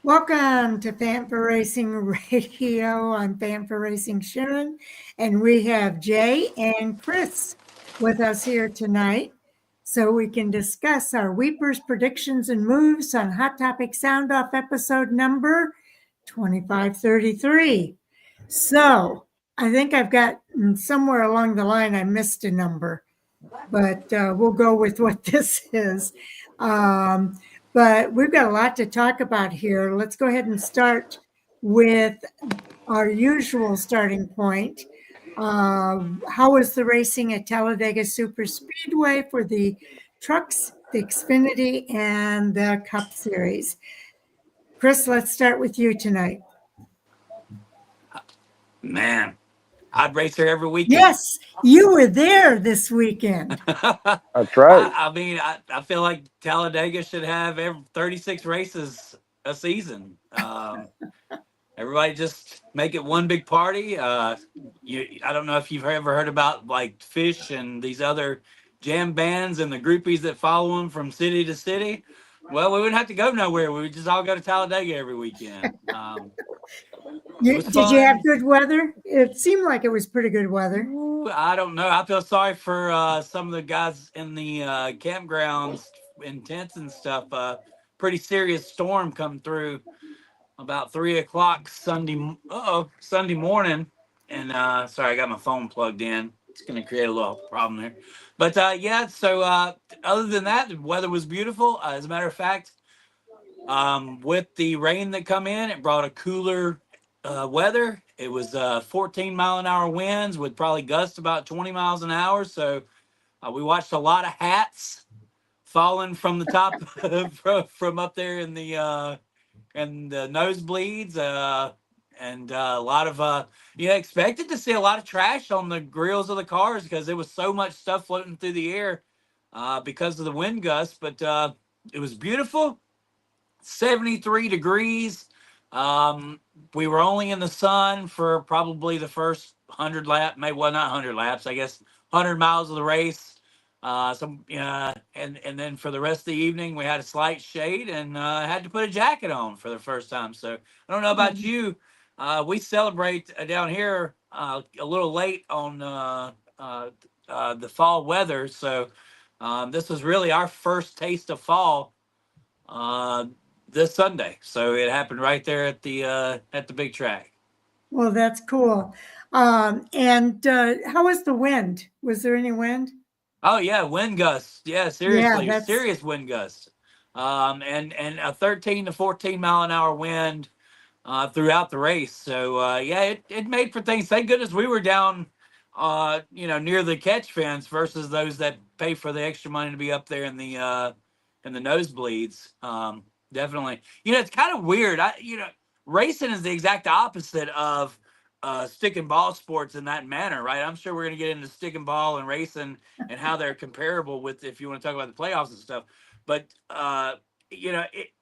Welcome to Fan4Racing Radio. I'm Fan4Racing Sharon, and we have Jay and Chris with us here tonight so we can discuss our Weepers predictions and moves on Hot Topic Sound Off episode number 2533. So I think I've got somewhere along the line I missed a number, but we'll go with what this is. But we've got a lot to talk about here. Let's go ahead and start with our usual starting point. How was the racing at Talladega Superspeedway for the trucks, the Xfinity, and the Cup Series? Chris, let's start with you tonight. Man, I'd race her every weekend. Yes, you were there this weekend. That's right. I feel like Talladega should have 36 races a season. Everybody just make it one big party. I don't know if you've ever heard about like Fish and these other jam bands and the groupies that follow them from city to city. Well, we wouldn't have to go nowhere. We would just all go to Talladega every weekend. Did you have good weather? It seemed like it was pretty good weather. I don't know. I feel sorry for some of the guys in the campgrounds in tents and stuff. Pretty serious storm come through about 3 o'clock Sunday morning. And sorry, I got my phone plugged in. It's going to create a little problem there. But so other than that, the weather was beautiful. As a matter of fact, with the rain that come in, it brought a cooler weather. It was 14-mile-an-hour winds with probably gusts about 20 miles an hour. So we watched a lot of hats falling from the top from up there in the nosebleeds, and a lot of expected to see a lot of trash on the grills of the cars because there was so much stuff floating through the air because of the wind gusts. But it was beautiful. 73 degrees. We were only in the sun for probably the first 100 laps, maybe not 100 laps, I guess 100 miles of the race. And then for the rest of the evening, we had a slight shade and had to put a jacket on for the first time. So I don't know about you. We celebrate down here a little late on the fall weather. So this was really our first taste of fall this Sunday. So it happened right there at the big track. Well, that's cool. And how was the wind? Was there any wind? Oh yeah, wind gusts. Yeah, seriously, serious wind gusts. And a 13 to 14 mile an hour wind throughout the race. So it made for things. Thank goodness we were down near the catch fence versus those that pay for the extra money to be up there in the nosebleeds. Definitely. It's kind of weird. Racing is the exact opposite of stick and ball sports in that manner, right? I'm sure we're going to get into stick and ball and racing and how they're comparable with, if you want to talk about the playoffs and stuff. But,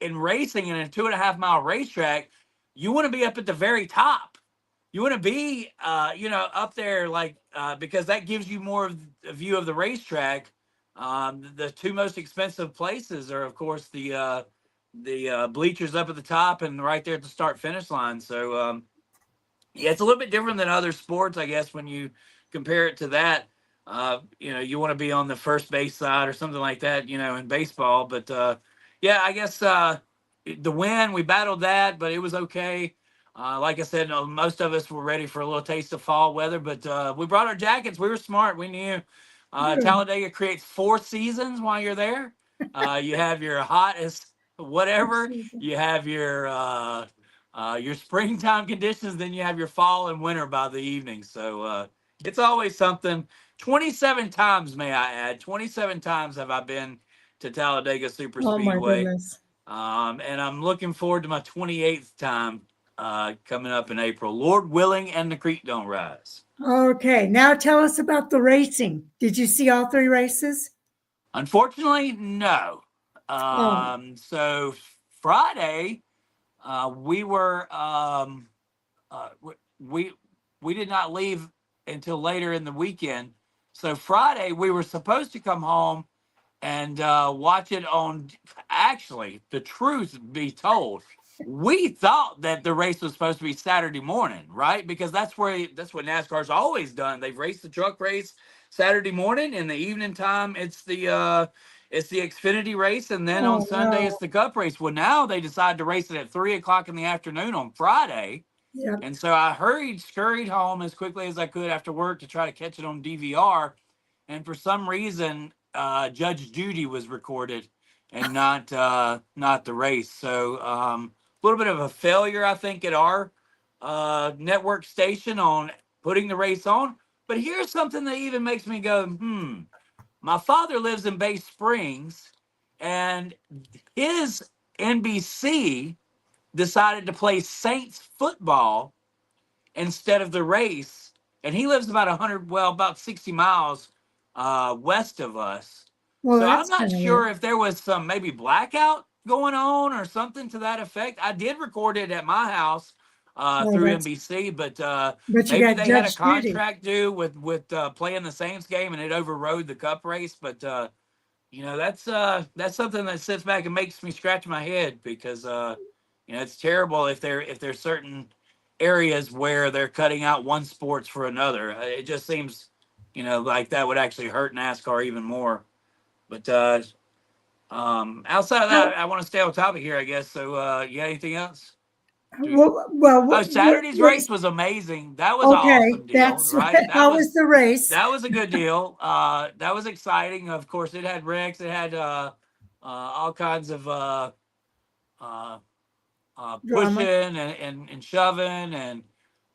in racing in a 2.5 mile racetrack, you want to be up at the very top. You want to be, up there because that gives you more of a view of the racetrack. The two most expensive places are, of course, the bleachers up at the top and right there at the start finish line. So, it's a little bit different than other sports, I guess, when you compare it to that. You want to be on the first base side or something like that, in baseball. But, I guess the wind, we battled that, but it was okay. Like I said, most of us were ready for a little taste of fall weather, but we brought our jackets. We were smart. We knew Talladega creates 4 seasons while you're there. You have your hottest whatever. You have your springtime conditions, then you have your fall and winter by the evening. So it's always something. 27 times, may I add, 27 times have I been to Talladega Superspeedway. Oh my goodness. And I'm looking forward to my 28th time coming up in April, Lord willing, and the creek don't rise. Okay, now tell us about the racing. Did you see all 3 races? Unfortunately, no. So Friday, we were we did not leave until later in the weekend. So Friday we were supposed to come home and watch it on. Actually, the truth be told, we thought that the race was supposed to be Saturday morning, right? Because that's what NASCAR's always done. They've raced the truck race Saturday morning. In the evening time, it's the Xfinity race, and then on Sunday it's the Cup race. Well, now they decided to race it at 3:00 in the afternoon on Friday. Yep. And so I scurried home as quickly as I could after work to try to catch it on DVR. And for some reason, Judge Judy was recorded and not the race. So a little bit of a failure, I think, at our network station on putting the race on. But here's something that even makes me go, My father lives in Bay Springs, and his NBC decided to play Saints football instead of the race. And he lives about 60 miles west of us. Well, so I'm not sure if there was some maybe blackout going on or something to that effect. I did record it at my house through NBC, but maybe they had a contract due with playing the Saints game and it overrode the Cup race. But that's something that sits back and makes me scratch my head because it's terrible if there's certain areas where they're cutting out one sports for another. It just seems, like that would actually hurt NASCAR even more. But outside of that, I want to stay on topic here, I guess. So, you got anything else? Saturday's race was amazing. That was an awesome deal, right? How was the race? That was a good deal. That was exciting. Of course, it had wrecks. It had all kinds of pushing and shoving. And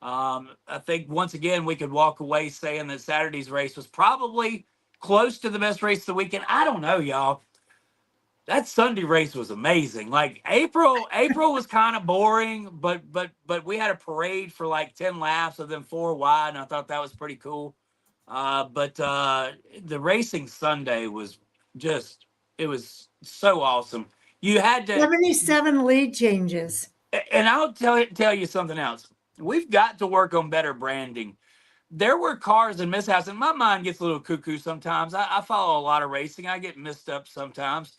I think, once again, we could walk away saying that Saturday's race was probably close to the best race of the weekend. I don't know, y'all. That Sunday race was amazing. Like April was kind of boring, but we had a parade for like 10 laps of them 4 wide, and I thought that was pretty cool. But the racing Sunday was it was so awesome. You had 77 lead changes. And I'll tell you something else. We've got to work on better branding. There were cars and mishaps, and my mind gets a little cuckoo sometimes. I follow a lot of racing. I get messed up sometimes.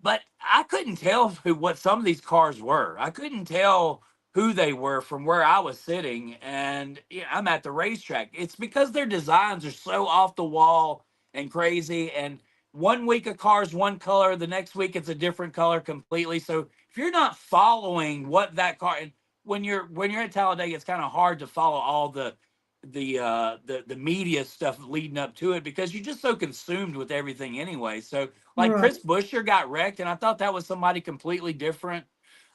But I couldn't tell what some of these cars were. I couldn't tell who they were from where I was sitting. And I'm at the racetrack. It's because their designs are so off the wall and crazy. And one week a car's one color, the next week it's a different color completely. So if you're not following what that car, and when you're at Talladega, it's kind of hard to follow all the media stuff leading up to it because you're just so consumed with everything anyway. So like Chris Buescher got wrecked, and I thought that was somebody completely different.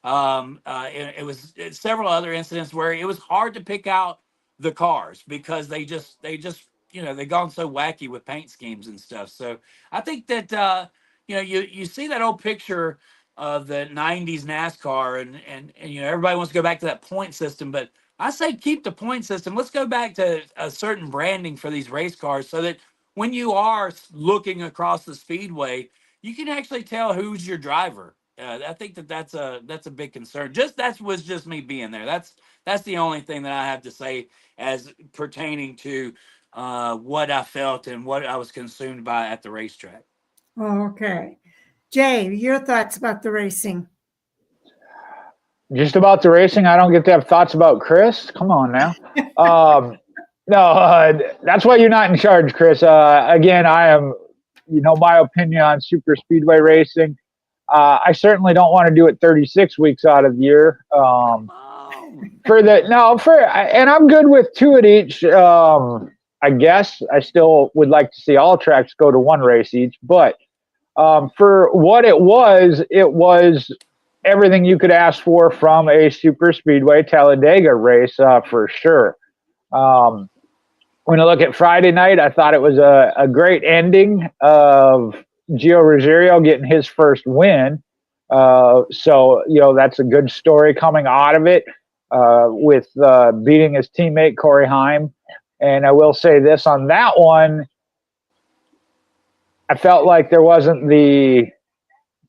It was several other incidents where it was hard to pick out the cars because they just they've gone so wacky with paint schemes and stuff. So I think that you see that old picture of the 90s NASCAR and everybody wants to go back to that point system, but I say keep the point system. Let's go back to a certain branding for these race cars so that when you are looking across the speedway, you can actually tell who's your driver. I think that's a big concern. That was just me being there. That's the only thing that I have to say as pertaining to what I felt and what I was consumed by at the racetrack. Okay. Jay, your thoughts about the racing? Just about the racing? I don't get to have thoughts about Chris? Come on now. No, that's why you're not in charge, Chris. Again, I am, my opinion on super speedway racing. I certainly don't want to do it 36 weeks out of the year. And I'm good with 2 at each. I guess I still would like to see all tracks go to 1 race each, but for what it was everything you could ask for from a super speedway Talladega race, for sure. When I look at Friday night, I thought it was a great ending of Gio Rosario getting his first win. So that's a good story coming out of it, with beating his teammate Corey Heim. And I will say this on that one, I felt like there wasn't the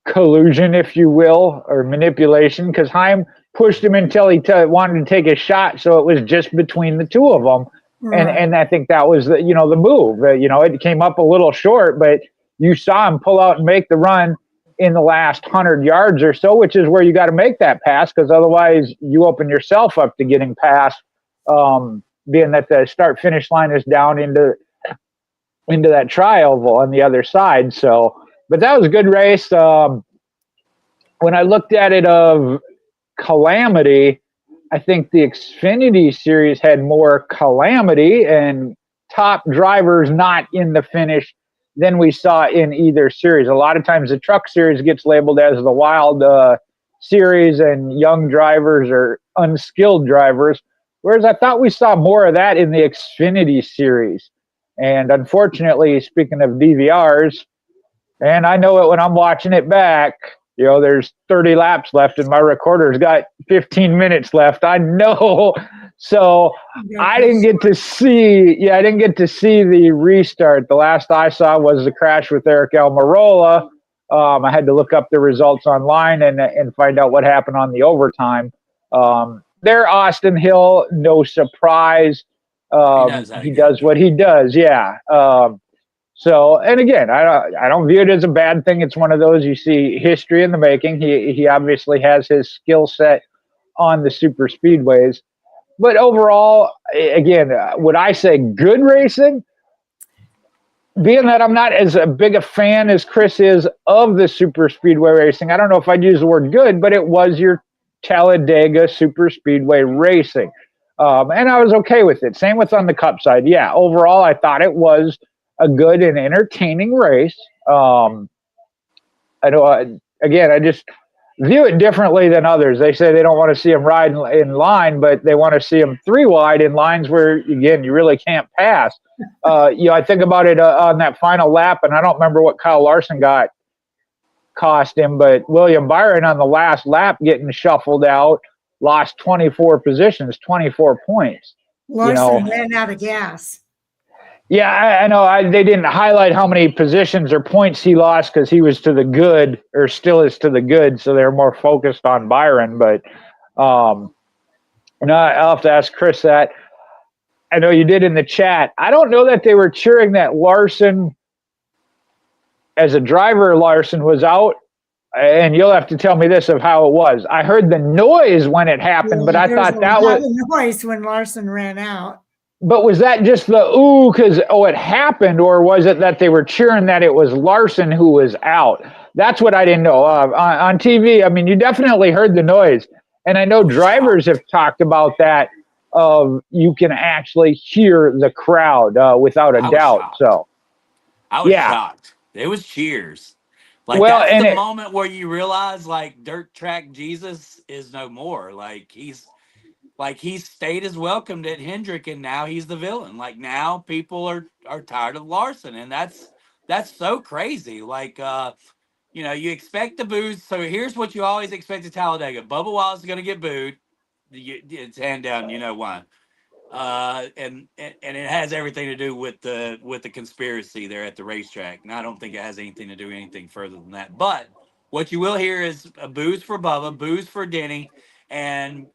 collusion, if you will, or manipulation, because Heim pushed him until he wanted to take a shot, so it was just between the two of them. And I think that was the move. It came up a little short, but you saw him pull out and make the run. in the last 100 yards or so, which is where you got to make that pass, because otherwise you open yourself up to getting past, being that the start finish line is down into that tri-oval on the other side. So, but that was a good race. When I looked at it of calamity, I think the Xfinity series had more calamity and top drivers not in the finish than we saw in either series. A lot of times the truck series gets labeled as the wild series and young drivers or unskilled drivers, whereas I thought we saw more of that in the Xfinity series. And unfortunately, speaking of DVRs, and I know it when I'm watching it back, you know, there's 30 laps left and my recorder's got 15 minutes left. I know. So I didn't get to see the restart. The last I saw was the crash with Eric Almirola. I had to look up the results online and find out what happened on the overtime. There, Austin Hill, no surprise. He does what he does. Yeah. So, and again, I don't view it as a bad thing. It's one of those, you see history in the making. He obviously has his skill set on the super speedways. But overall, again, would I say good racing? Being that I'm not as big a fan as Chris is of the super speedway racing, I don't know if I'd use the word good, but it was your Talladega super speedway racing. And I was okay with it. Same with on the Cup side. Yeah, overall, I thought it was a good and entertaining race. I know, again, I just view it differently than others. They say they don't want to see them ride in line, but they want to see them three wide in lines where, again, you really can't pass. I think about it on that final lap, and I don't remember what Kyle Larson cost him, but William Byron on the last lap getting shuffled out, lost 24 positions, 24 points. Larson ran out of gas. Yeah, I know. They didn't highlight how many positions or points he lost because he was to the good, or still is to the good, so they're more focused on Byron. But I'll have to ask Chris that. I know you did in the chat. I don't know that they were cheering that Larson, as a driver, Larson was out. And you'll have to tell me this of how it was. I heard the noise when it happened, but I thought that was the noise when Larson ran out. But was that just the ooh because it happened, or was it that they were cheering that it was Larson who was out? That's what I didn't know. On TV, I mean, you definitely heard the noise, and I know drivers have talked about that. You can actually hear the crowd without a doubt. Shocked. So I was shocked. It was cheers. Like, that's the moment where you realize, like, dirt track Jesus is no more. Like, he's stayed as welcomed at Hendrick, and now he's the villain. Like, now people are tired of Larson, and that's so crazy. Like, you expect the boos. So here's what you always expect at Talladega: Bubba Wallace is going to get booed. It's hand down. You know why? And it has everything to do with the conspiracy there at the racetrack. And I don't think it has anything to do with anything further than that. But what you will hear is boos for Bubba, boos for Denny, and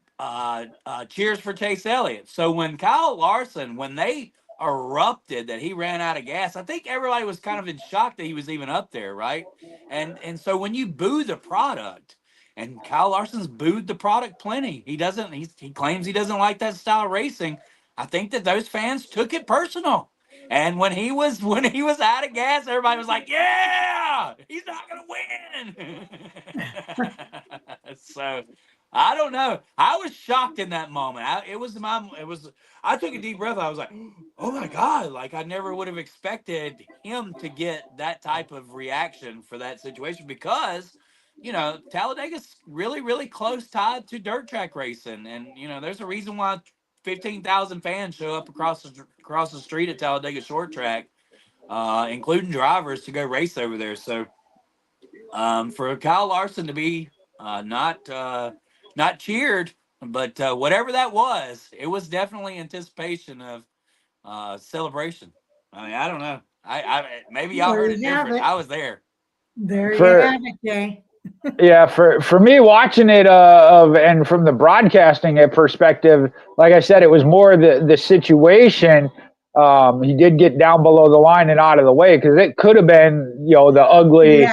cheers for Chase Elliott. So when Kyle Larson, when they erupted that he ran out of gas, I think everybody was kind of in shock that he was even up there, right? And so when you boo the product, and Kyle Larson's booed the product plenty. He claims he doesn't like that style of racing. I think that those fans took it personal. And when he was out of gas, everybody was like, "Yeah, he's not gonna win." So I don't know. I was shocked in that moment. I took a deep breath. I was like, "Oh my God!" Like, I never would have expected him to get that type of reaction for that situation, because Talladega's really, really close tied to dirt track racing. And, there's a reason why 15,000 fans show up across the street at Talladega Short Track, including drivers, to go race over there. So for Kyle Larson to be not cheered, but whatever that was, it was definitely anticipation of celebration. I mean, I don't know. I maybe y'all heard it different. I was there. There you have it, Jay. Yeah, for me watching it and from the broadcasting perspective, like I said, it was more the situation He did get down below the line and out of the way because it could have been, the ugly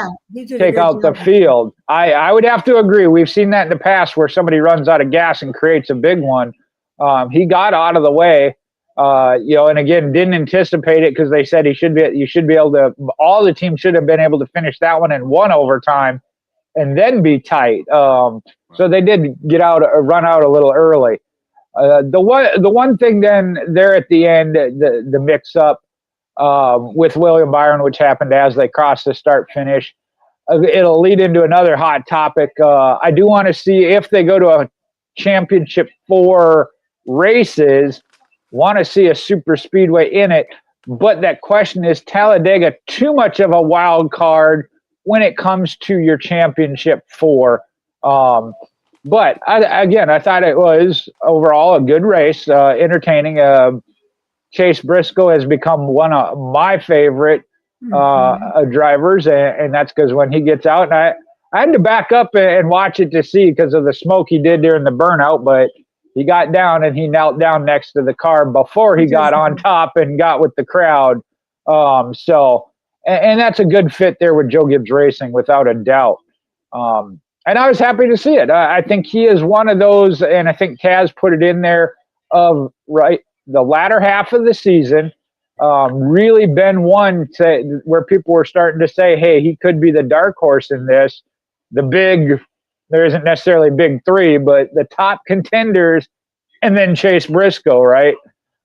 take out the field. I would have to agree. We've seen that in the past where somebody runs out of gas and creates a big one. He got out of the way, and again, didn't anticipate it because they said you should be able to, all the teams should have been able to finish that one in one overtime and then be tight. So they did run out a little early. The one thing then there at the end, the mix up with William Byron, which happened as they crossed the start finish, it'll lead into another hot topic. I do want to see if they go to a championship 4 races, want to see a super speedway in it. But that question is Talladega too much of a wild card when it comes to your championship 4? But I thought it was overall a good race, entertaining. Chase Briscoe has become one of my favorite drivers, and that's because when he gets out, and I had to back up and watch it to see because of the smoke he did during the burnout, but he got down and he knelt down next to the car before he got on top and got with the crowd. And that's a good fit there with Joe Gibbs Racing, without a doubt. And I was happy to see it. I think he is one of those, and I think Taz put it in there, of the latter half of the season, really been one where people were starting to say, hey, he could be the dark horse in this. There isn't necessarily big 3, but the top contenders, and then Chase Briscoe, right?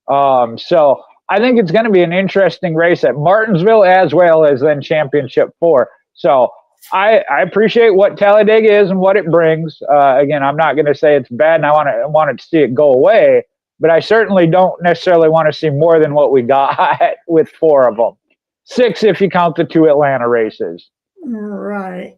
So I think it's going to be an interesting race at Martinsville as well as then Championship 4. So I appreciate what Talladega is and what it brings. Again, I'm not going to say it's bad, and I want to see it go away, but I certainly don't necessarily want to see more than what we got with 4 of them. 6 if you count the 2 Atlanta races. Right.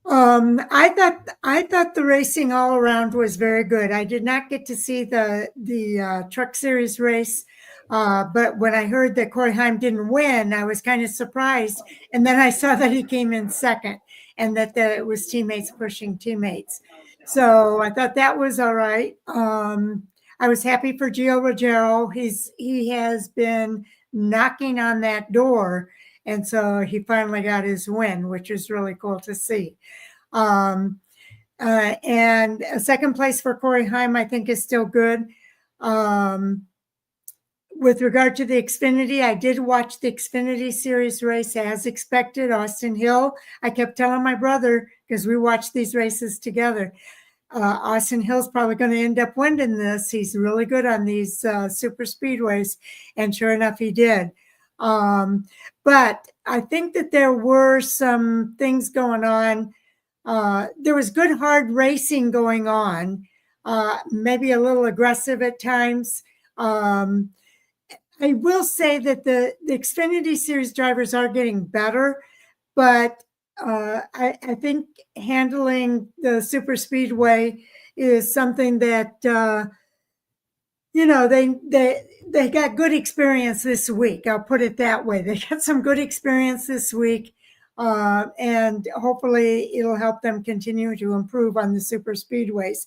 I thought the racing all around was very good. I did not get to see the Truck Series race. But when I heard that Corey Heim didn't win, I was kind of surprised. And then I saw that he came in second and that it was teammates pushing teammates. So I thought that was all right. I was happy for Gio Ruggiero. He has been knocking on that door. And so he finally got his win, which is really cool to see. And a second place for Corey Heim, I think, is still good. With regard to the Xfinity, I did watch the Xfinity Series race as expected. Austin Hill, I kept telling my brother, because we watched these races together, Austin Hill's probably going to end up winning this. He's really good on these super speedways. And sure enough, he did. But I think that there were some things going on. There was good, hard racing going on, maybe a little aggressive at times. I will say that the Xfinity Series drivers are getting better, but I think handling the super speedway is something that, they got good experience this week. I'll put it that way. They got some good experience this week, and hopefully it'll help them continue to improve on the super speedways.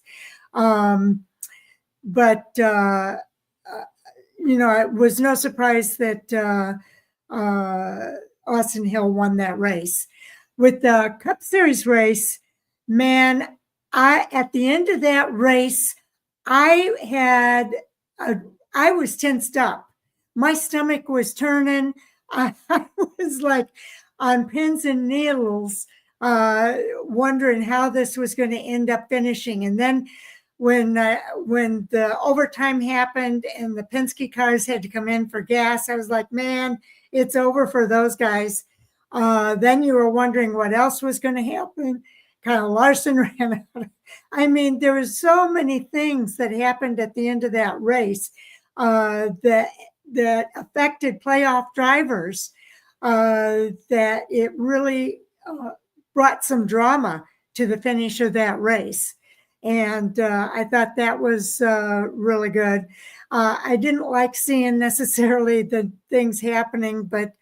It was no surprise that Austin Hill won that race. With the Cup Series race, man, at the end of that race, I was tensed up. My stomach was turning. I was like on pins and needles, wondering how this was going to end up finishing. And then when the overtime happened and the Penske cars had to come in for gas, I was like, man, it's over for those guys. Then you were wondering what else was going to happen. Kyle Larson ran out. I mean, there were so many things that happened at the end of that race that affected playoff drivers, that it really brought some drama to the finish of that race. And I thought that was really good. I didn't like seeing necessarily the things happening, but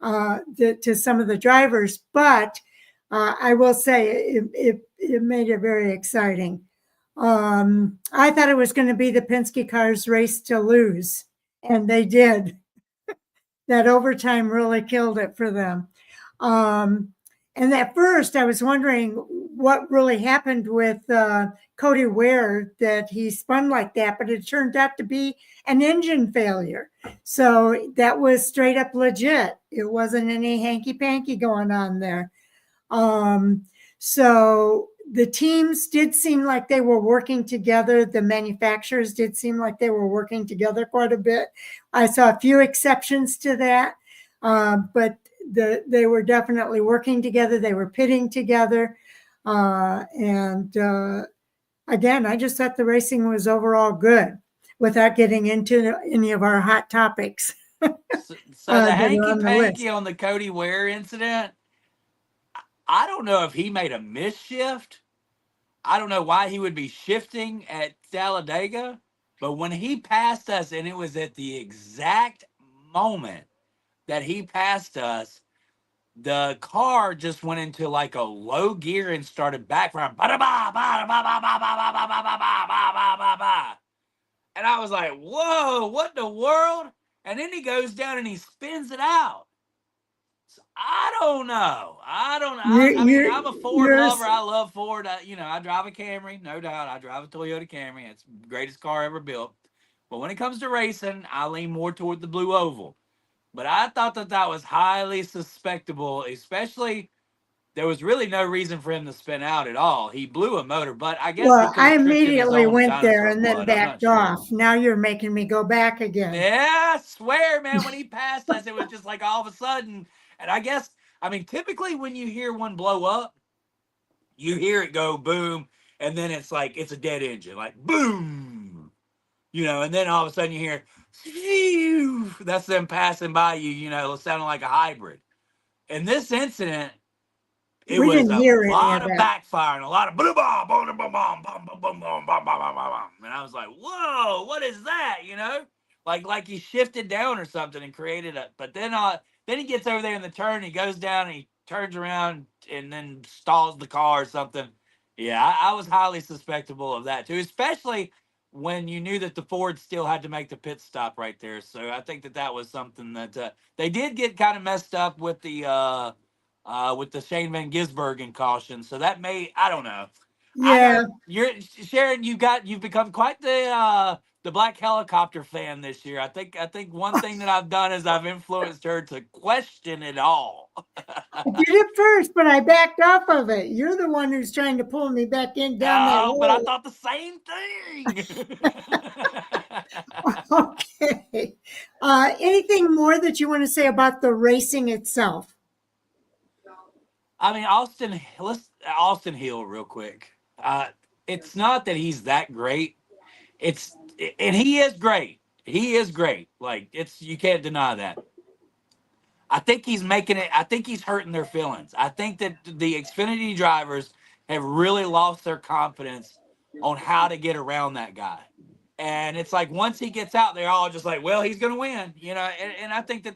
to some of the drivers. But I will say it made it very exciting. I thought it was going to be the Penske cars' race to lose, and they did. That overtime really killed it for them. And at first, I was wondering what really happened with Cody Ware, that he spun like that, but it turned out to be an engine failure. So that was straight up legit. It wasn't any hanky-panky going on there. So the teams did seem like they were working together. The manufacturers did seem like they were working together quite a bit. I saw a few exceptions to that, but they were definitely working together. They were pitting together. And again, I just thought the racing was overall good without getting into any of our hot topics. So the hanky-panky on the Cody Ware incident, I don't know if he made a misshift. I don't know why he would be shifting at Talladega, but when he passed us, and it was at the exact moment that he passed us, the car just went into like a low gear and started backfiring. And I was like, whoa, what in the world? And then he goes down and he spins it out. So I don't know. I mean, I'm a Ford lover. I love Ford. I drive a Camry, no doubt. I drive a Toyota Camry. It's the greatest car ever built. But when it comes to racing, I lean more toward the blue oval. But I thought that was highly suspectable, especially there was really no reason for him to spin out at all. He blew a motor, but I guess I immediately went there and then backed off. Now you're making me go back again. Yeah, I swear, man, when he passed us, it was just like all of a sudden. And I guess, I mean, typically when you hear one blow up, you hear it go boom, and then it's like it's a dead engine, like boom, and then all of a sudden you hear, phew, that's them passing by you, sounding like a hybrid. In this incident, it was a lot of backfire, a lot of boom, boom, boom, boom, boom, boom, boom, boom, boom, boom, boom, and I was like, whoa, what is that? Like he shifted down or something and created a. But then he gets over there in the turn, he goes down, and he turns around and then stalls the car or something. Yeah, I was highly suspectable of that too, especially when you knew that the Ford still had to make the pit stop right there. So I think that was something that they did get kind of messed up with the Shane Van Gisbergen caution. So that I don't know. Yeah, Sharon. You've become quite the black helicopter fan this year. I think one thing that I've done is I've influenced her to question it all. I did it first, but I backed off of it. You're the one who's trying to pull me back down that road. But I thought the same thing. Okay. Anything more that you want to say about the racing itself? I mean, Austin Hill real quick. It's not that he's that great. And he is great. He is great. Like you can't deny that. I think he's making it. I think he's hurting their feelings. I think that the Xfinity drivers have really lost their confidence on how to get around that guy. And it's like once he gets out, they're all just like, well, he's going to win, And I think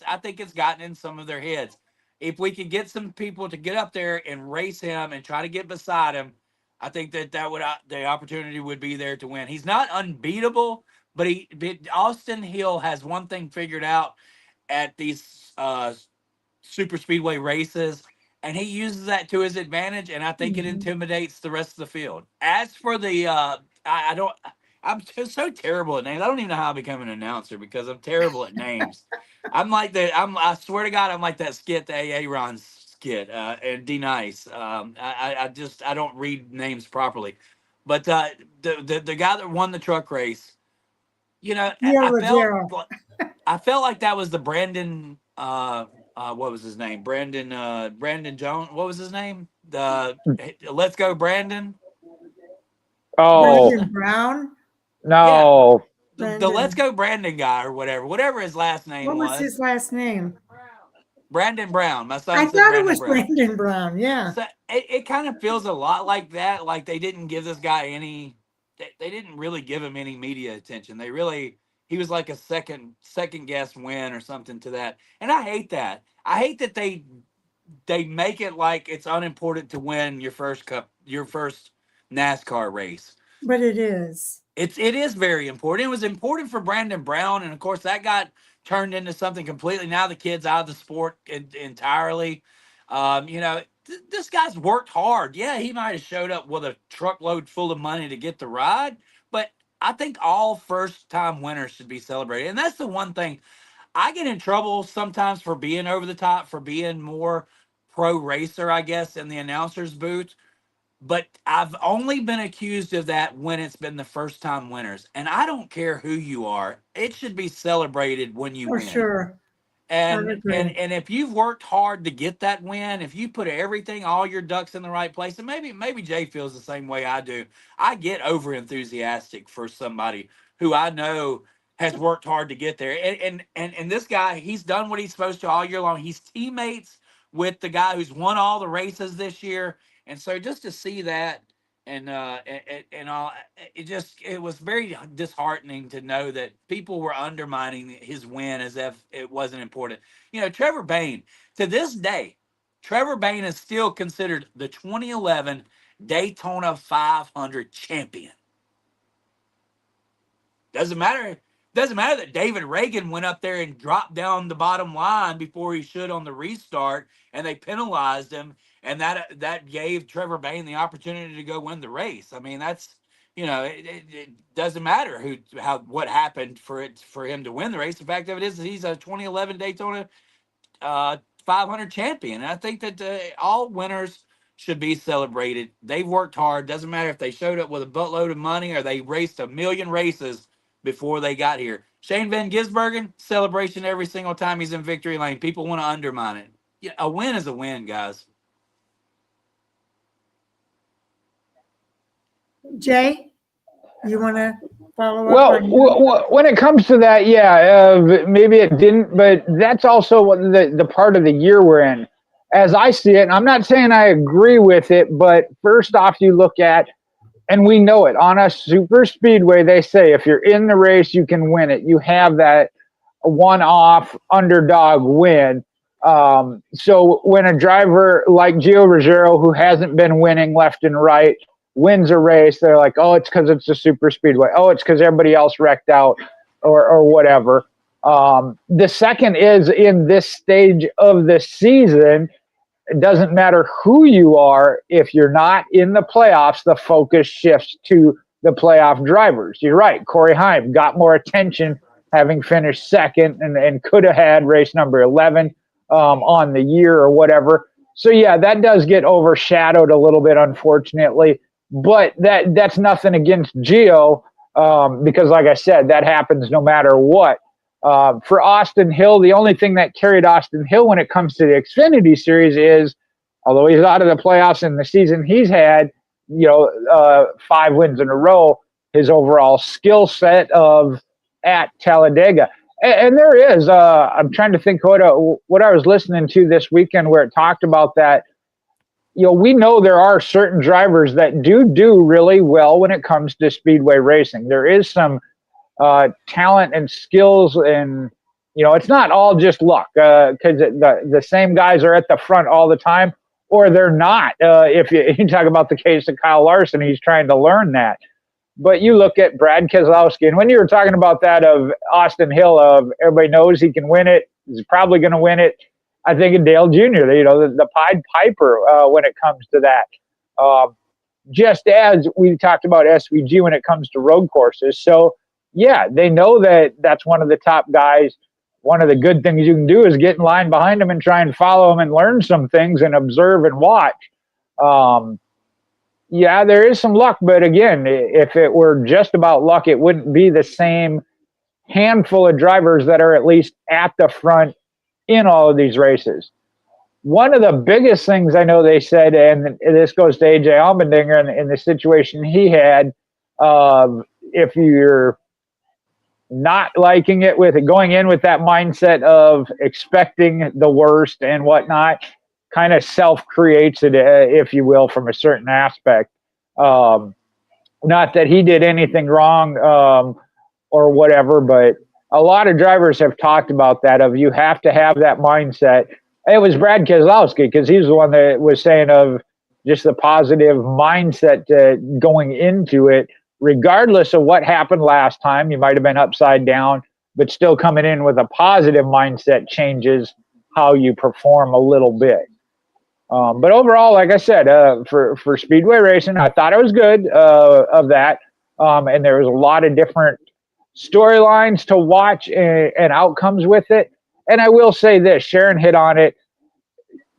I think it's gotten in some of their heads. If we could get some people to get up there and race him and try to get beside him, I think that would the opportunity would be there to win. He's not unbeatable, but Austin Hill has one thing figured out at these super speedway races, and he uses that to his advantage, and I think it intimidates the rest of the field. As for the I'm just so terrible at names. I don't even know how I become an announcer because I'm terrible at names. I swear to God, I'm like that skit, the AA Ron skit, and D Nice. I don't read names properly. But the guy that won the truck race, I felt like that was the Brenden. What was his name? Brenden Jones. What was his name? Let's Go Brenden. Oh, Brenden Brown. No. Yeah. The Let's Go Brenden guy or whatever his last name was. What was his last name? Brenden Brown. My son. I thought it was Brenden Brown. Yeah. So it kind of feels a lot like that. Like they didn't give this guy any. They didn't really give him any media attention. He was like a second guess win or something to that. And I hate that. I hate that they make it like it's unimportant to win your first NASCAR race. But it is. It is very important. It was important for Brenden Brown, and of course that got turned into something completely. Now the kid's out of the sport entirely. This guy's worked hard. Yeah, he might have showed up with a truckload full of money to get the ride, but I think all first-time winners should be celebrated. And that's the one thing. I get in trouble sometimes for being over the top, for being more pro racer, I guess, in the announcer's booth. But I've only been accused of that when it's been the first time winners. And I don't care who you are. It should be celebrated when you For win. sure. And if you've worked hard to get that win, if you put everything, all your ducks in the right place, and maybe Jay feels the same way I do. I get over enthusiastic for somebody who I know has worked hard to get there. And this guy, he's done what he's supposed to all year long. He's teammates with the guy who's won all the races this year. And so just to see that and all, it was very disheartening to know that people were undermining his win as if it wasn't important. Trevor Bayne, to this day, Trevor Bayne is still considered the 2011 Daytona 500 champion. Doesn't matter that David Reagan went up there and dropped down the bottom line before he should on the restart, and they penalized him, and that gave Trevor Bayne the opportunity to go win the race. I mean, that's it doesn't matter what happened for him to win the race. The fact of it is he's a 2011 Daytona 500 champion, and I think that all winners should be celebrated. They've worked hard. Doesn't matter if they showed up with a buttload of money or they raced 1 million races before they got here. Shane Van Gisbergen, celebration every single time he's in victory lane. People want to undermine it. Yeah, a win is a win, guys. Jay, you want to follow up? Well, when it comes to that, maybe it didn't, but that's also what the part of the year we're in. As I see it, and I'm not saying I agree with it, but first off, you look at, and we know it, on a super speedway, they say if you're in the race, you can win it. You have that one-off underdog win. So when a driver like Gio Ruggiero, who hasn't been winning left and right, wins a race, they're like, oh, it's because it's a super speedway. Oh, it's because everybody else wrecked out or whatever. The second is, in this stage of the season, it doesn't matter who you are. If you're not in the playoffs, the focus shifts to the playoff drivers. You're right. Corey Heim got more attention having finished second and could have had race number 11 on the year or whatever. So, yeah, that does get overshadowed a little bit, unfortunately. But that's nothing against Gio because, like I said, that happens no matter what. For Austin Hill, the only thing that carried Austin Hill when it comes to the Xfinity Series is, although he's out of the playoffs in the season he's had, 5 wins in a row, his overall skill set at Talladega. And there is, I'm trying to think what I was listening to this weekend where it talked about that. We know there are certain drivers that do really well when it comes to speedway racing. There is some talent and skills, and it's not all just luck because the same guys are at the front all the time, or they're not. If you talk about the case of Kyle Larson, he's trying to learn that. But you look at Brad Keselowski, and when you were talking about that of Austin Hill, of everybody knows he can win it, he's probably going to win it. I think of Dale Jr., the Pied Piper when it comes to that. Just as we talked about SVG when it comes to road courses. So, yeah, they know that that's one of the top guys. One of the good things you can do is get in line behind them and try and follow them and learn some things and observe and watch. Yeah, there is some luck, but again, if it were just about luck, it wouldn't be the same handful of drivers that are at least at the front in all of these races. One of the biggest things I know they said, and this goes to AJ Allmendinger in the situation he had, if you're not liking it with it, going in with that mindset of expecting the worst and whatnot, kind of self-creates it, if you will, from a certain aspect. Not that he did anything wrong or whatever, but a lot of drivers have talked about that, of you have to have that mindset. It was Brad Keselowski, because he's the one that was saying of just the positive mindset going into it, regardless of what happened last time. You might have been upside down. but still coming in with a positive mindset changes how you perform a little bit. But overall, like I said, for Speedway racing, I thought it was good of that. And there was a lot of different storylines to watch and outcomes with it. And I will say this, Sharon hit on it.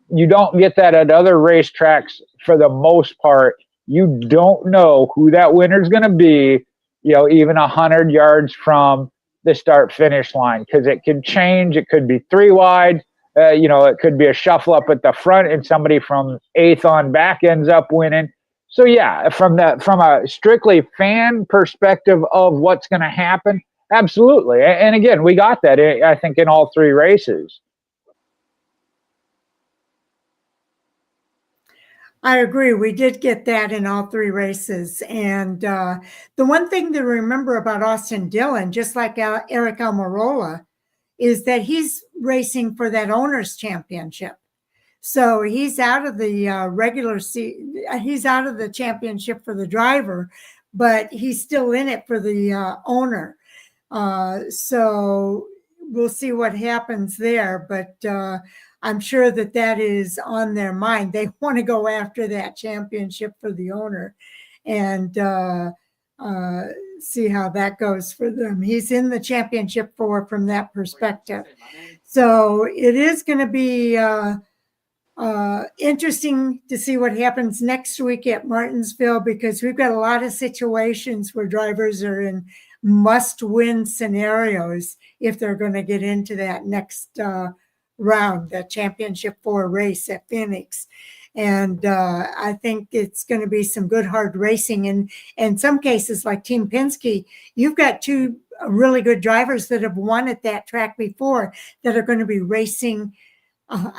You don't get that at other racetracks for the most part. You don't know who that winner is going to be, even 100 yards from the start finish line, because it could change. It could be 3 wide. It could be a shuffle up at the front and somebody from 8th on back ends up winning. So yeah, from a strictly fan perspective of what's going to happen, absolutely. And again, we got that, I think, in all 3 races. I agree. We did get that in all 3 races. And the one thing to remember about Austin Dillon, just like Eric Almirola, is that he's racing for that owner's championship. So he's out of the he's out of the championship for the driver, but he's still in it for the owner. So we'll see what happens there. But I'm sure that is on their mind. They want to go after that championship for the owner and see how that goes for them. He's in the championship from that perspective. So it is going to be interesting to see what happens next week at Martinsville, because we've got a lot of situations where drivers are in must-win scenarios if they're going to get into that next round, the championship 4 race at Phoenix. And I think it's going to be some good hard racing. And in some cases, like Team Penske, you've got 2 really good drivers that have won at that track before that are going to be racing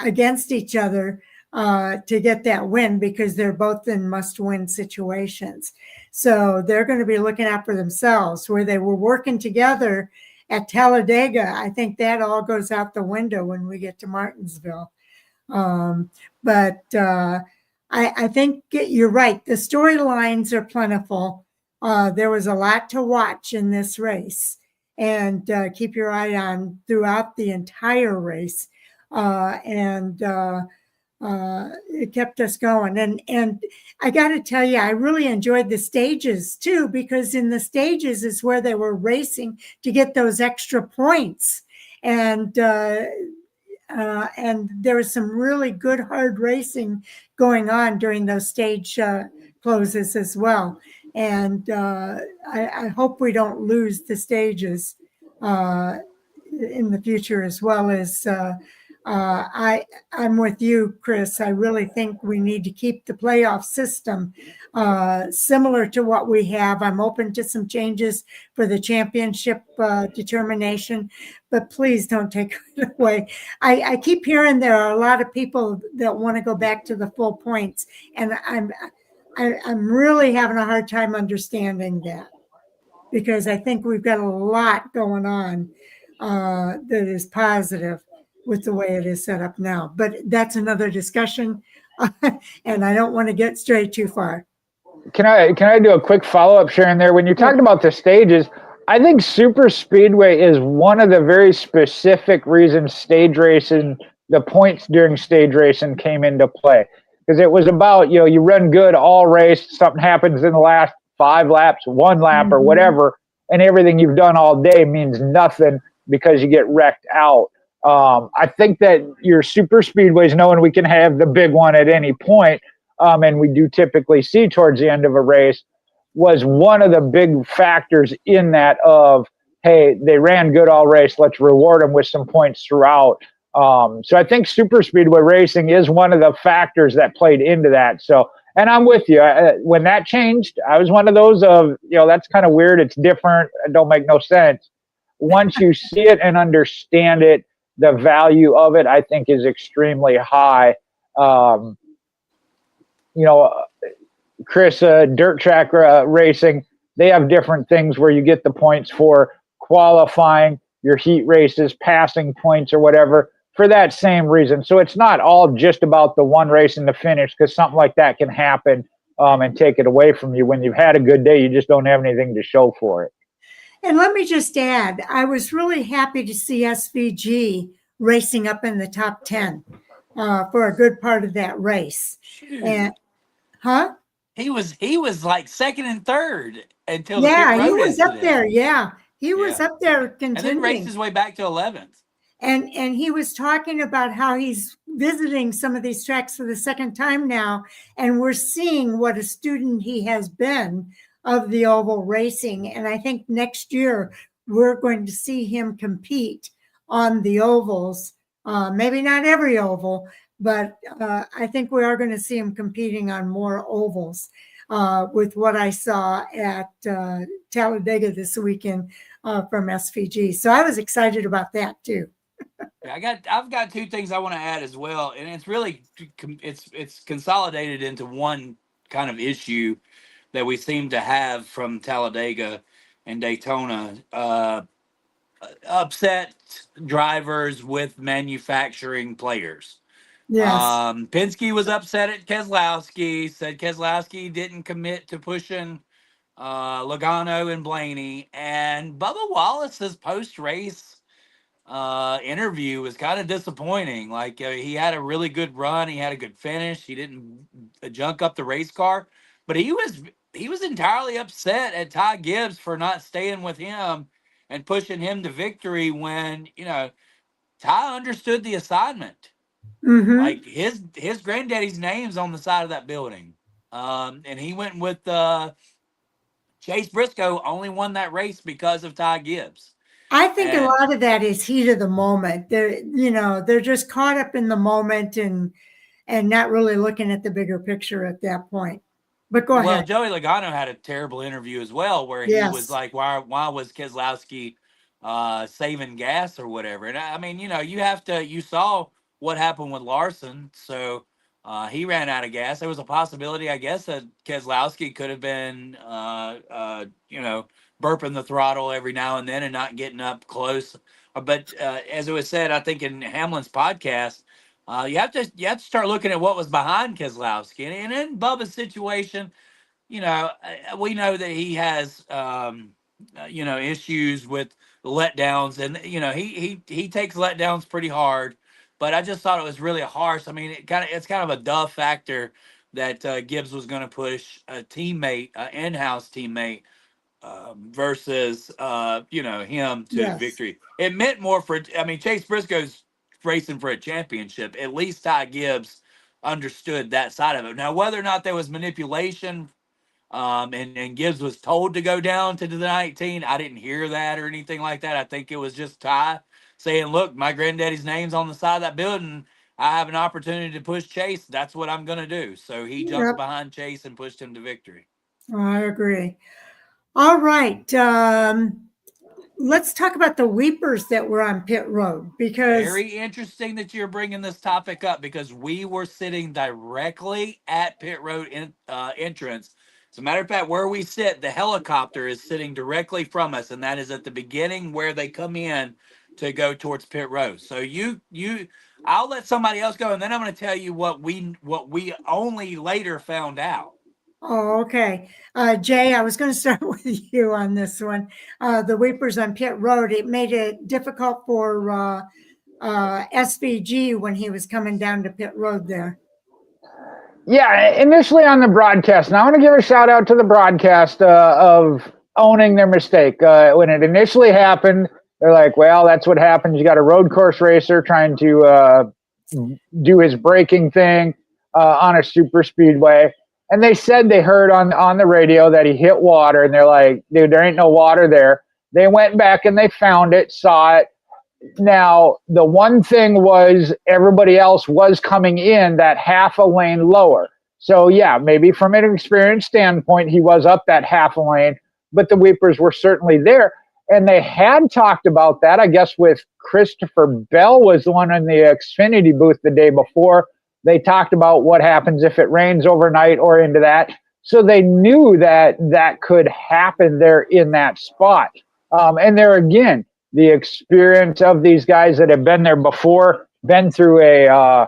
against each other to get that win, because they're both in must-win situations. So they're going to be looking out for themselves. Where they were working together at Talladega, I think that all goes out the window when we get to Martinsville. But I think you're right. The storylines are plentiful. There was a lot to watch in this race, and keep your eye on throughout the entire race. It kept us going. And I got to tell you, I really enjoyed the stages too, because in the stages is where they were racing to get those extra points. And there was some really good hard racing going on during those stage closes as well. And I hope we don't lose the stages in the future, as well as I'm with you, Chris. I really think we need to keep the playoff system similar to what we have. I'm open to some changes for the championship determination, but please don't take it away. I keep hearing there are a lot of people that want to go back to the full points, and I'm really having a hard time understanding that, because I think we've got a lot going on that is positive with the way it is set up now. But that's another discussion, and I don't want to get straight too far. Can I do a quick follow-up, Sharon, there? When you talked about the stages, I think Superspeedway is one of the very specific reasons stage racing, the points during stage racing came into play. Because it was about, you run good all race, something happens in the last 5 laps, 1 lap or whatever, and everything you've done all day means nothing because you get wrecked out. I think that your super speedways, knowing we can have the big one at any point, and we do typically see towards the end of a race, was one of the big factors in that of, hey, they ran good all race, let's reward them with some points throughout. So I think super speedway racing is one of the factors that played into that. So, and I'm with you. When that changed, I was one of those of, that's kind of weird. It's different. It don't make no sense. Once you see it and understand it, the value of it, I think, is extremely high. Chris, dirt track racing, they have different things where you get the points for qualifying, your heat races, passing points or whatever, for that same reason. So it's not all just about the one race and the finish, because something like that can happen and take it away from you. When you've had a good day, you just don't have anything to show for it. And let me just add, I was really happy to see SVG racing up in the top 10 for a good part of that race. And He was like second and third until the yeah, pit road he was incident. up there. Yeah, he was up there contending. And then raced his way back to 11th. And he was talking about how he's visiting some of these tracks for the second time now, and we're seeing what a student he has been of the oval racing. And I think next year we're going to see him compete on the ovals. Maybe not every oval, but I think we are going to see him competing on more ovals with what I saw at Talladega this weekend from SVG. So I was excited about that too. I've got two things I want to add as well, and it's really it's consolidated into one kind of issue that we seem to have from Talladega and Daytona. Upset drivers with manufacturing players. Yes. Penske was upset at Keselowski, said Keselowski didn't commit to pushing Logano and Blaney, and Bubba Wallace's post-race interview was kind of disappointing. Like he had a really good run, he had a good finish, he didn't junk up the race car, but he was entirely upset at Ty Gibbs for not staying with him and pushing him to victory when, you know, Ty understood the assignment. Mm-hmm. Like his granddaddy's name's on the side of that building. And he went with Chase Briscoe only won that race because of Ty Gibbs. I think a lot of that is heat of the moment. They're just caught up in the moment and not really looking at the bigger picture at that point. But go ahead. Well, Joey Logano had a terrible interview as well, where he was like, "Why was Keselowski saving gas or whatever?" And I mean, you saw what happened with Larson, so he ran out of gas. There was a possibility, I guess, that Keselowski could have been, burping the throttle every now and then and not getting up close. But as it was said, I think in Hamlin's podcast, you have to start looking at what was behind Keselowski, and in Bubba's situation, we know that he has issues with letdowns, and he takes letdowns pretty hard. But I just thought it was really harsh. I mean, it's kind of a duh factor that Gibbs was going to push a teammate, an in-house teammate, versus him to victory. It meant more Chase Briscoe's racing for a championship. At least Ty Gibbs understood that side of it. Now, whether or not there was manipulation, and Gibbs was told to go down to the 19, I didn't hear that or anything like that. I think it was just Ty saying, "Look, my granddaddy's name's on the side of that building. I have an opportunity to push Chase. That's what I'm going to do." So he jumped behind Chase and pushed him to victory. I agree. All right. Let's talk about the weepers that were on pit road, because very interesting that you're bringing this topic up, because we were sitting directly at pit road entrance. As a matter of fact, where we sit, the helicopter is sitting directly from us, and that is at the beginning where they come in to go towards pit road. So I'll let somebody else go, and then I'm going to tell you what we only later found out. Oh, okay. Jay, I was going to start with you on this one. The weepers on pit road, it made it difficult for SVG when he was coming down to pit road there. Yeah, initially on the broadcast. Now I want to give a shout out to the broadcast of owning their mistake. When it initially happened, they're like, well, that's what happens. You got a road course racer trying to do his braking thing on a super speedway. And they said they heard on the radio that he hit water, and they're like, dude, there ain't no water there. They went back and they found it, saw it. Now, the one thing was everybody else was coming in that half a lane lower. So, yeah, maybe from an experience standpoint, he was up that half a lane, but the weepers were certainly there. And they had talked about that, I guess, with Christopher Bell was the one in the Xfinity booth the day before. They talked about what happens if it rains overnight or into that. So they knew that that could happen there in that spot. And there again, the experience of these guys that have been there before, been through a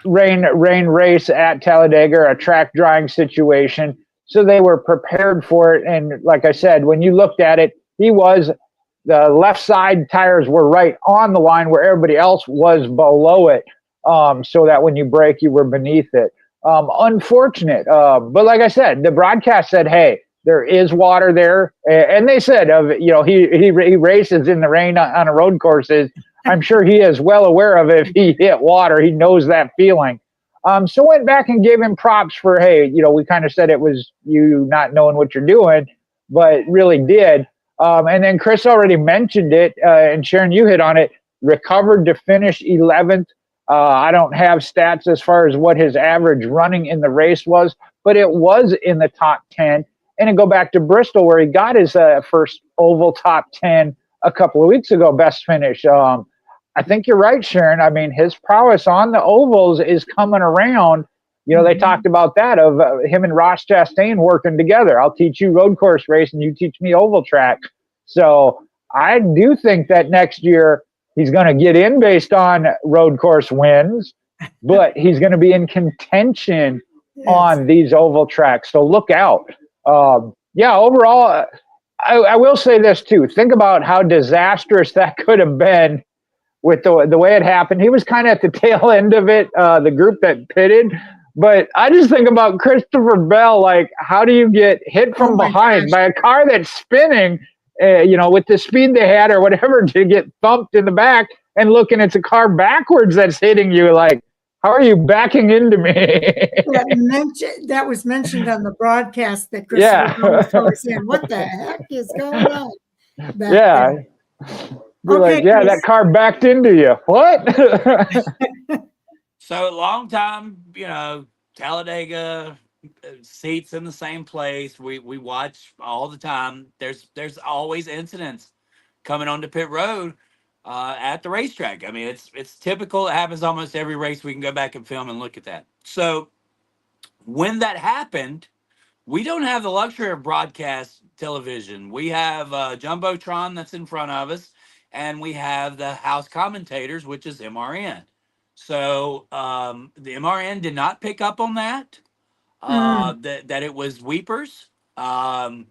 rain race at Talladega, a track drying situation. So they were prepared for it. And like I said, when you looked at it, he was. The left side tires were right on the line where everybody else was below it, so that when you brake, you were beneath it. Unfortunate, but like I said, the broadcast said, "Hey, there is water there," and they said, he races in the rain on a road courses. I'm sure he is well aware of it. If he hit water, he knows that feeling. So went back and gave him props for, hey, we kind of said it was you not knowing what you're doing, but really did. And then Chris already mentioned it, and Sharon, you hit on it. Recovered to finish 11th. I don't have stats as far as what his average running in the race was, but it was in the top 10. And then go back to Bristol, where he got his first oval top 10 a couple of weeks ago, best finish. I think you're right, Sharon. I mean, his prowess on the ovals is coming around. They talked about that of him and Ross Chastain working together. I'll teach you road course race and you teach me oval track. So I do think that next year he's going to get in based on road course wins, but he's going to be in contention on these oval tracks. So look out. Overall, I will say this too. Think about how disastrous that could have been with the way it happened. He was kind of at the tail end of it, the group that pitted. But I just think about Christopher Bell, like, how do you get hit from behind by a car that's spinning, with the speed they had or whatever, to get thumped in the back and looking, it's a car backwards that's hitting you. Like, how are you backing into me? That was mentioned on the broadcast that Christopher Bell was saying, what the heck is going on? Be like, that car backed into you. What? So long time, Talladega, seats in the same place. We watch all the time. There's always incidents coming onto pit road at the racetrack. I mean, it's typical. It happens almost every race. We can go back and film and look at that. So when that happened, we don't have the luxury of broadcast television. We have Jumbotron that's in front of us, and we have the house commentators, which is MRN. So the MRN did not pick up on that, that it was weepers. When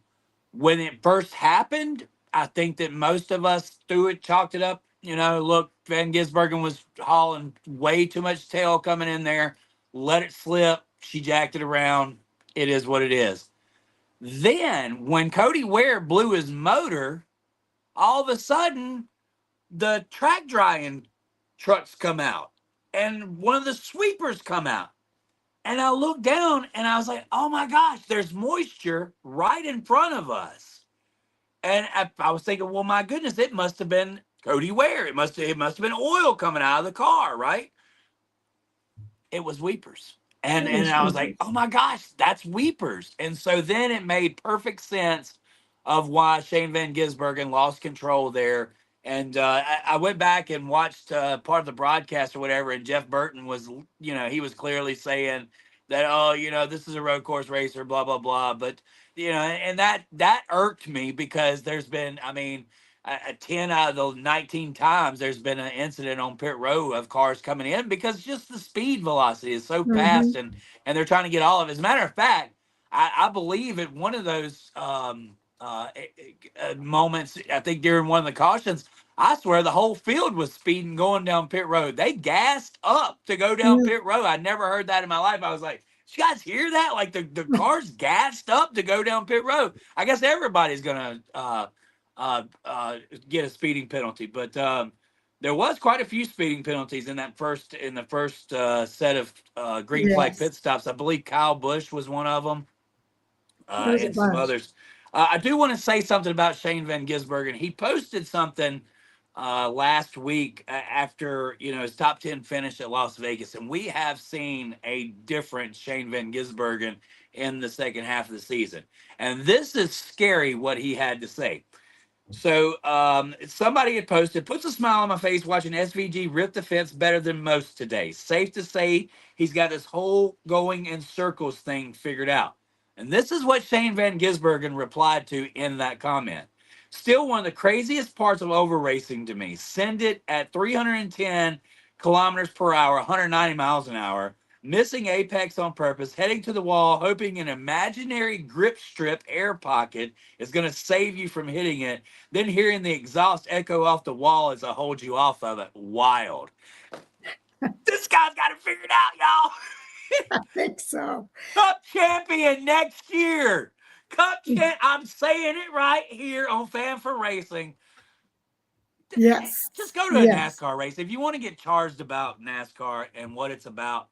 it first happened, I think that most of us chalked it up. Look, Van Gisbergen was hauling way too much tail coming in there. Let it slip. She jacked it around. It is what it is. Then when Cody Ware blew his motor, all of a sudden the track drying trucks come out. And one of the sweepers come out. And I looked down and I was like, oh my gosh, there's moisture right in front of us. And I was thinking, well, my goodness, it must have been Cody Ware. It must have been oil coming out of the car, right? It was weepers. And I was like, oh my gosh, that's weepers. And so then it made perfect sense of why Shane Van Gisbergen lost control there. And I went back and watched part of the broadcast or whatever, and Jeff Burton was, he was clearly saying that, this is a road course racer, blah, blah, blah. But, and that irked me because there's been, 10 out of the 19 times there's been an incident on pit road of cars coming in because just the speed velocity is so fast and they're trying to get all of it. As a matter of fact, I believe at one of those moments, I think during one of the cautions, I swear the whole field was speeding going down pit road. They gassed up to go down pit road. I never heard that in my life. I was like, did you guys hear that? Like the cars gassed up to go down pit road. I guess everybody's going to get a speeding penalty, but there was quite a few speeding penalties in the first set of green flag pit stops. I believe Kyle Busch was one of them, and some others. I do want to say something about Shane Van Gisbergen. He posted something last week after his top 10 finish at Las Vegas, and we have seen a different Shane Van Gisbergen in the second half of the season, and this is scary what he had to say. So somebody had posted, puts a smile on my face watching SVG rip the fence better than most today. Safe to say he's got this whole going in circles thing figured out. And this is what Shane Van Gisbergen replied to in that comment. Still one of the craziest parts of over racing to me. Send it at 310 kilometers per hour, 190 miles an hour. missing apex on purpose, heading to the wall, hoping an imaginary grip strip air pocket is going to save you from hitting it, then hearing the exhaust echo off the wall as I hold you off of it. Wild. This guy's got it figured out, y'all. I think so. Cup champion next year. I'm saying it right here on Fan4Racing. Yes. Just go to a NASCAR race. If you want to get charged about NASCAR and what it's about,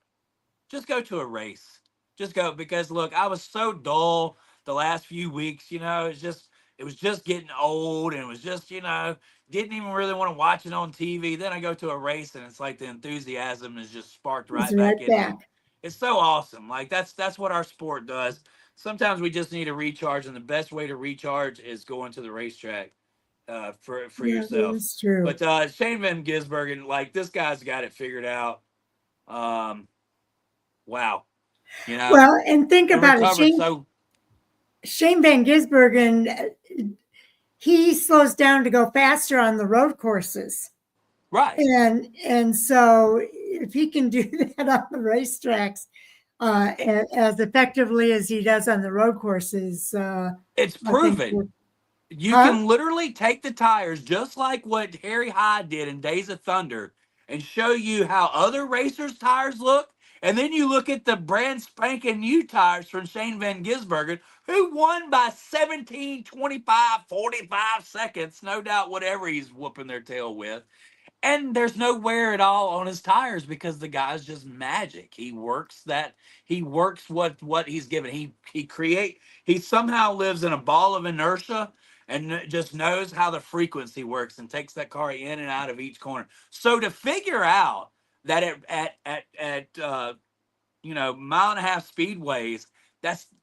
just go to a race. Just go, because look, I was so dull the last few weeks, it was just getting old, and it was just, didn't even really want to watch it on TV. Then I go to a race and it's like the enthusiasm is just sparked right back in me. It's so awesome. Like that's what our sport does. Sometimes we just need a recharge, and the best way to recharge is going to the racetrack for yourself. That's true. But Shane Van Gisbergen, like, this guy's got it figured out. Wow. Well, and think about it. Shane Van Gisbergen, he slows down to go faster on the road courses. Right. And so if he can do that on the racetracks as effectively as he does on the road courses, it's proven. You can literally take the tires, just like what Harry Hyde did in Days of Thunder, and show you how other racers' tires look. And then you look at the brand spanking new tires from Shane Van Gisbergen, who won by 17, 25, 45 seconds, no doubt, whatever he's whooping their tail with. And there's no wear at all on his tires because the guy's just magic. He works what he's given. He somehow lives in a ball of inertia and just knows how the frequency works and takes that car in and out of each corner. So to figure out that at mile and a half speedways,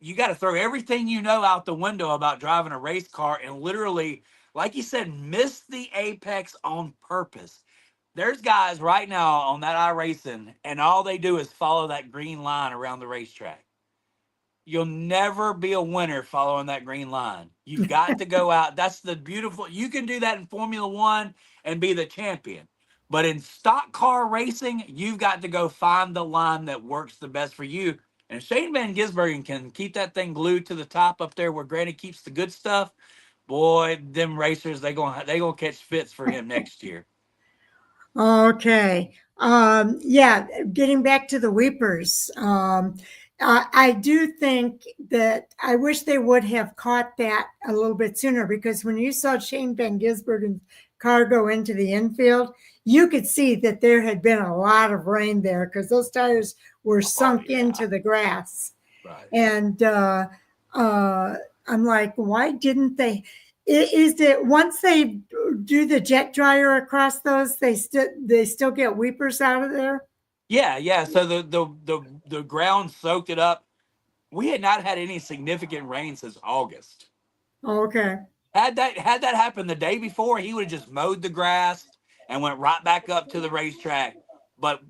you got to throw everything out the window about driving a race car and literally, like you said, miss the apex on purpose. There's guys right now on that iRacing, and all they do is follow that green line around the racetrack. You'll never be a winner following that green line. You've got to go out. That's the beautiful. You can do that in Formula One and be the champion. But in stock car racing, you've got to go find the line that works the best for you. And Shane Van Gisbergen can keep that thing glued to the top up there where Granny keeps the good stuff. Boy, them racers, they gonna catch fits for him next year. Okay. Getting back to the Weepers. I do think that I wish they would have caught that a little bit sooner, because when you saw Shane Van Gisbergen's car go into the infield, you could see that there had been a lot of rain there because those tires were sunk into the grass. Right. And I'm like, why didn't they? Is it once they do the jet dryer across those, they still get weepers out of there? Yeah. So the ground soaked it up. We had not had any significant rain since August. Oh, okay. Had that happened the day before, he would have just mowed the grass and went right back up to the racetrack. But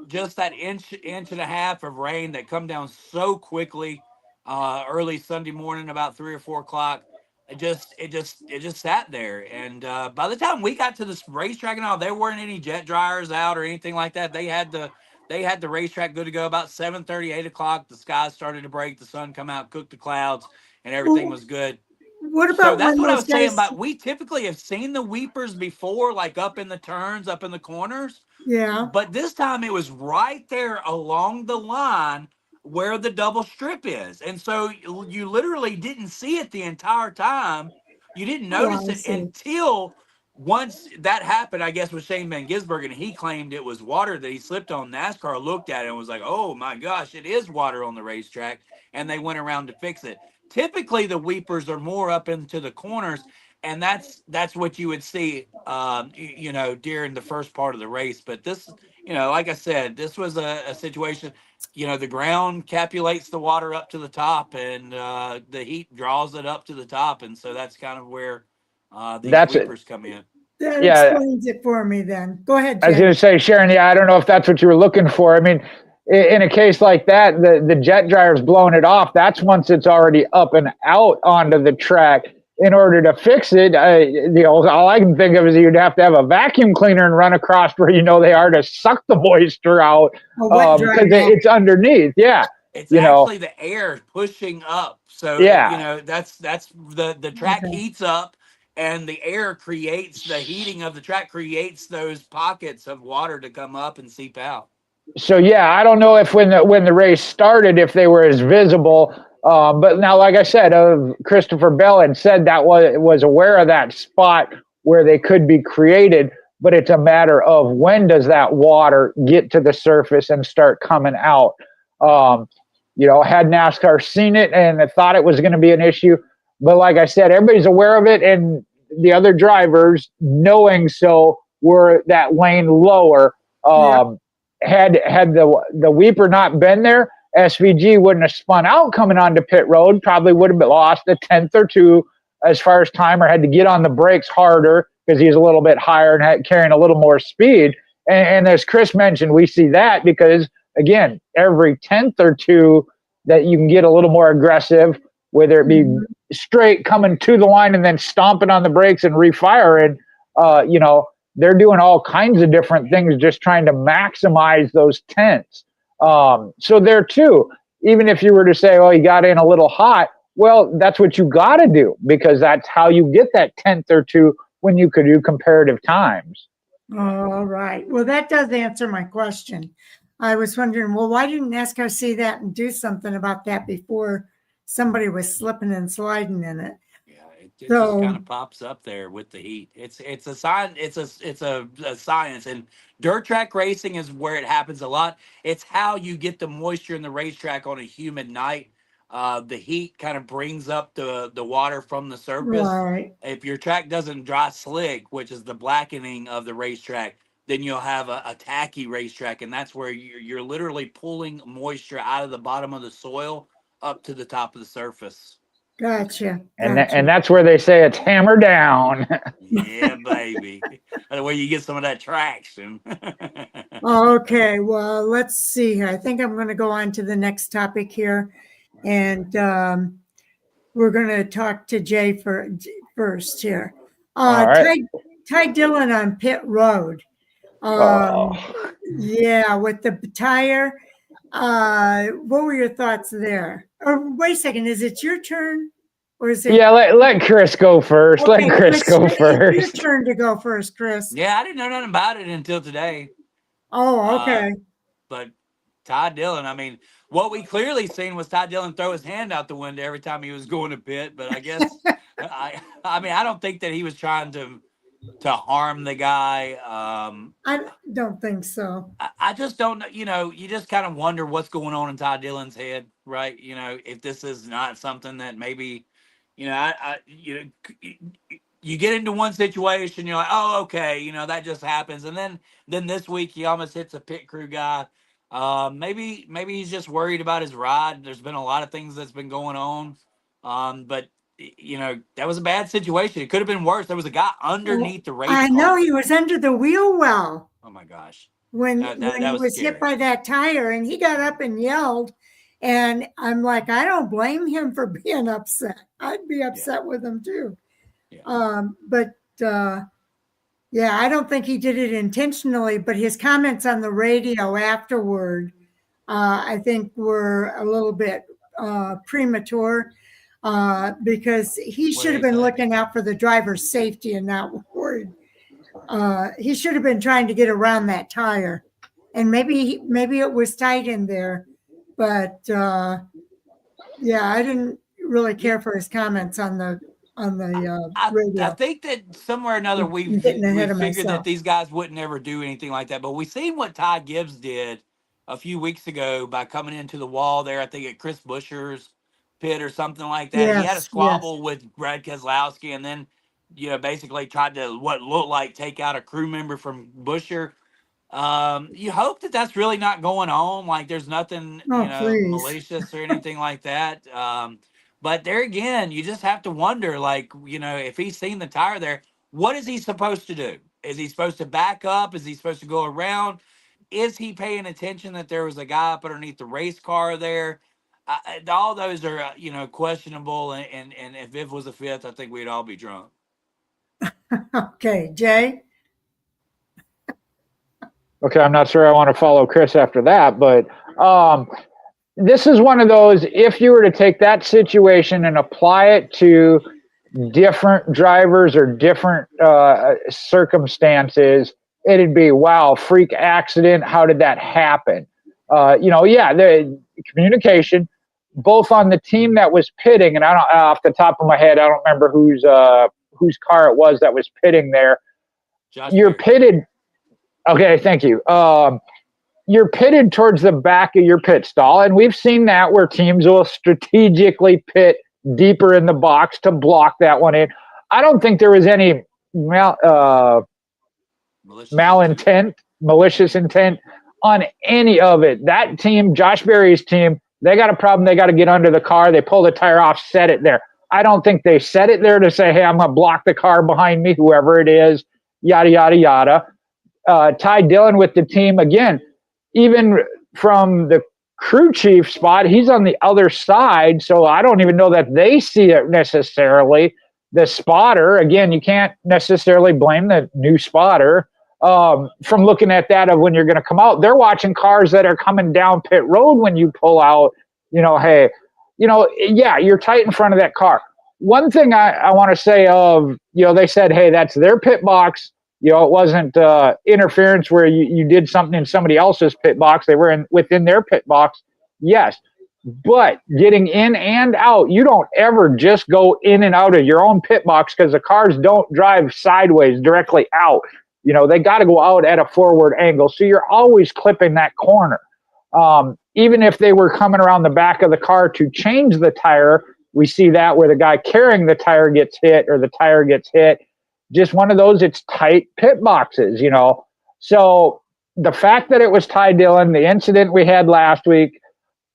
just that inch and a half of rain that come down so quickly early Sunday morning, about 3 or 4 o'clock, it just sat there. And by the time we got to this racetrack and all, there weren't any jet dryers out or anything like that. They had the racetrack good to go about 7:30, 8 o'clock. The skies started to break, the sun come out, cooked the clouds, and everything was good. What about so that's what I was saying about, we typically have seen the weepers before, like up in the turns, up in the corners. Yeah. But this time it was right there along the line where the double strip is. And so you literally didn't see it the entire time. You didn't notice it until once that happened, I guess, with Shane Van Gisbergen, and he claimed it was water that he slipped on. NASCAR looked at it and was like, oh my gosh, it is water on the racetrack. And they went around to fix it. Typically the weepers are more up into the corners, and that's what you would see, during the first part of the race. But this, like I said, this was a situation, the ground capulates the water up to the top, and the heat draws it up to the top. And so that's kind of where these weepers come in. That explains it for me then. Go ahead, Jay. I was going to say, Sharon, I don't know if that's what you were looking for. I mean, in a case like that, the jet dryer's blowing it off. That's once it's already up and out onto the track. in order to fix it, all I can think of is you'd have to have a vacuum cleaner and run across where they are to suck the moisture out because it's underneath. Yeah, it's actually the air pushing up. So that's the track heats up, and the air creates the heating of the track, creates those pockets of water to come up and seep out. So I don't know if when the race started, if they were as visible. But now, like I said, Christopher Bell had said that was aware of that spot where they could be created, but it's a matter of when does that water get to the surface and start coming out. Had NASCAR seen it and thought it was going to be an issue, but like I said, everybody's aware of it, and the other drivers, knowing so, were that lane lower. Had the weeper not been there, SVG wouldn't have spun out coming onto pit road, probably would have lost a tenth or two as far as time, or had to get on the brakes harder because he's a little bit higher and carrying a little more speed. And as Chris mentioned, we see that because, again, every tenth or two that you can get a little more aggressive, whether it be straight coming to the line and then stomping on the brakes and refiring, they're doing all kinds of different things just trying to maximize those tenths. So there too, even if you were to say, oh, you got in a little hot, well, that's what you got to do, because that's how you get that tenth or two when you could do comparative times. All right. Well, that does answer my question. I was wondering, well, why didn't NASCAR see that and do something about that before somebody was slipping and sliding in it? It just kind of pops up there with the heat. It's a sign. It's a science, and dirt track racing is where it happens a lot. It's how you get the moisture in the racetrack on a humid night. The heat kind of brings up the water from the surface. Right. If your track doesn't dry slick, which is the blackening of the racetrack, then you'll have a tacky racetrack, and that's where you're literally pulling moisture out of the bottom of the soil up to the top of the surface. Gotcha. And that's where they say it's hammer down. Yeah, baby. That's where you get some of that traction. Okay, well, let's see here. I think I'm going to go on to the next topic here. And we're going to talk to Jay first here. Right. Ty Dillon on pit road. Yeah, with the tire. What were your thoughts there? Or wait a second, is it your turn? Or is it? Yeah, let Chris go first. Okay, let Chris go first. It's your turn to go first, Chris. Yeah, I didn't know nothing about it until today. Oh, okay. But Ty Dillon, I mean, what we clearly seen was Ty Dillon throw his hand out the window every time he was going to pit. But I guess, I mean, I don't think that he was trying to harm the guy. I don't think so. I just don't know. You just kind of wonder what's going on in Ty Dillon's head, right? If this is not something that maybe, you get into one situation, you're like, oh, okay, that just happens. And then this week he almost hits a pit crew guy. Maybe he's just worried about his ride. There's been a lot of things that's been going on. But that was a bad situation. It could have been worse. There was a guy underneath the race car. I know, he was under the wheel well. Oh my gosh. When he was hit by that tire, and he got up and yelled, and I'm like, I don't blame him for being upset. I'd be upset with him too. Yeah. I don't think he did it intentionally, but his comments on the radio afterward, I think were a little bit premature. Because he should have been looking out for the driver's safety and not worried. He should have been trying to get around that tire, and maybe it was tight in there, but I didn't really care for his comments on the radio. I think that somewhere or another we figured that these guys wouldn't ever do anything like that, but we seen what Ty Gibbs did a few weeks ago by coming into the wall there. I think at Chris Buescher's pit or something like that. Yes, he had a squabble with Brad Keselowski, and then basically tried to what looked like take out a crew member from Buescher. You hope that that's really not going on, like there's nothing malicious or anything like that. But there again, you just have to wonder, like, if he's seen the tire there, what is he supposed to do? Is he supposed to back up? Is he supposed to go around? Is he paying attention that there was a guy up underneath the race car there? all those are questionable, and if it was a fifth, I think we'd all be drunk. Okay, Jay. Okay, I'm not sure I want to follow Chris after that, but this is one of those, if you were to take that situation and apply it to different drivers or different circumstances, it'd be, wow, freak accident. How did that happen? The communication, both on the team that was pitting, and I don't, off the top of my head, I don't remember whose car it was that was pitting there. You're pitted. Okay, thank you. You're pitted towards the back of your pit stall, and we've seen that where teams will strategically pit deeper in the box to block that one in. I don't think there was any malicious intent on any of it. That team, Josh Berry's team, they got a problem. They got to get under the car. They pull the tire off, set it there. I don't think they set it there to say, hey, I'm going to block the car behind me, whoever it is, yada, yada, yada. Ty Dillon with the team, again, even from the crew chief spot, he's on the other side, so I don't even know that they see it necessarily. The spotter, again, you can't necessarily blame the new spotter from looking at that of when you're going to come out. They're watching cars that are coming down pit road when you pull out, hey, you're tight in front of that car. One thing I want to say of, they said, hey, that's their pit box. It wasn't interference where you did something in somebody else's pit box. They were within their pit box. Yes. But getting in and out, you don't ever just go in and out of your own pit box because the cars don't drive sideways directly out. They got to go out at a forward angle. So you're always clipping that corner. Even if they were coming around the back of the car to change the tire, we see that where the guy carrying the tire gets hit or the tire gets hit. Just one of those, it's tight pit boxes, So the fact that it was Ty Dillon, the incident we had last week,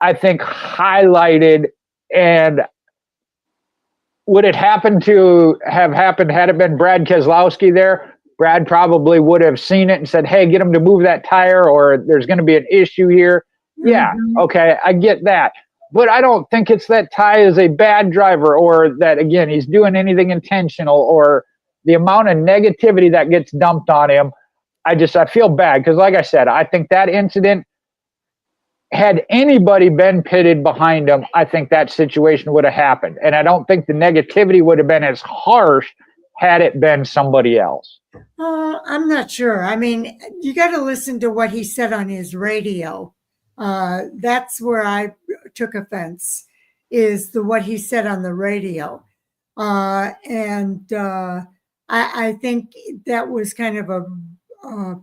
I think highlighted, and would it happen to have happened had it been Brad Keselowski there? Brad probably would have seen it and said, hey, get him to move that tire, or there's going to be an issue here. Yeah, okay, I get that. But I don't think it's that Ty is a bad driver, or that, again, he's doing anything intentional, or the amount of negativity that gets dumped on him. I feel bad because, like I said, I think that incident, had anybody been pitted behind him, I think that situation would have happened. And I don't think the negativity would have been as harsh had it been somebody else. I'm not sure. I mean, you got to listen to what he said on his radio. That's where I took offense, is what he said on the radio. I think that was kind of a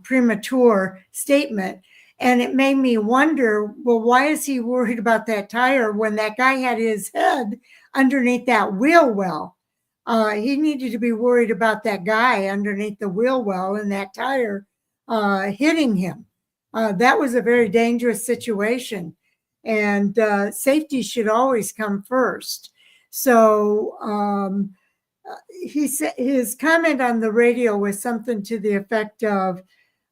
premature statement. And it made me wonder, well, why is he worried about that tire when that guy had his head underneath that wheel well? He needed to be worried about that guy underneath the wheel well and that tire hitting him. That was a very dangerous situation. And safety should always come first. So he said his comment on the radio was something to the effect of,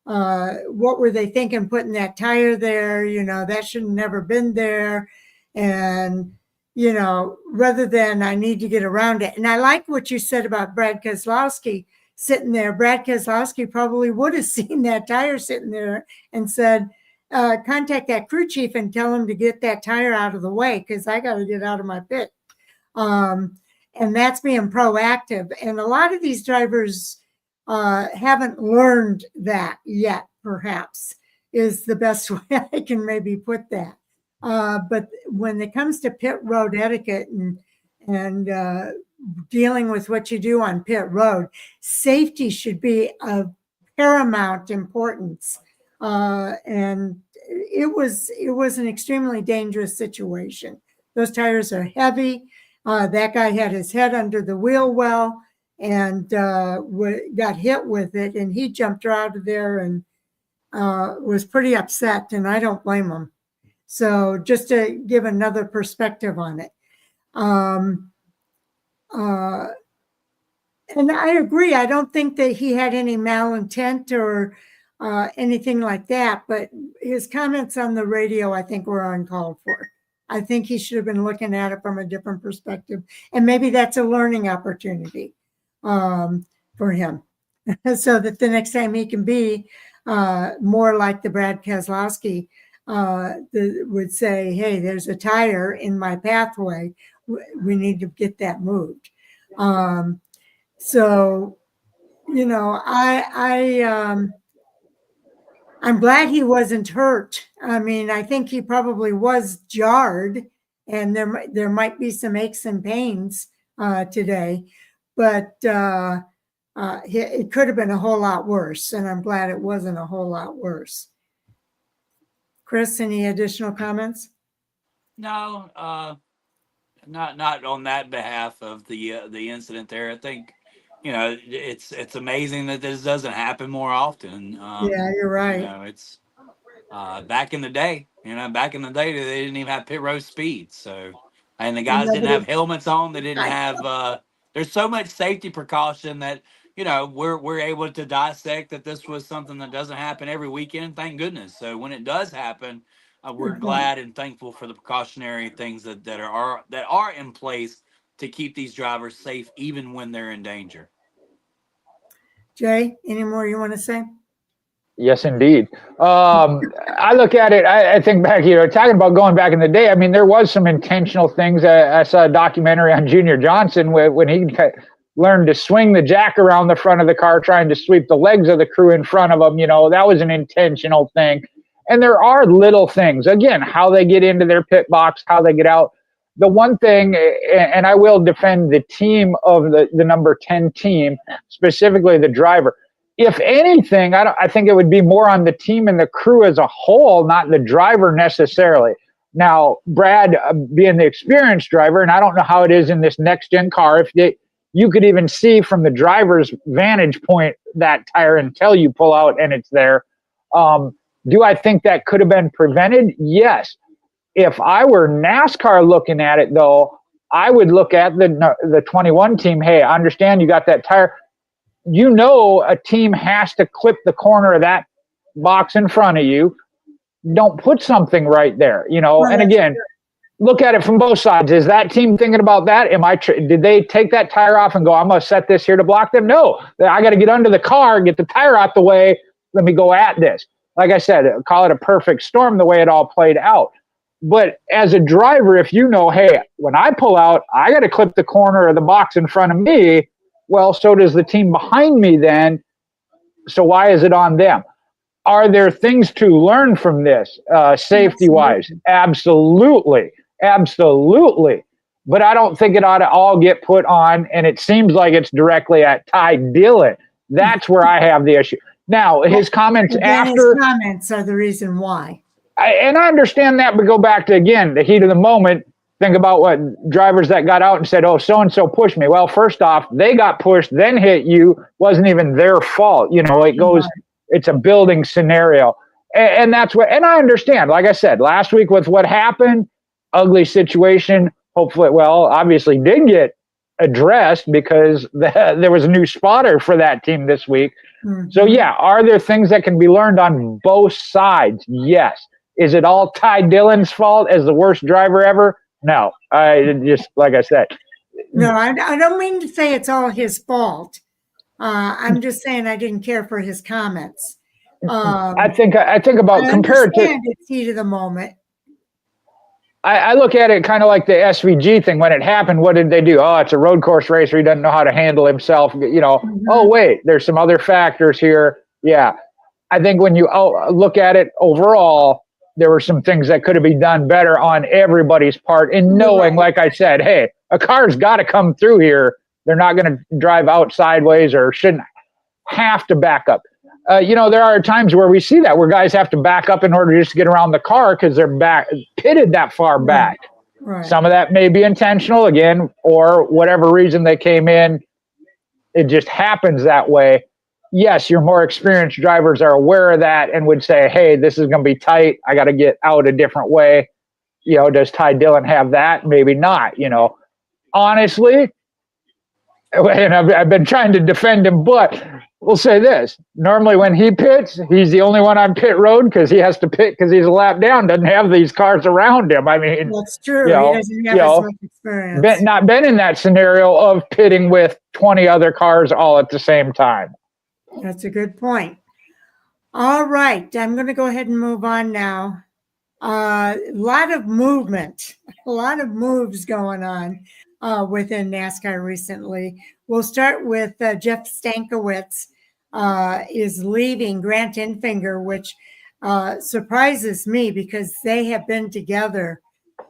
what were they thinking putting that tire there? That should have never been there. And, rather than I need to get around it. And I like what you said about Brad Keselowski sitting there. Brad Keselowski probably would have seen that tire sitting there and said, contact that crew chief and tell him to get that tire out of the way because I got to get out of my pit. And that's being proactive. And a lot of these drivers haven't learned that yet, perhaps, is the best way I can maybe put that. But when it comes to pit road etiquette and dealing with what you do on pit road, safety should be of paramount importance. And it was an extremely dangerous situation. Those tires are heavy. That guy had his head under the wheel well and got hit with it, and he jumped out of there and was pretty upset, and I don't blame him. So just to give another perspective on it. And I agree. I don't think that he had any malintent or anything like that, but his comments on the radio, I think, were uncalled for. I think he should have been looking at it from a different perspective. And maybe that's a learning opportunity for him so that the next time he can be more like the Brad Keselowski would say, hey, there's a tire in my pathway. We need to get that moved. So, you know, I'm glad he wasn't hurt. I mean, I think he probably was jarred, and there might be some aches and pains today, but it could have been a whole lot worse, and I'm glad it wasn't a whole lot worse. Chris, any additional comments? No, not on that behalf of the incident there. I think, you know, it's amazing that this doesn't happen more often. Yeah, you're right. You know, it's back in the day. You know, back in the day, they didn't even have pit road speed. So, and the guys didn't have helmets on. They didn't have. There's so much safety precaution that, you know, we're able to dissect that this was something that doesn't happen every weekend. Thank goodness. So when it does happen, we're glad and thankful for the precautionary things that are in place to keep these drivers safe, even when they're in danger. Jay, any more you want to say? Yes, indeed. I look at it, I think back, you know, talking about going back in the day, I mean, there was some intentional things. I saw a documentary on Junior Johnson when he learned to swing the jack around the front of the car, trying to sweep the legs of the crew in front of him. You know, that was an intentional thing. And there are little things, again, how they get into their pit box, how they get out. The one thing, and I will defend the team of the number 10 team, specifically the driver. If anything, I think it would be more on the team and the crew as a whole, not the driver necessarily. Now, Brad, being the experienced driver, and I don't know how it is in this next-gen car, you could even see from the driver's vantage point that tire until you pull out and it's there. Do I think that could have been prevented? Yes. If I were NASCAR looking at it, though, I would look at the 21 team. Hey, I understand you got that tire. You know, a team has to clip the corner of that box in front of you. Don't put something right there, you know. And again, look at it from both sides. Is that team thinking about that? Did they take that tire off and go, I'm going to set this here to block them? No, I got to get under the car, get the tire out the way. Let me go at this. Like I said, call it a perfect storm the way it all played out. But as a driver, if you know, hey, when I pull out, I got to clip the corner of the box in front of me. Well, so does the team behind me then. So why is it on them? Are there things to learn from this, safety-wise? Absolutely. Absolutely. But I don't think it ought to all get put on, and it seems like it's directly at Ty Dillon. That's where I have the issue. Now, his comments after... His comments are the reason why. And I understand that, but go back to, again, the heat of the moment. Think about what drivers that got out and said, oh, so-and-so pushed me. Well, first off, they got pushed, then hit you. Wasn't even their fault. You know, it goes, it's a building scenario. And that's what, and I understand, like I said, last week with what happened, ugly situation. Hopefully, well, obviously did get addressed because there was a new spotter for that team this week. Mm-hmm. So, yeah, are there things that can be learned on both sides? Yes. Is it all Ty Dillon's fault as the worst driver ever? No, just like I said. No, I don't mean to say it's all his fault. I'm just saying I didn't care for his comments. I think about compared to it's heat of the moment. I look at it kind of like the SVG thing. When it happened, what did they do? Oh, it's a road course racer. He doesn't know how to handle himself. You know, oh, wait, there's some other factors here. Yeah. I think when you look at it overall, there were some things that could have been done better on everybody's part in knowing, like I said, hey, a car's got to come through here. They're not going to drive out sideways or shouldn't have to back up. You know, there are times where we see that where guys have to back up in order just to get around the car because they're pitted that far back. Right. Some of that may be intentional again, or whatever reason they came in, it just happens that way. Yes, your more experienced drivers are aware of that and would say, hey, this is going to be tight. I got to get out a different way. You know, does Ty Dillon have that? Maybe not, you know. Honestly, and I've been trying to defend him, but we'll say this. Normally when he pits, he's the only one on pit road because he has to pit because he's a lap down, doesn't have these cars around him. I mean, that's true. He doesn't have as much experience. Not been in that scenario of pitting with 20 other cars all at the same time. That's a good point. All right. I'm going to go ahead and move on now. A lot of movement, a lot of moves going on within NASCAR recently. We'll start with Jeff Stankiewicz is leaving Grant Enfinger, which surprises me because they have been together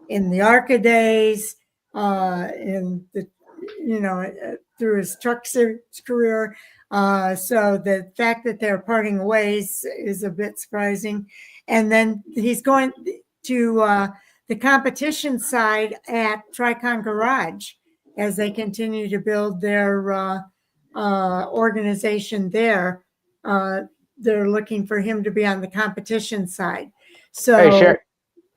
in the ARCA days, in the, through his truck series career. So the fact that they're parting ways is a bit surprising. And then he's going to the competition side at Tricon Garage as they continue to build their organization there. They're looking for him to be on the competition side. So, hey,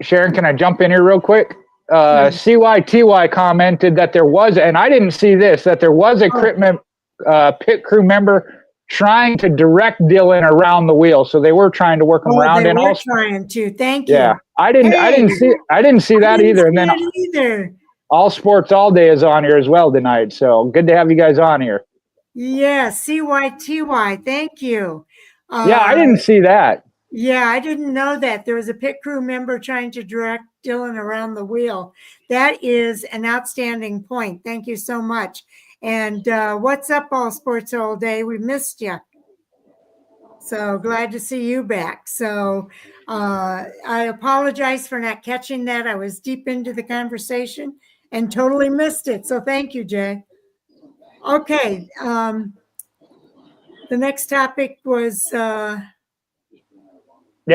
Sharon, can I jump in here real quick? CYTY commented that there was, and I didn't see this, that there was a pit crew member trying to direct Dillon around the wheel, so they were trying to work him around. They were trying to. Thank you. Yeah, I didn't see that either. And then All Sports All Day is on here as well tonight, so good to have you guys on here. Yeah, CYTY. Thank you. Yeah, I didn't see that. Yeah, I didn't know that. There was a pit crew member trying to direct Dillon around the wheel. That is an outstanding point. Thank you so much. And what's up, All Sports All Day? We missed you. So glad to see you back. So I apologize for not catching that. I was deep into the conversation and totally missed it. So thank you, Jay. Okay. The next topic was... yeah,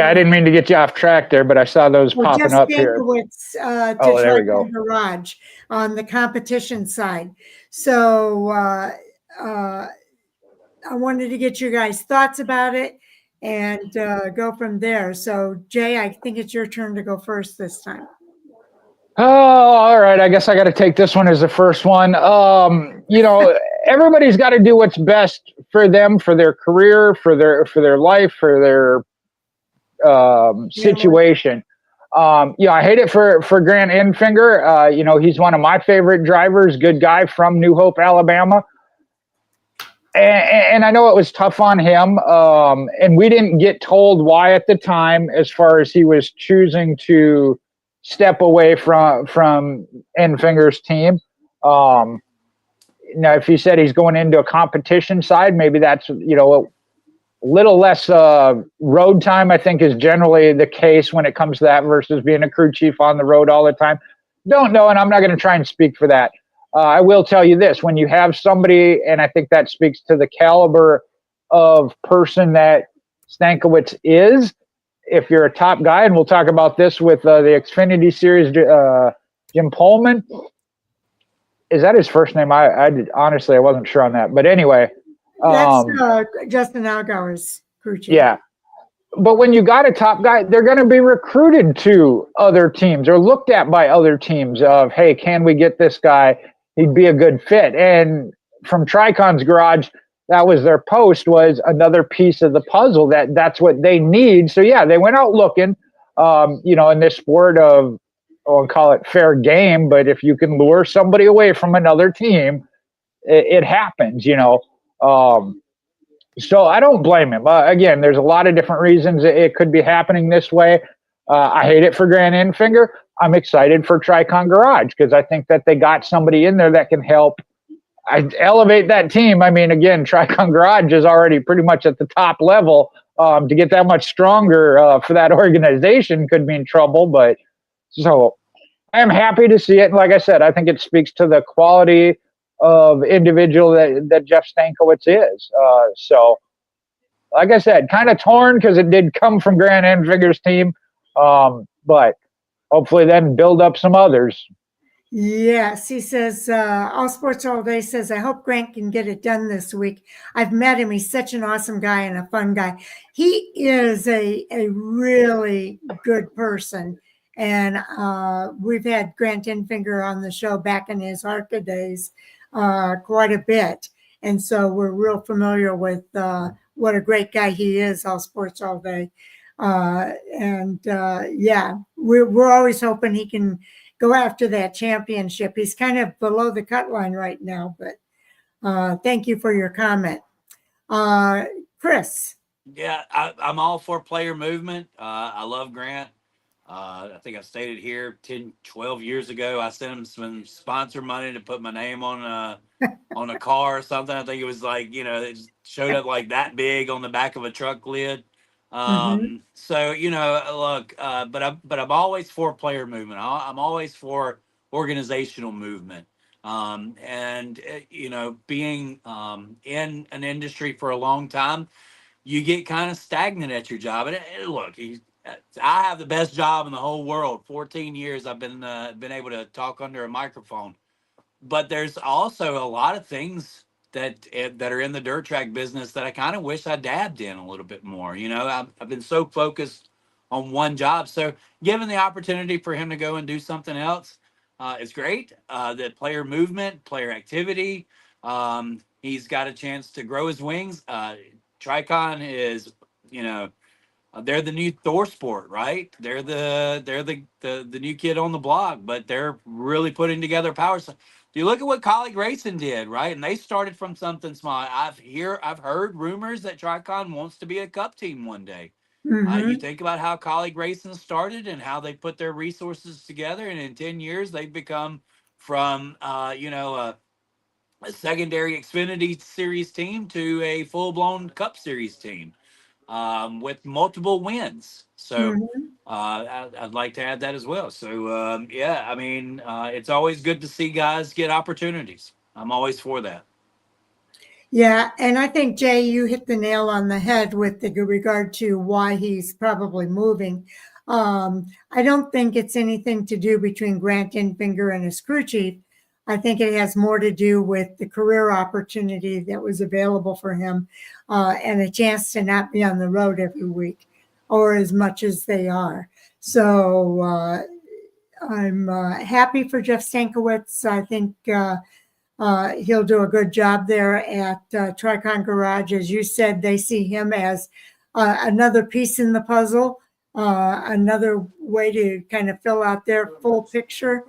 I didn't mean to get you off track there, but I saw those popping up here. Oh, there we go. Garage on the competition side. So I wanted to get your guys' thoughts about it and go from there. So Jay, I think it's your turn to go first this time. Oh, all right. I guess I got to take this one as the first one. Everybody's got to do what's best for them, for their career, for their life, for their situation. I hate it for Grant Enfinger. He's one of my favorite drivers, good guy from New Hope, Alabama. And I know it was tough on him. And we didn't get told why at the time, as far as he was choosing to step away from Enfinger's team. Now, if he said he's going into a competition side, maybe that's, a little less road time, I think, is generally the case when it comes to that versus being a crew chief on the road all the time. Don't know, and I'm not going to try and speak for that. I will tell you this. When you have somebody, and I think that speaks to the caliber of person that Stankiewicz is, if you're a top guy, and we'll talk about this with the Xfinity Series, Jim Pohlman. Is that his first name? I honestly, I wasn't sure on that. But anyway. That's Justin Allgaier's crew chief. Yeah. But when you got a top guy, they're going to be recruited to other teams or looked at by other teams of, hey, can we get this guy? He'd be a good fit. And from Tricon's garage, that was their post, was another piece of the puzzle that's what they need. So, yeah, they went out looking, in this sport of, I'll call it fair game. But if you can lure somebody away from another team, it happens, So I don't blame him. Again, there's a lot of different reasons it could be happening this way. I hate it for Grant Enfinger. I'm excited for Tricon Garage because I think that they got somebody in there that can help elevate that team. I mean, again, Tricon Garage is already pretty much at the top level. To get that much stronger for that organization could mean trouble. But so I'm happy to see it. And like I said, I think it speaks to the quality of individual that Jeff Stankiewicz is. So, like I said, kind of torn because it did come from Grant Enfinger's team, but hopefully then build up some others. Yes, he says, All Sports All Day says, I hope Grant can get it done this week. I've met him. He's such an awesome guy and a fun guy. He is a really good person. And we've had Grant Enfinger on the show back in his ARCA days quite a bit. And so we're real familiar with what a great guy he is, All Sports All Day. Yeah, we're always hoping he can go after that championship. He's kind of below the cut line right now, but thank you for your comment. Chris. Yeah, I'm all for player movement. I love Grant. I think I stated here 10, 12 years ago, I sent him some sponsor money to put my name on a car or something. I think it was like, it showed up like that big on the back of a truck lid. So, look, but I'm always for player movement. I'm always for organizational movement. Being in an industry for a long time, you get kind of stagnant at your job. And look, I have the best job in the whole world. 14 years I've been able to talk under a microphone. But there's also a lot of things that are in the dirt track business that I kind of wish I dabbed in a little bit more. I've been so focused on one job. So given the opportunity for him to go and do something else, it's great. The player movement, player activity. He's got a chance to grow his wings. Tricon is, they're the new Thor sport, right? They're the new kid on the block, but they're really putting together power. So, do you look at what Kaulig Racing did, right? And they started from something small. I've heard rumors that Tricon wants to be a cup team one day. You think about how Kaulig Racing started and how they put their resources together, and in 10 years they've become from a secondary Xfinity series team to a full-blown Cup Series team with multiple wins. So I'd like to add that as well. So, it's always good to see guys get opportunities. I'm always for that. Yeah, and I think, Jay, you hit the nail on the head with regard to why he's probably moving. I don't think it's anything to do between Grant Infinger and his crew chief. I think it has more to do with the career opportunity that was available for him and a chance to not be on the road every week or as much as they are. So I'm happy for Jeff Stankiewicz. I think he'll do a good job there at Tricon Garage. As you said, they see him as another piece in the puzzle, another way to kind of fill out their full picture.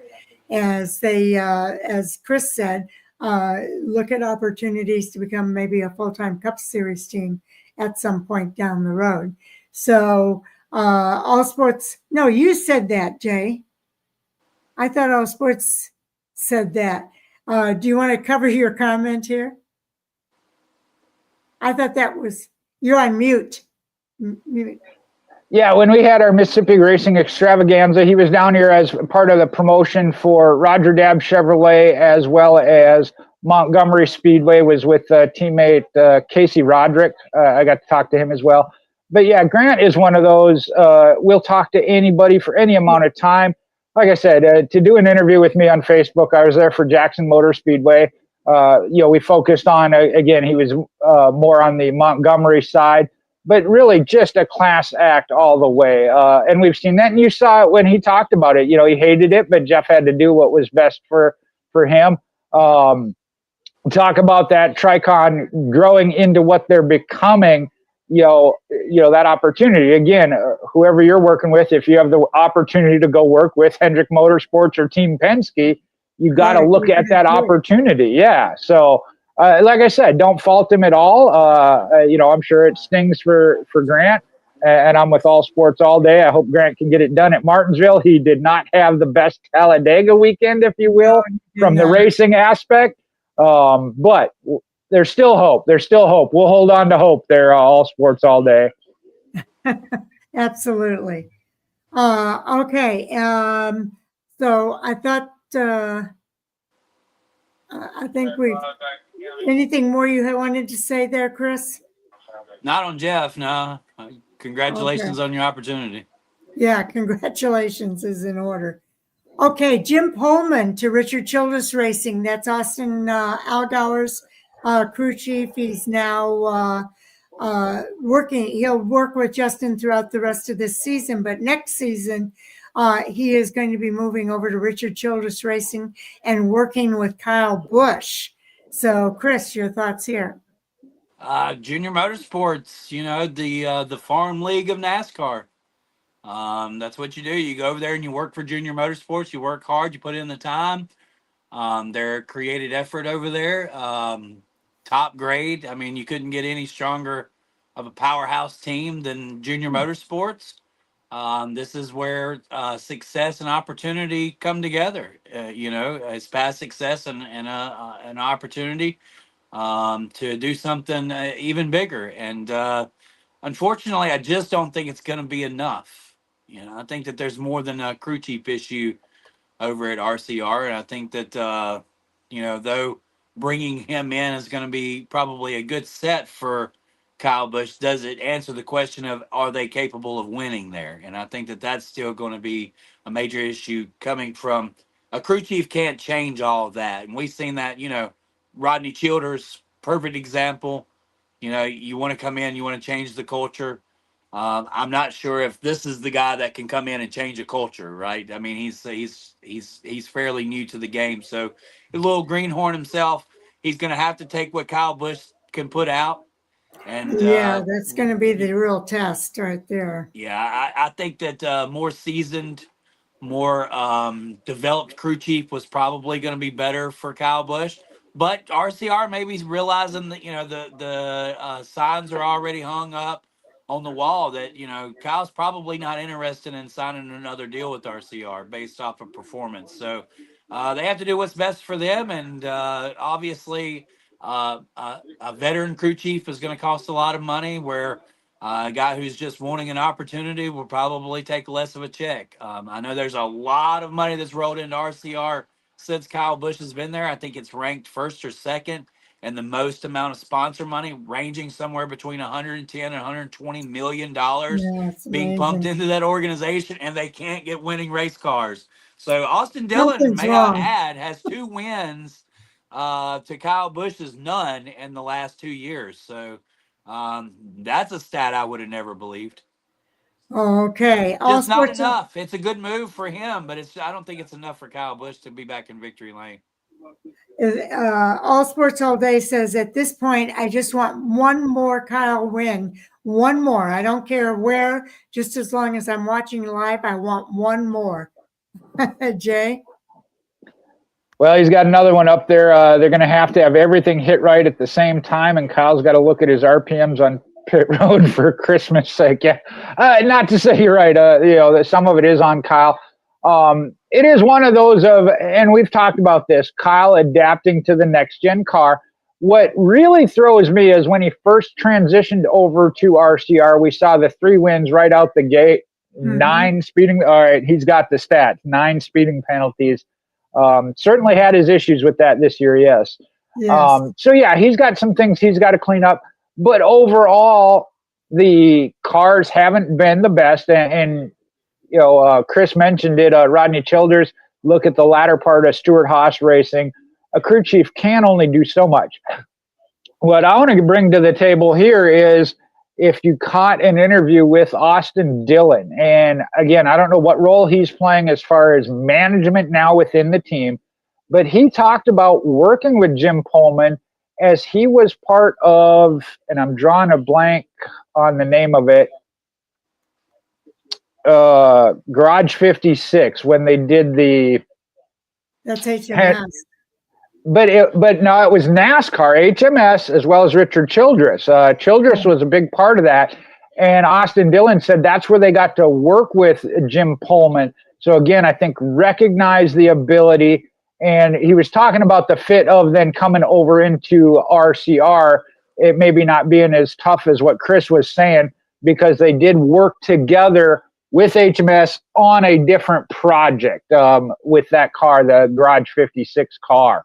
As they, as Chris said, look at opportunities to become maybe a full-time Cup Series team at some point down the road. So All Sports, no, you said that, Jay. I thought All Sports said that. Do you want to cover your comment here? I thought that was, you're on mute. Mute. Yeah, when we had our Mississippi Racing Extravaganza, he was down here as part of the promotion for Roger Dabb Chevrolet, as well as Montgomery Speedway was with teammate Casey Roderick. I got to talk to him as well. But yeah, Grant is one of those, we'll talk to anybody for any amount of time. Like I said, to do an interview with me on Facebook, I was there for Jackson Motor Speedway. We focused on, again, he was more on the Montgomery side. But really just a class act all the way. And we've seen that. And you saw it when he talked about it. He hated it, but Jeff had to do what was best for him. Talk about that Tricon growing into what they're becoming, that opportunity. Again, whoever you're working with, if you have the opportunity to go work with Hendrick Motorsports or Team Penske, you got to look at that opportunity. Yeah. So, like I said, don't fault him at all. I'm sure it stings for Grant, and I'm with All Sports All Day. I hope Grant can get it done at Martinsville. He did not have the best Talladega weekend, if you will, from the racing aspect. But there's still hope. There's still hope. We'll hold on to hope there, All Sports All Day. Absolutely. Okay. So I thought, I think anything more you wanted to say there, Chris? Not on Jeff, no. Congratulations on your opportunity. Yeah, congratulations is in order. Okay, Jim Pohlman to Richard Childress Racing. That's Austin Allgauer's crew chief. He's now working. He'll work with Justin throughout the rest of this season, but next season, he is going to be moving over to Richard Childress Racing and working with Kyle Busch. So, Chris, your thoughts here? Junior Motorsports, the farm league of NASCAR. That's what you do. You go over there and you work for Junior Motorsports. You work hard. You put in the time. Their created effort over there, top grade. I mean, you couldn't get any stronger of a powerhouse team than Junior Motorsports. This is where success and opportunity come together. It's past success and an opportunity to do something even bigger. And unfortunately, I just don't think it's going to be enough. I think that there's more than a crew chief issue over at RCR, and I think that though bringing him in is going to be probably a good set for Kyle Busch, does it answer the question of are they capable of winning there? And I think that that's still going to be a major issue coming from a crew chief. Can't change all of that, and we've seen that. Rodney Childress, perfect example. You want to come in, you want to change the culture. I'm not sure if this is the guy that can come in and change a culture, right? I mean, he's fairly new to the game, so a little greenhorn himself. He's going to have to take what Kyle Busch can put out, and that's going to be the real test right there. Yeah, I think that more seasoned, more developed crew chief was probably going to be better for Kyle Busch. But RCR maybe realizing that the signs are already hung up on the wall that Kyle's probably not interested in signing another deal with RCR based off of performance. So they have to do what's best for them, and obviously a veteran crew chief is going to cost a lot of money, where a guy who's just wanting an opportunity will probably take less of a check. I know there's a lot of money that's rolled into RCR since Kyle Busch has been there. I think it's ranked first or second and the most amount of sponsor money, ranging somewhere between 110 and 120 million dollars being pumped into that organization, and they can't get winning race cars. So Austin Dillon, may I add, has 2 wins to Kyle Busch's none in the last 2 years. So that's a stat I would have never believed. Okay. Just not enough. It's a good move for him, but I don't think it's enough for Kyle Busch to be back in victory lane. All Sports All Day says at this point, I just want one more Kyle win. One more. I don't care where, just as long as I'm watching live, I want one more. Jay? Well, he's got another one up there. They're going to have everything hit right at the same time, and Kyle's got to look at his RPMs on pit road for Christmas sake. Yeah, not to say you're right. That some of it is on Kyle. It is one of those and we've talked about this, Kyle adapting to the next gen car. What really throws me is when he first transitioned over to RCR, we saw the 3 wins right out the gate, 9 speeding. All right, he's got the stats, 9 speeding penalties. Certainly had his issues with that this year. Yes. So yeah, he's got some things he's got to clean up, but overall the cars haven't been the best. And Chris mentioned it, Rodney Childress, look at the latter part of Stewart-Haas racing. A crew chief can only do so much. What I want to bring to the table here is if you caught an interview with Austin Dillon, and again, I don't know what role he's playing as far as management now within the team, but he talked about working with Jim Pohlman as he was part of, and I'm drawing a blank on the name of it, Garage 56, when they did that's HMS. But no, it was NASCAR, HMS, as well as Richard Childress. Childress was a big part of that. And Austin Dillon said that's where they got to work with Jim Pohlman. So again, I think recognize the ability. And he was talking about the fit of then coming over into RCR. It maybe not being as tough as what Chris was saying, because they did work together with HMS on a different project with that car, the Garage 56 car,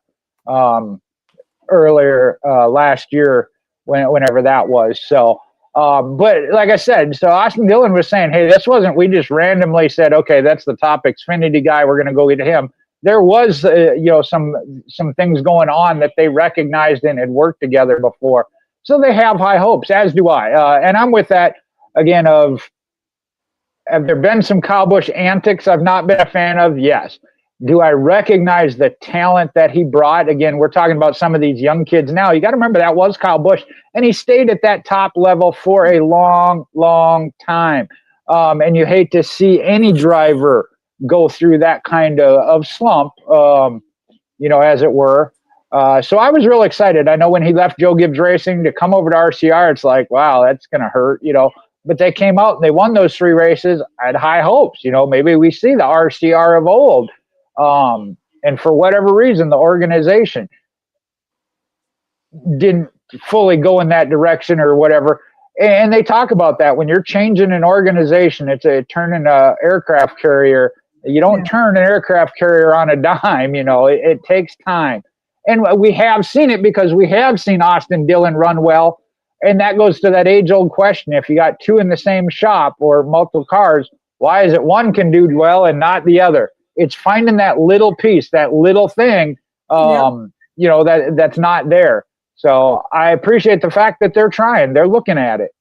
earlier last year, whenever that was. So, but like I said, so Austin Dillon was saying, hey, this wasn't, we just randomly said, okay, that's the top Xfinity guy, we're going to go get him. There was, some things going on that they recognized and had worked together before. So they have high hopes, as do I. And I'm with that, again, have there been some Kyle Busch antics I've not been a fan of? Yes. Do I recognize the talent that he brought? Again, we're talking about some of these young kids now. You got to remember that was Kyle Busch, and he stayed at that top level for a long, long time. And you hate to see any driver go through that kind of slump, as it were. So I was real excited. I know when he left Joe Gibbs Racing to come over to RCR, it's like, wow, that's going to hurt, But they came out and they won those 3 races. I had high hopes, maybe we see the RCR of old. And for whatever reason, the organization didn't fully go in that direction or whatever. And they talk about that when you're changing an organization, it's turning an aircraft carrier. You don't turn an aircraft carrier on a dime, it takes time. And we have seen it because we have seen Austin Dillon run well. And that goes to that age-old question. If you got 2 in the same shop or multiple cars, why is it one can do well and not the other? It's finding that little piece, that little thing, that's not there. So I appreciate the fact that they're trying. They're looking at it.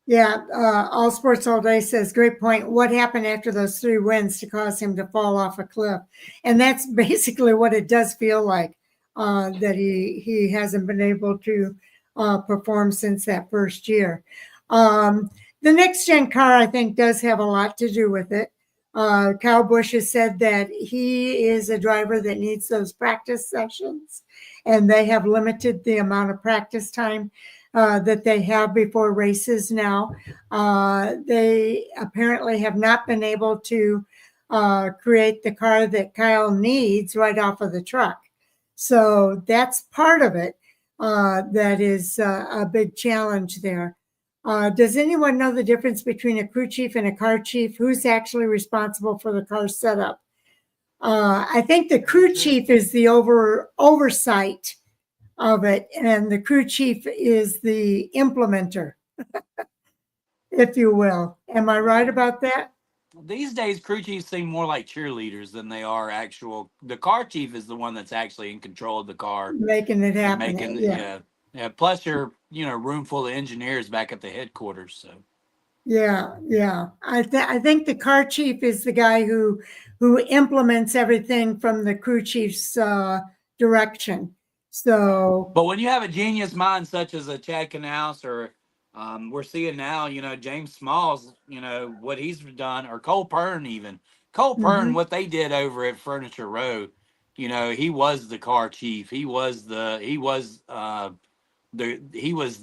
Yeah. All Sports All Day says, great point. What happened after those 3 wins to cause him to fall off a cliff? And that's basically what it does feel like, that he hasn't been able to perform since that first year. The next gen car, I think, does have a lot to do with it. Kyle Busch has said that he is a driver that needs those practice sessions, and they have limited the amount of practice time that they have before races now. They apparently have not been able to create the car that Kyle needs right off of the truck. So that's part of it. That is a big challenge there. Does anyone know the difference between a crew chief and a car chief? Who's actually responsible for the car setup? I think the crew chief is the oversight of it, and the crew chief is the implementer, if you will. Am I right about that? These days, crew chiefs seem more like cheerleaders than they are actual. The car chief is the one that's actually in control of the car, making it happen. Yeah. Plus, you're room full of engineers back at the headquarters. So. Yeah. I think the car chief is the guy who implements everything from the crew chief's direction. So, but when you have a genius mind such as a Chad Knaus or we're seeing now, James Smalls, what he's done, or Cole Pern even. Cole Pern, what they did over at Furniture Row, he was the car chief. He was the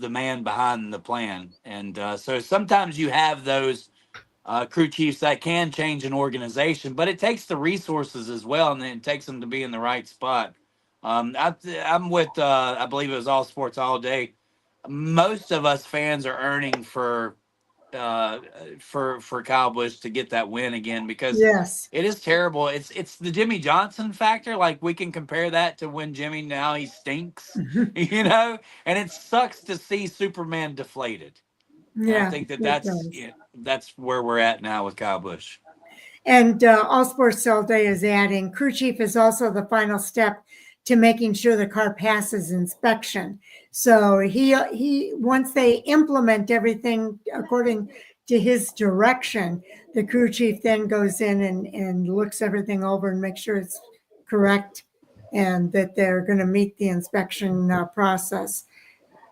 man behind the plan. And so sometimes you have those crew chiefs that can change an organization, but it takes the resources as well, and it takes them to be in the right spot. I'm with, I believe it was All Sports All Day. Most of us fans are earning for Kyle Busch to get that win again, because it is terrible. It's the Jimmy Johnson factor. Like, we can compare that to when Jimmy, now he stinks, and it sucks to see Superman deflated. Yeah, I think that's where we're at now with Kyle Busch. And All Sports All Day is adding, crew chief is also the final step to making sure the car passes inspection. So he once they implement everything according to his direction, the crew chief then goes in and looks everything over and makes sure it's correct and that they're going to meet the inspection process.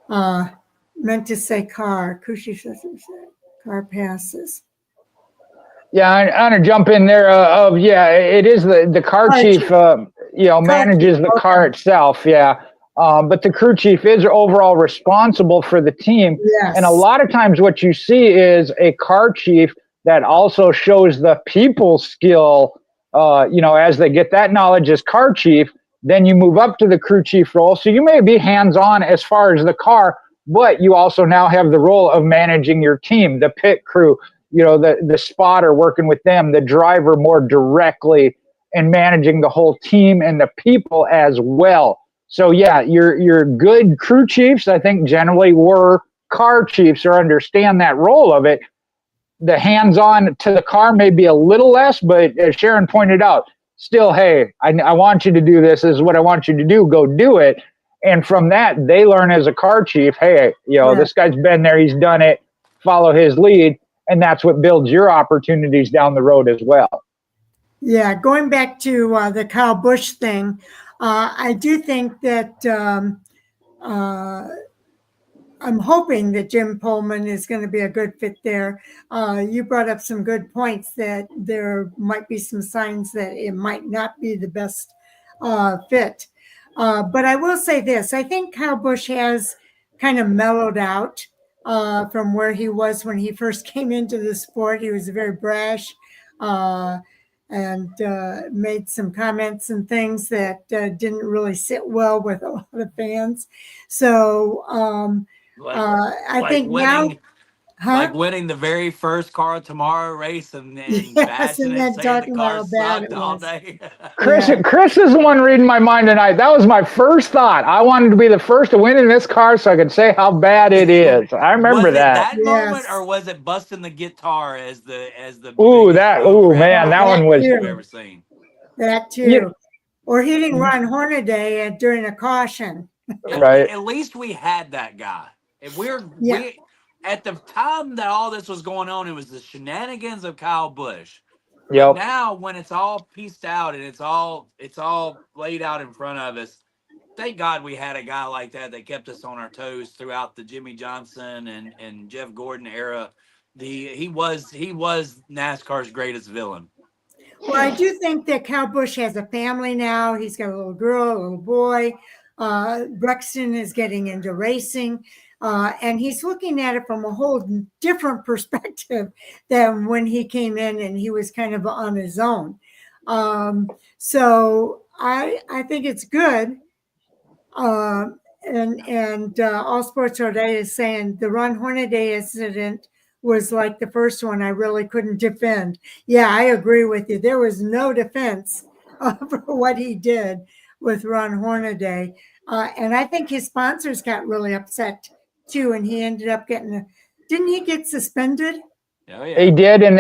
Meant to say car. Crew chief says car passes. Yeah, I want to jump in there. It is the car chief. Manages the car itself. Yeah. But the crew chief is overall responsible for the team. Yes. And a lot of times what you see is a car chief that also shows the people skill, as they get that knowledge as car chief, then you move up to the crew chief role. So you may be hands-on as far as the car, but you also now have the role of managing your team, the pit crew, the spotter, working with them, the driver more directly, and managing the whole team and the people as well. So yeah, your good crew chiefs, I think, generally were car chiefs or understand that role of it. The hands-on to the car may be a little less, but as Sharon pointed out, still, hey, I want you to do this. This is what I want you to do. Go do it. And from that, they learn as a car chief, hey, this guy's been there. He's done it. Follow his lead. And that's what builds your opportunities down the road as well. Yeah, going back to the Kyle Busch thing, I do think that I'm hoping that Jim Pohlman is going to be a good fit there. You brought up some good points that there might be some signs that it might not be the best fit. But I will say this, I think Kyle Busch has kind of mellowed out from where he was when he first came into the sport. He was very brash and made some comments and things that didn't really sit well with a lot of fans. So I think winning, now, like winning the very first Car Tomorrow race and yes, bashing and it, then saying talking the car about how bad sucked it all was. day. Chris is the one reading my mind tonight. That was my first thought. I wanted to be the first to win in this car so I could say how bad it is. I remember was that. It that moment, Yes. or was it busting the guitar as the Ooh, biggest that road crap man, that one was you've ever seen? That too. Yeah. Or hitting Ron Hornaday during a caution. Right. At least we had that guy. If we Yeah. at the time that all this was going on, it was the shenanigans of Kyle Busch. Yep. But now, when it's all pieced out and it's all laid out in front of us, thank God we had a guy like that kept us on our toes throughout the Jimmy Johnson and Jeff Gordon era. He was NASCAR's greatest villain. Well, I do think that Kyle Busch has a family now. He's got a little girl, a little boy. Brexton is getting into racing. And he's looking at it from a whole different perspective than when he came in and he was kind of on his own. So I think it's good. And All Sports Today is saying the Ron Hornaday incident was like the first one I really couldn't defend. Yeah, I agree with you. There was no defense for what he did with Ron Hornaday. And I think his sponsors got really upset too. And he ended up didn't he get suspended? Oh, yeah. He did. And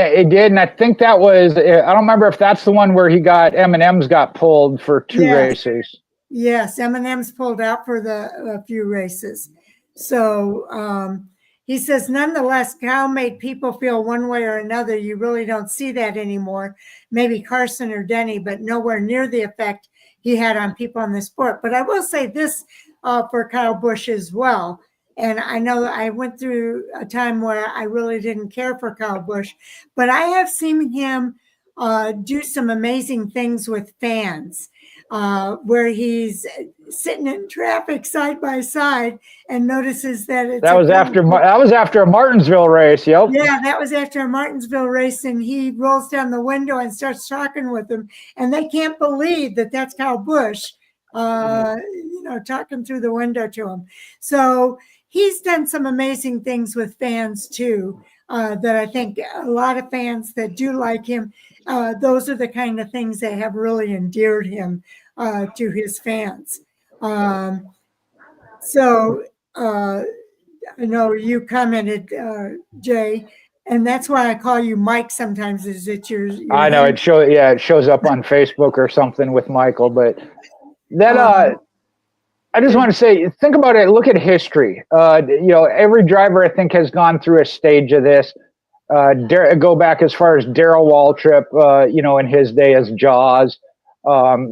I think that was, I don't remember if that's the one where M&M's got pulled for two races. Yes, M&M's pulled out for a few races. So he says, nonetheless, Kyle made people feel one way or another. You really don't see that anymore. Maybe Carson or Denny, but nowhere near the effect he had on people in the sport. But I will say this for Kyle Busch as well. And I know I went through a time where I really didn't care for Kyle Busch, but I have seen him do some amazing things with fans. Where he's sitting in traffic side by side and notices that that was after a Martinsville race. Yep. Yeah, that was after a Martinsville race, and he rolls down the window and starts talking with them, and they can't believe that that's Kyle Busch, talking through the window to him. So he's done some amazing things with fans too. That I think a lot of fans that do like him, those are the kind of things that have really endeared him to his fans. So I know you commented, Jay, and that's why I call you Mike sometimes. Is it your I know it shows up on Facebook or something with Michael, but that I just want to say, think about it. Look at history. Every driver I think has gone through a stage of this. Go back as far as Darrell Waltrip, in his day as Jaws.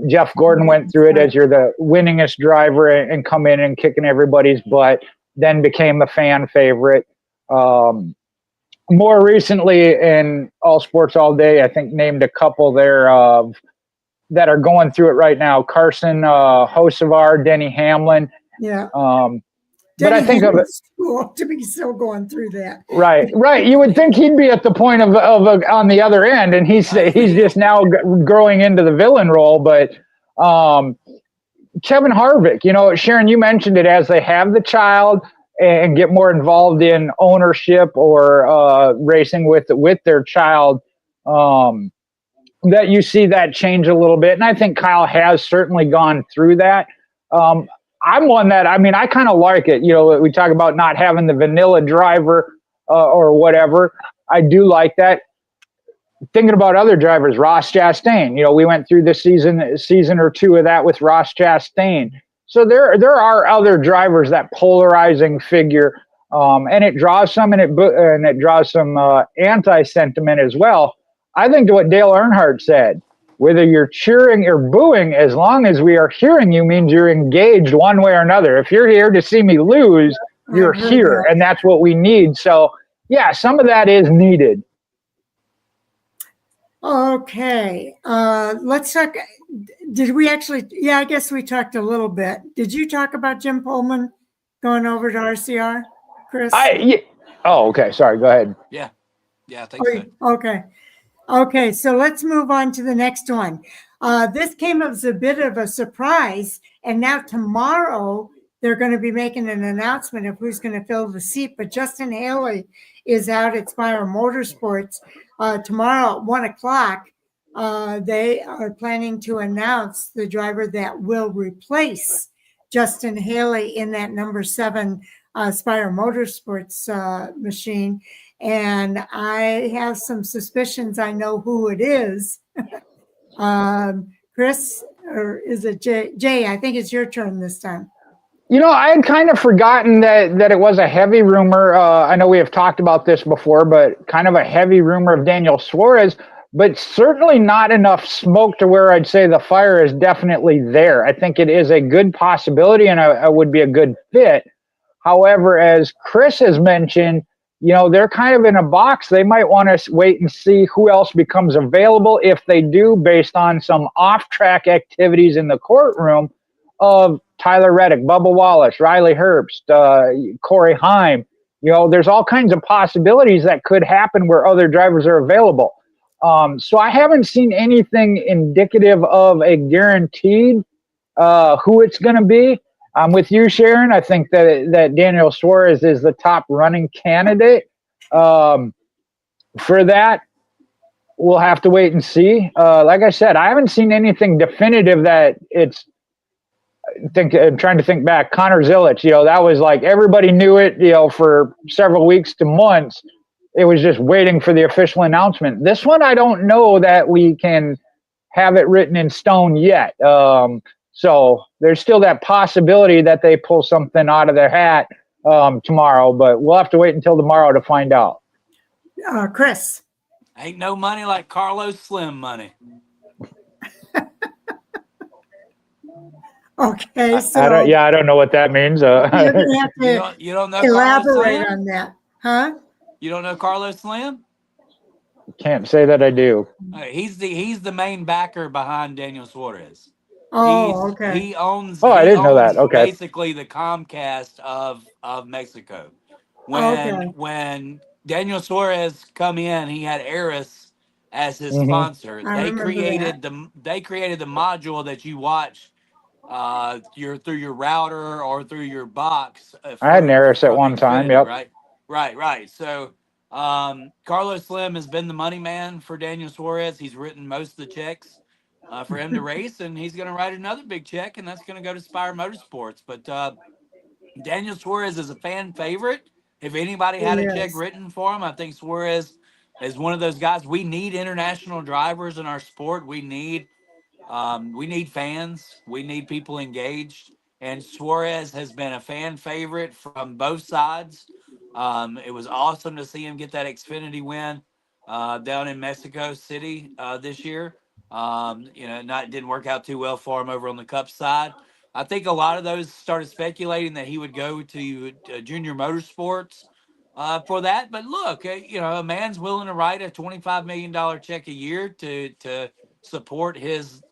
Jeff Gordon went through it as you're the winningest driver and come in and kicking everybody's butt, then became a fan favorite. More recently in All Sports All Day, I think named a couple there that are going through it right now. Carson Hocevar, Denny Hamlin. Yeah. But I think of it to be still going through that. Right. You would think he'd be at the point of on the other end, and he's just now growing into the villain role. But Kevin Harvick, Sharon, you mentioned it, as they have the child and get more involved in ownership or racing with their child, that you see that change a little bit. And I think Kyle has certainly gone through that. I'm one that, I kind of like it. We talk about not having the vanilla driver or whatever. I do like that. Thinking about other drivers, Ross Chastain, we went through this season or two of that with Ross Chastain. So there are other drivers, that polarizing figure, and it draws some and it draws some anti-sentiment as well. I think to what Dale Earnhardt said, whether you're cheering or booing, as long as we are hearing you means you're engaged one way or another. If you're here to see me lose, you're here, and that's what we need. So, yeah, some of that is needed. Okay, let's talk. Did we actually? Yeah, I guess we talked a little bit. Did you talk about Jim Pohlman going over to RCR, Chris? Oh, okay. Sorry. Go ahead. Yeah, I think so. Okay. So let's move on to the next one. This came as a bit of a surprise, and now tomorrow they're going to be making an announcement of who's going to fill the seat. But Justin Haley is out at Spire Motorsports tomorrow at 1:00. They are planning to announce the driver that will replace Justin Haley in that number 7 Spire Motorsports machine. And I have some suspicions I know who it is. Chris, or is it Jay? Jay, I think it's your turn this time. I had kind of forgotten that it was a heavy rumor. I know we have talked about this before, but kind of a heavy rumor of Daniel Suarez, but certainly not enough smoke to where I'd say the fire is definitely there. I think it is a good possibility, and I would be a good fit. However, as Chris has mentioned, they're kind of in a box. They might want to wait and see who else becomes available, if they do, based on some off-track activities in the courtroom of Tyler Reddick, Bubba Wallace, Riley Herbst, Corey Heim. There's all kinds of possibilities that could happen where other drivers are available. So I haven't seen anything indicative of a guaranteed who it's going to be. I'm with you, Sharon. I think that Daniel Suarez is the top running candidate. For that, we'll have to wait and see. Like I said, I haven't seen anything definitive that it's. I'm trying to think back. Connor Zilic, that was like everybody knew it, for several weeks to months. It was just waiting for the official announcement. This one, I don't know that we can have it written in stone yet. So there's still that possibility that they pull something out of their hat tomorrow, but we'll have to wait until tomorrow to find out. Chris. Ain't no money like Carlos Slim money. Okay, so I don't know what that means. you're gonna have to you don't know elaborate on that, huh? You don't know Carlos Slim? Can't say that I do. He's the main backer behind Daniel Suarez. Okay. He owns. I didn't know that. Okay. Basically, the Comcast of Mexico. When Daniel Suarez come in, he had Eris as his sponsor. They created the module that you watch. Through your router or through your box. I had an Eris at one time. Yep. Right. So, Carlos Slim has been the money man for Daniel Suarez. He's written most of the checks for him to race, and he's going to write another big check, and that's going to go to Spire Motorsports. But Daniel Suarez is a fan favorite. If anybody had a check written for him, I think Suarez is one of those guys. We need international drivers in our sport. We need fans. We need people engaged. And Suarez has been a fan favorite from both sides. It was awesome to see him get that Xfinity win down in Mexico City this year. Didn't work out too well for him over on the Cup side. I think a lot of those started speculating that he would go to Junior Motorsports for that. But look, a man's willing to write a $25 million check a year to support his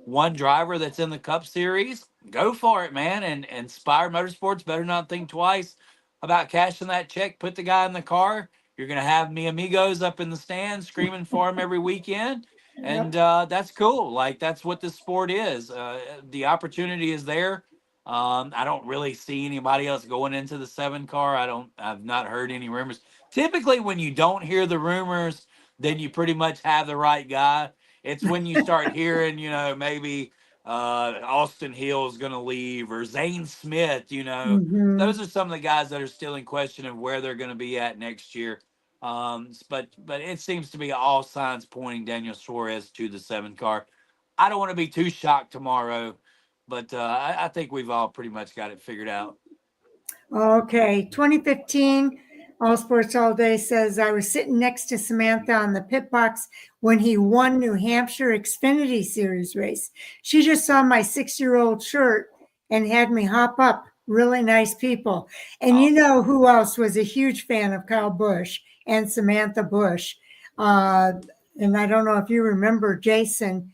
one driver that's in the Cup Series. Go for it, man. And Spire Motorsports better not think twice about cashing that check. Put the guy in the car. You're going to have mi amigos up in the stands screaming for him every weekend. And that's cool. Like, that's what this sport is. The opportunity is there. I don't really see anybody else going into the 7 car. I've not heard any rumors. Typically, when you don't hear the rumors, then you pretty much have the right guy. It's when you start hearing, maybe Austin Hill is going to leave, or Zane Smith, those are some of the guys that are still in question of where they're going to be at next year. But it seems to be all signs pointing Daniel Suarez to the 7 car. I don't want to be too shocked tomorrow, but I think we've all pretty much got it figured out. Okay, 2015 All Sports All Day says, I was sitting next to Samantha on the pit box when he won New Hampshire Xfinity Series race. She just saw my 6-year-old shirt and had me hop up. Really nice people. And you know who else was a huge fan of Kyle Busch and Samantha Busch? And I don't know if you remember Jason.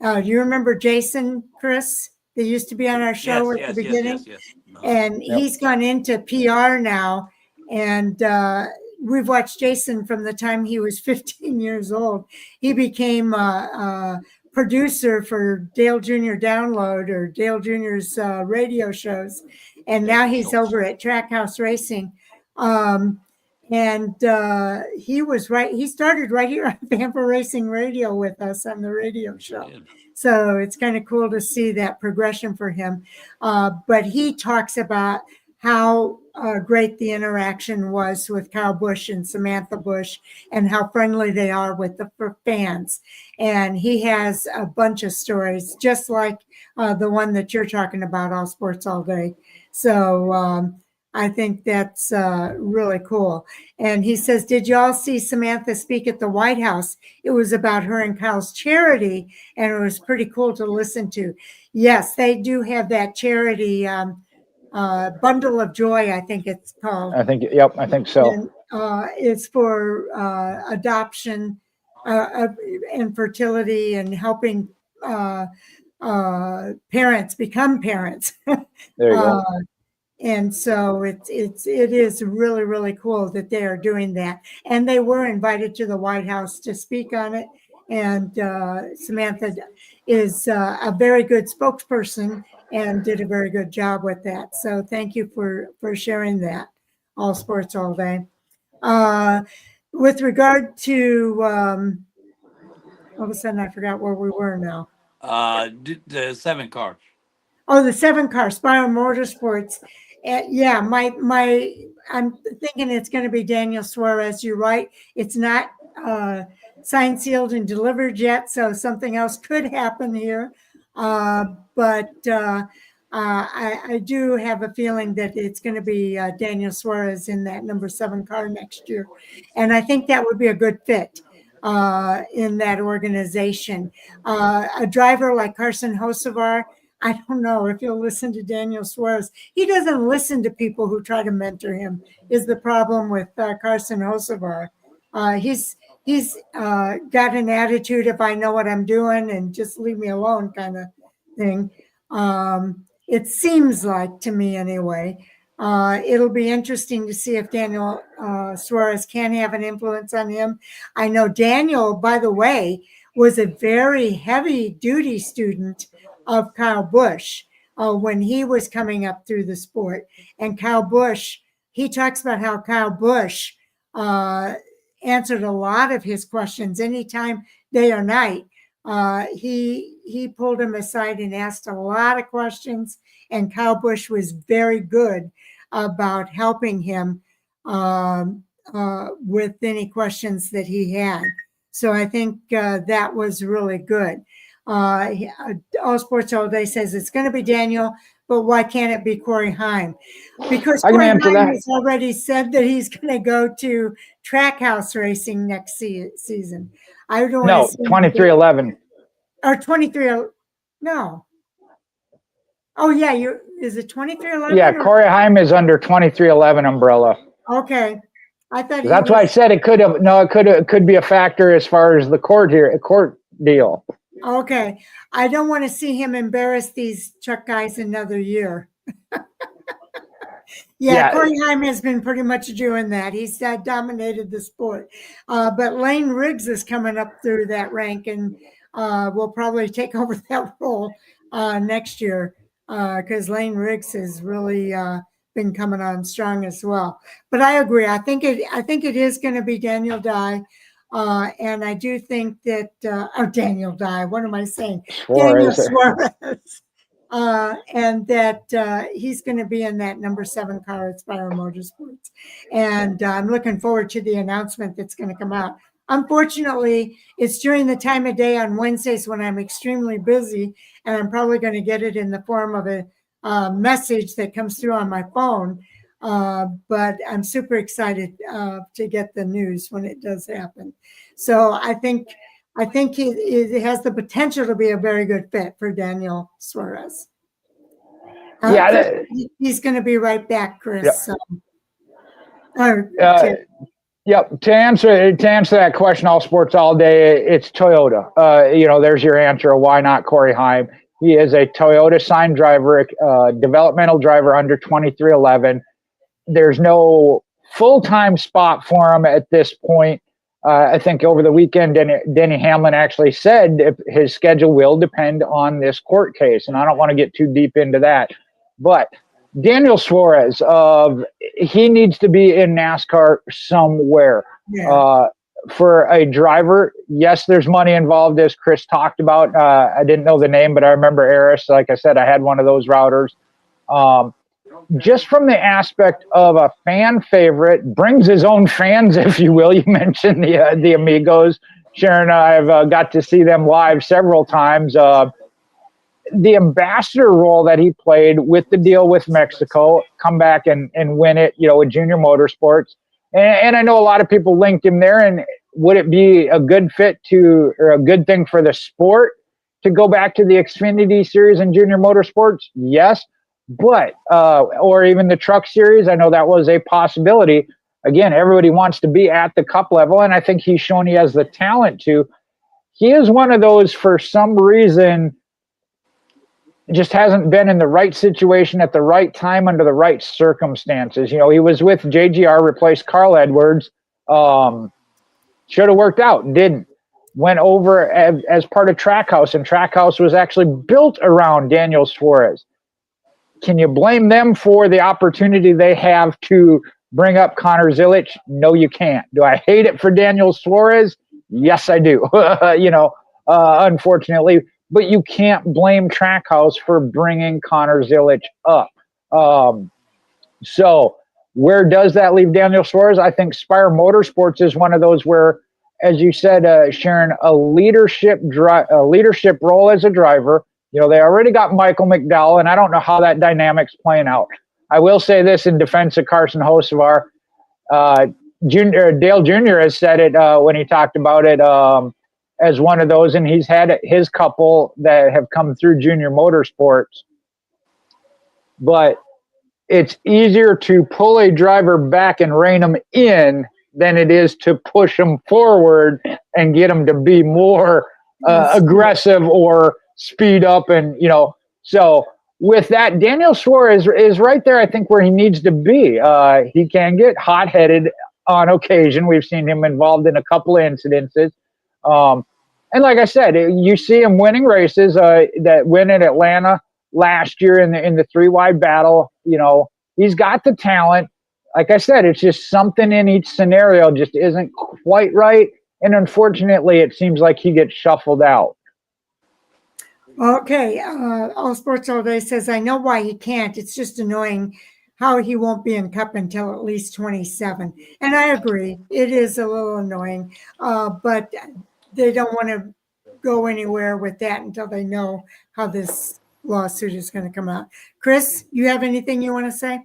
Do you remember Jason, Chris? They used to be on our show at the beginning. Yes. And he's gone into PR now. And we've watched Jason from the time he was 15 years old. He became a producer for Dale Jr. Download or Dale Jr.'s radio shows. And now he's over at Trackhouse Racing. And he was right. He started right here on Fan4Racing Radio with us on the radio show. So it's kind of cool to see that progression for him. But he talks about how great the interaction was with Kyle Busch and Samantha Busch and how friendly they are with the fans. And he has a bunch of stories, just like the one that you're talking about, All Sports All Day. So I think that's really cool. And he says, did you all see Samantha speak at the White House? It was about her and Kyle's charity, and it was pretty cool to listen to. Yes, they do have that charity Bundle of Joy, I think it's called. I think so. And, it's for adoption and fertility and helping parents become parents. There you go. And so it is really, really cool that they are doing that. And they were invited to the White House to speak on it. And Samantha is a very good spokesperson and did a very good job with that. So thank you for sharing that. All Sports All Day. With regard to, all of a sudden I forgot where we were now. The 7 car. Oh, the 7 car, Spire Motorsports. Yeah, I'm thinking it's going to be Daniel Suarez. You're right. It's not signed, sealed, and delivered yet, so something else could happen here. But I do have a feeling that it's going to be Daniel Suarez in that number 7 car next year. And I think that would be a good fit in that organization. A driver like Carson Hocevar, I don't know if you'll listen to Daniel Suarez. He doesn't listen to people who try to mentor him, is the problem with Carson Hocevar. He's got an attitude, if I know what I'm doing and just leave me alone kind of thing. It seems like, to me anyway. It'll be interesting to see if Daniel Suarez can have an influence on him. I know Daniel, by the way, was a very heavy duty student of Kyle Busch when he was coming up through the sport. And Kyle Busch, he talks about how Kyle Busch answered a lot of his questions anytime, day or night. He pulled him aside and asked a lot of questions, and Kyle Busch was very good about helping him with any questions that he had. So I think that was really good. All Sports All Day says it's going to be Daniel, but why can't it be Corey Heim? Because Corey Heim has already said that he's going to go to Trackhouse Racing next season. I don't know. 2311. Or 23. No. Oh yeah, is it 2311? Yeah, Corey Heim is under 2311 umbrella. Okay. I thought that's why I said it could be a factor as far as the court deal. Okay. I don't want to see him embarrass these truck guys another year. Yeah, Corey Heim has been pretty much doing that. He's dominated the sport. But Lane Riggs is coming up through that rank and will probably take over that role next year because Lane Riggs has really been coming on strong as well. But I agree. I think it is going to be Daniel Dye. And I do think that, Daniel Dye, what am I saying? Daniel Suarez. And that he's going to be in that number 7 car at Spire Motorsports. And I'm looking forward to the announcement that's going to come out. Unfortunately, it's during the time of day on Wednesdays when I'm extremely busy, and I'm probably going to get it in the form of a message that comes through on my phone. But I'm super excited to get the news when it does happen. So I think it has the potential to be a very good fit for Daniel Suarez. Chris, he's going to be right back, Chris. Yep. To answer that question, all sports all day, it's Toyota. There's your answer. Why not Corey Heim? He is a Toyota signed driver, developmental driver under 2311. There's no full-time spot for him at this point. I think over the weekend, Denny Hamlin actually said his schedule will depend on this court case, and I don't want to get too deep into that. But Daniel Suarez, he needs to be in NASCAR somewhere. Yeah. For a driver, yes, there's money involved, as Chris talked about. I didn't know the name, but I remember Eris. Like I said, I had one of those routers. Just from the aspect of a fan favorite, brings his own fans, if you will. You mentioned the Amigos. Sharon, I've got to see them live several times. The ambassador role that he played with the deal with Mexico, come back and win it, with Junior Motorsports. And I know a lot of people linked him there. And would it be a good fit or a good thing for the sport to go back to the Xfinity series and Junior Motorsports? Yes. But, or even the Truck Series, I know that was a possibility. Again, everybody wants to be at the Cup level, and I think he's shown he has the talent to. He is one of those, for some reason, just hasn't been in the right situation at the right time under the right circumstances. He was with JGR, replaced Carl Edwards. Should have worked out, didn't. Went over as part of Trackhouse, and Trackhouse was actually built around Daniel Suarez. Can you blame them for the opportunity they have to bring up Connor Zilic? No, you can't. Do I hate it for Daniel Suarez? Yes, I do. Unfortunately, but you can't blame Trackhouse for bringing Connor Zilic up. So where does that leave Daniel Suarez? I think Spire Motorsports is one of those where, as you said, Sharon, a leadership role as a driver. They already got Michael McDowell, and I don't know how that dynamic's playing out. I will say this in defense of Carson Hocevar. Dale Jr. has said it when he talked about it as one of those, and he's had his couple that have come through Junior Motorsports. But it's easier to pull a driver back and rein them in than it is to push them forward and get them to be more aggressive or speed up. And, so with that, Daniel Suarez is right there, I think, where he needs to be. He can get hot-headed on occasion. We've seen him involved in a couple of incidences. And like I said, you see him winning races, that win at Atlanta last year in the three-wide battle. He's got the talent. Like I said, it's just something in each scenario just isn't quite right. And unfortunately, it seems like he gets shuffled out. Okay. All Sports All Day says, I know why he can't. It's just annoying how he won't be in Cup until at least 27. And I agree. It is a little annoying. But they don't want to go anywhere with that until they know how this lawsuit is going to come out. Chris, you have anything you want to say?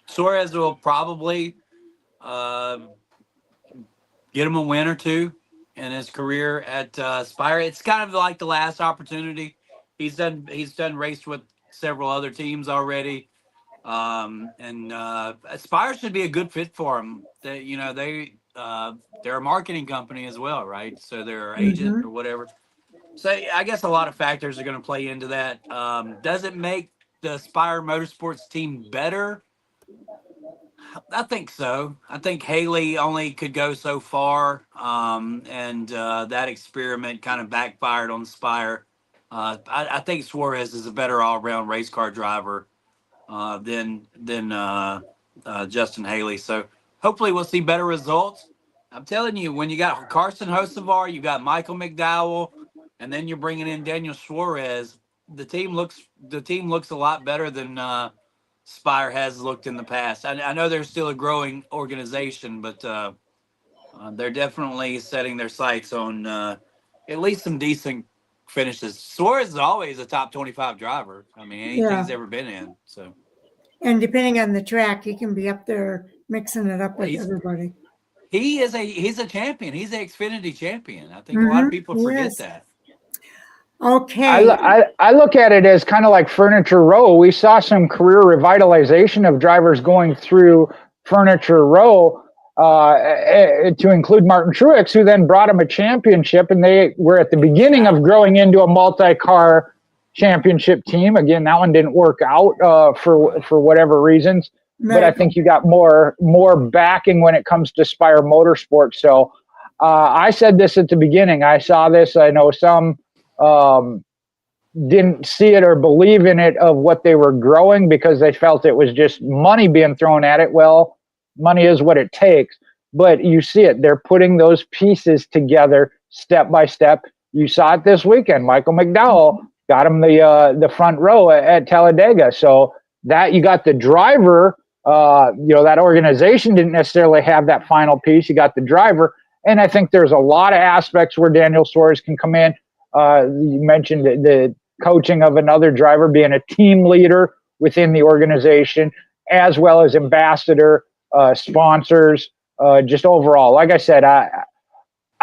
Suarez will probably get him a win or two in his career at Spire. It's kind of like the last opportunity. He's done raced with several other teams already. And Spire should be a good fit for him. They're a marketing company as well, right? So they're an agent or whatever. So I guess a lot of factors are going to play into that. Does it make the Spire Motorsports team better? I think so. I think Haley only could go so far, and that experiment kind of backfired on Spire. I think Suarez is a better all-around race car driver than Justin Haley. So hopefully we'll see better results. I'm telling you, when you got Carson Hocevar, you got Michael McDowell, and then you're bringing in Daniel Suarez, the team looks a lot better than Spire has looked in the past. I know they're still a growing organization, but they're definitely setting their sights on at least some decent finishes. Suarez is always a top 25 driver. I mean, anything he's ever been in. So, and depending on the track, he can be up there mixing it up with everybody. He's a champion. He's an Xfinity champion. I think a lot of people forget that. Okay. I look at it as kind of like Furniture Row. We saw some career revitalization of drivers going through Furniture Row to include Martin Truex, who then brought him a championship, and they were at the beginning of growing into a multi-car championship team. Again, that one didn't work out for whatever reasons, but I think you got more backing when it comes to Spire Motorsports. So I said this at the beginning. I saw this. I know some didn't see it or believe in it of what they were growing because they felt it was just money being thrown at it. Well, money is what it takes, but you see it. They're putting those pieces together step by step. You saw it this weekend. Michael McDowell got him the front row at Talladega. So that you got the driver, that organization didn't necessarily have that final piece. You got the driver. And I think there's a lot of aspects where Daniel Suarez can come in. You mentioned the coaching of another driver, being a team leader within the organization, as well as ambassador, sponsors, just overall. Like I said, I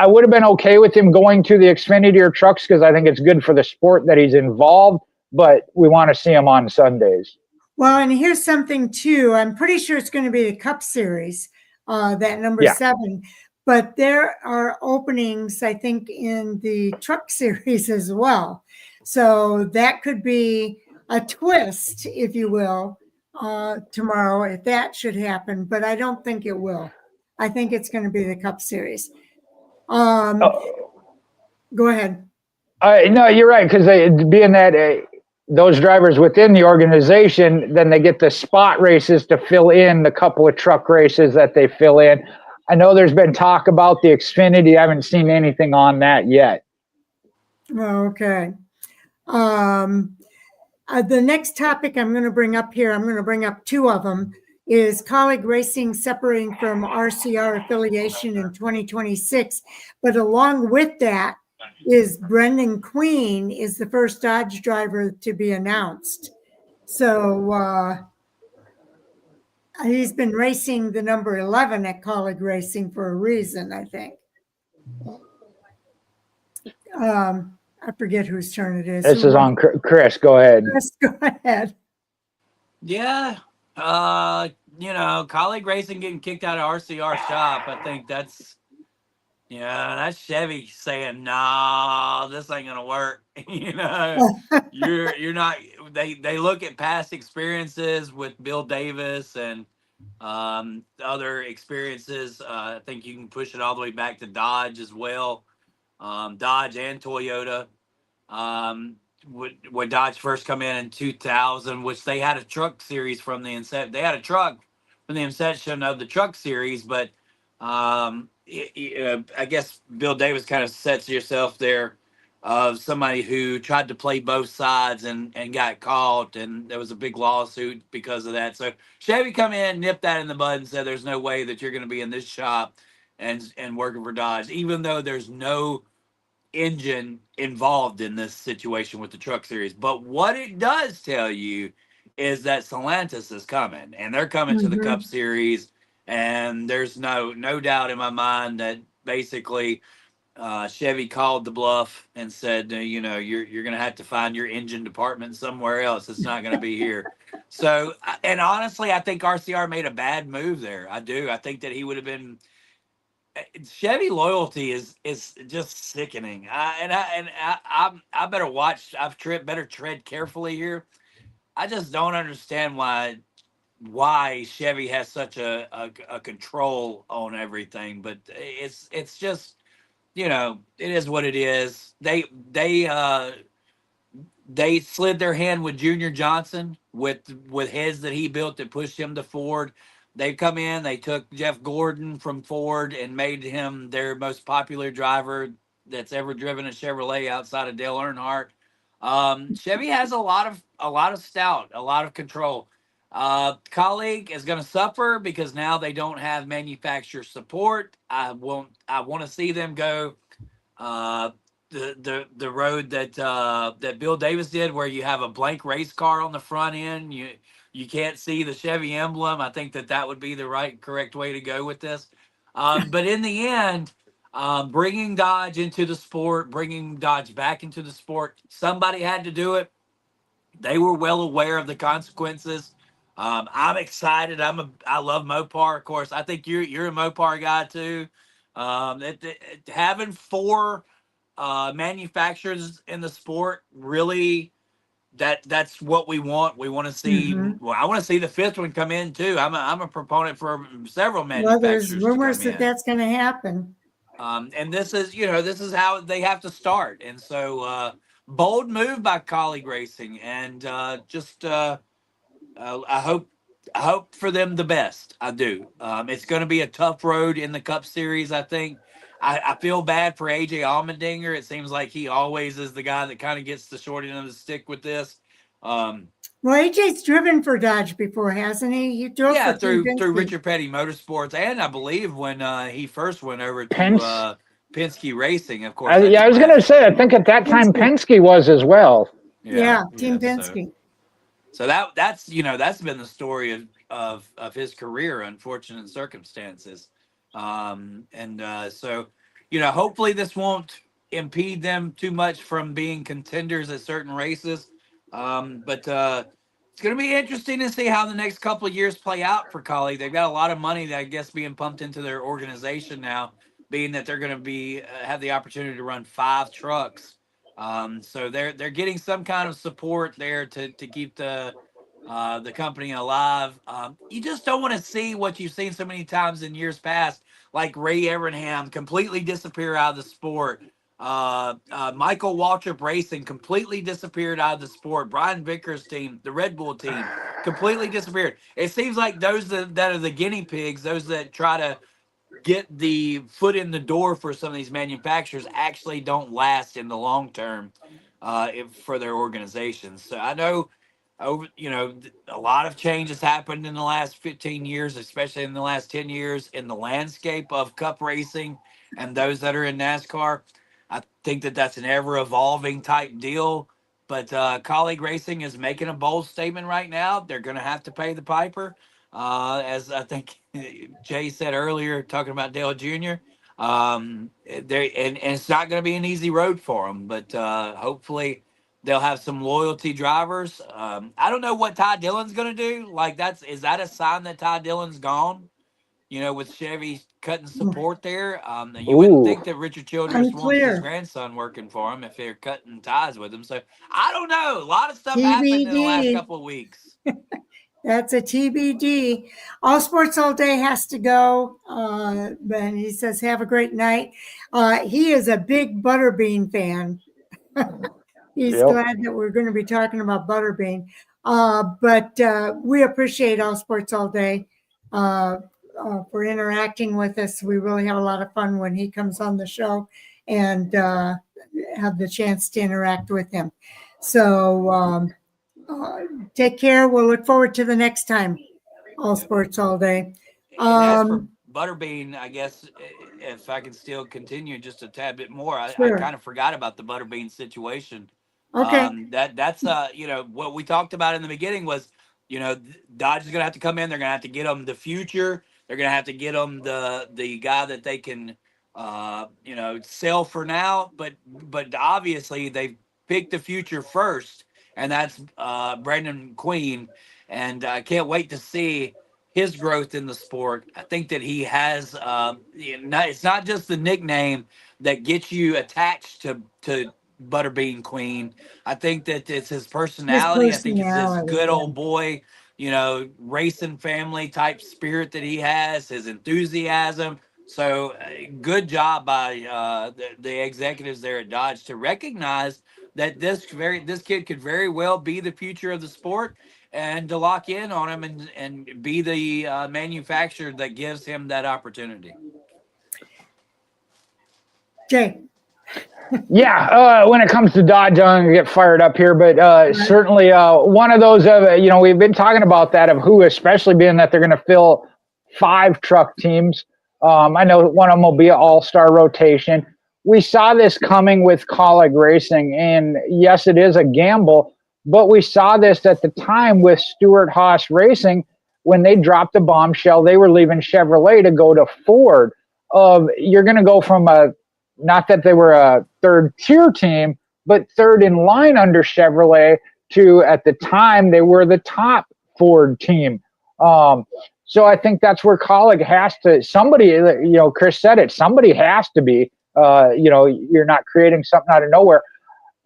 would have been okay with him going to the Xfinity or trucks because I think it's good for the sport that he's involved, but we want to see him on Sundays. Well, and here's something too. I'm pretty sure it's going to be the Cup Series, that number 7. But there are openings, I think, in the Truck Series as well. So that could be a twist, if you will, tomorrow, if that should happen. But I don't think it will. I think it's going to be the Cup Series. Go ahead. No, you're right, because being that those drivers within the organization, then they get the spot races to fill in the couple of truck races that they fill in. I know there's been talk about the Xfinity. I haven't seen anything on that yet. Okay. The next topic I'm going to bring up here, I'm going to bring up 2 of them, is Kaulig Racing separating from RCR affiliation in 2026. But along with that is Brenden Queen is the first Dodge driver to be announced. So he's been racing the number 11 at Kaulig Racing for a reason, I think. I forget whose turn it is. This is on Chris. Go ahead. Chris, go ahead. Yeah. Kaulig Racing getting kicked out of RCR shop. I think that's Chevy saying, "No, this ain't gonna work." You're not. They look at past experiences with Bill Davis and other experiences. I think you can push it all the way back to Dodge as well. Dodge and Toyota. When Dodge first come in 2000, which they had a truck series from the inception. They had a truck from the inception of the truck series, but I guess Bill Davis kind of sets yourself there of somebody who tried to play both sides and got caught, and there was a big lawsuit because of that. So Chevy come in, nipped that in the bud, and said, "There's no way that you're going to be in this shop and working for Dodge," even though there's no engine involved in this situation with the truck series. But what it does tell you is that Stellantis is coming, and they're coming to the Cup Series, and there's no doubt in my mind that basically Chevy called the bluff and said, you're going to have to find your engine department somewhere else. It's not going to be here. So, and honestly, I think RCR made a bad move there. I do. I think that he would have been. Chevy loyalty is just sickening. I better watch. Better tread carefully here. I just don't understand why Chevy has such a control on everything. But it's just, it is what it is. They slid their hand with Junior Johnson with heads that he built that pushed him to Ford. They come in, they took Jeff Gordon from Ford and made him their most popular driver that's ever driven a Chevrolet outside of Dale Earnhardt. Chevy has a lot of stout, a lot of control. Kaulig is going to suffer because now they don't have manufacturer support. I want to see them go the road that Bill Davis did, where you have a blank race car on the front end. You can't see the Chevy emblem. I think that would be the correct way to go with this. But in the end, bringing Dodge into the sport, bringing Dodge back into the sport, somebody had to do it. They were well aware of the consequences. I'm excited. I love Mopar, of course. I think you're a Mopar guy too. Having 4 manufacturers in the sport, really, that's what we want. We want to see. Well, I want to see the 5th one come in too. I'm a proponent for several manufacturers. Well, there's rumors that's going to happen. And this is how they have to start. And so, bold move by Kaulig Racing, and I hope for them the best. I do. It's going to be a tough road in the Cup Series, I think. I feel bad for AJ Allmendinger. It seems like he always is the guy that kind of gets the short end of the stick with this. Well, AJ's driven for Dodge before, hasn't he? He drove through Richard Petty Motorsports, and I believe when he first went over to Penske Racing, of course. I was going to say, I think at that time Penske was as well. Yeah, Team Penske. So that's been the story of his career, unfortunate circumstances. So hopefully this won't impede them too much from being contenders at certain races. But it's going to be interesting to see how the next couple of years play out for Kaulig. They've got a lot of money that I guess being pumped into their organization now, being that they're going to have the opportunity to run 5 trucks. So they're getting some kind of support there to keep the company alive. You just don't want to see what you've seen so many times in years past, like Ray Evernham completely disappear out of the sport. Michael Waltrip Racing completely disappeared out of the sport. Brian Vickers' team, the Red Bull team, completely disappeared. It seems like those that are the guinea pigs, those that try to get the foot in the door for some of these manufacturers, actually don't last in the long term for their organizations. So I know a lot of change has happened in the last 15 years, especially in the last 10 years in the landscape of Cup racing and those that are in NASCAR. I think that's an ever evolving type deal, but Kaulig Racing is making a bold statement right now. They're going to have to pay the piper. As I think Jay said earlier, talking about Dale Jr., and it's not going to be an easy road for them, but hopefully they'll have some loyalty drivers. I don't know what Ty Dillon's going to do. Is that a sign that Ty Dillon's gone? With Chevy cutting support there. You wouldn't think that Richard Childress wants his grandson working for him if they're cutting ties with him. So I don't know. A lot of stuff happened in the last couple of weeks. That's a TBD. All Sports All Day has to go. And he says, have a great night. He is a big Butterbean fan. He's glad that we're going to be talking about Butterbean. But we appreciate All Sports All Day for interacting with us. We really have a lot of fun when he comes on the show and have the chance to interact with him. So take care. We'll look forward to the next time. All Sports All Day. As for Butterbean, I guess if I can still continue just a tad bit more, I kind of forgot about the Butterbean situation. Okay. That's what we talked about in the beginning was, Dodge is going to have to come in. They're going to have to get them the future. They're going to have to get them the guy that they can, sell for now. But obviously they picked the future first, and that's Brenden Queen. And I can't wait to see his growth in the sport. I think that he has, it's not just the nickname that gets you attached to Butterbean Queen. I think that it's his personality. I think it's this good old boy, racing family type spirit that he has, his enthusiasm. So good job by the executives there at Dodge to recognize that this kid could very well be the future of the sport, and to lock in on him and be the manufacturer that gives him that opportunity. Jay. Yeah, when it comes to Dodge, I'm going to get fired up here, but certainly one of those, we've been talking about that of who, especially being that they're going to fill 5 truck teams. I know one of them will be an all-star rotation. we saw this coming with Kaulig Racing, and yes, it is a gamble, but we saw this at the time with Stewart-Haas Racing when they dropped a bombshell. They were leaving Chevrolet to go to Ford. You're going to go from not that they were a third tier team, but third in line under Chevrolet to, at the time, they were the top Ford team. So I think that's where Kaulig has to, somebody, Chris said it, somebody has to be, you're not creating something out of nowhere.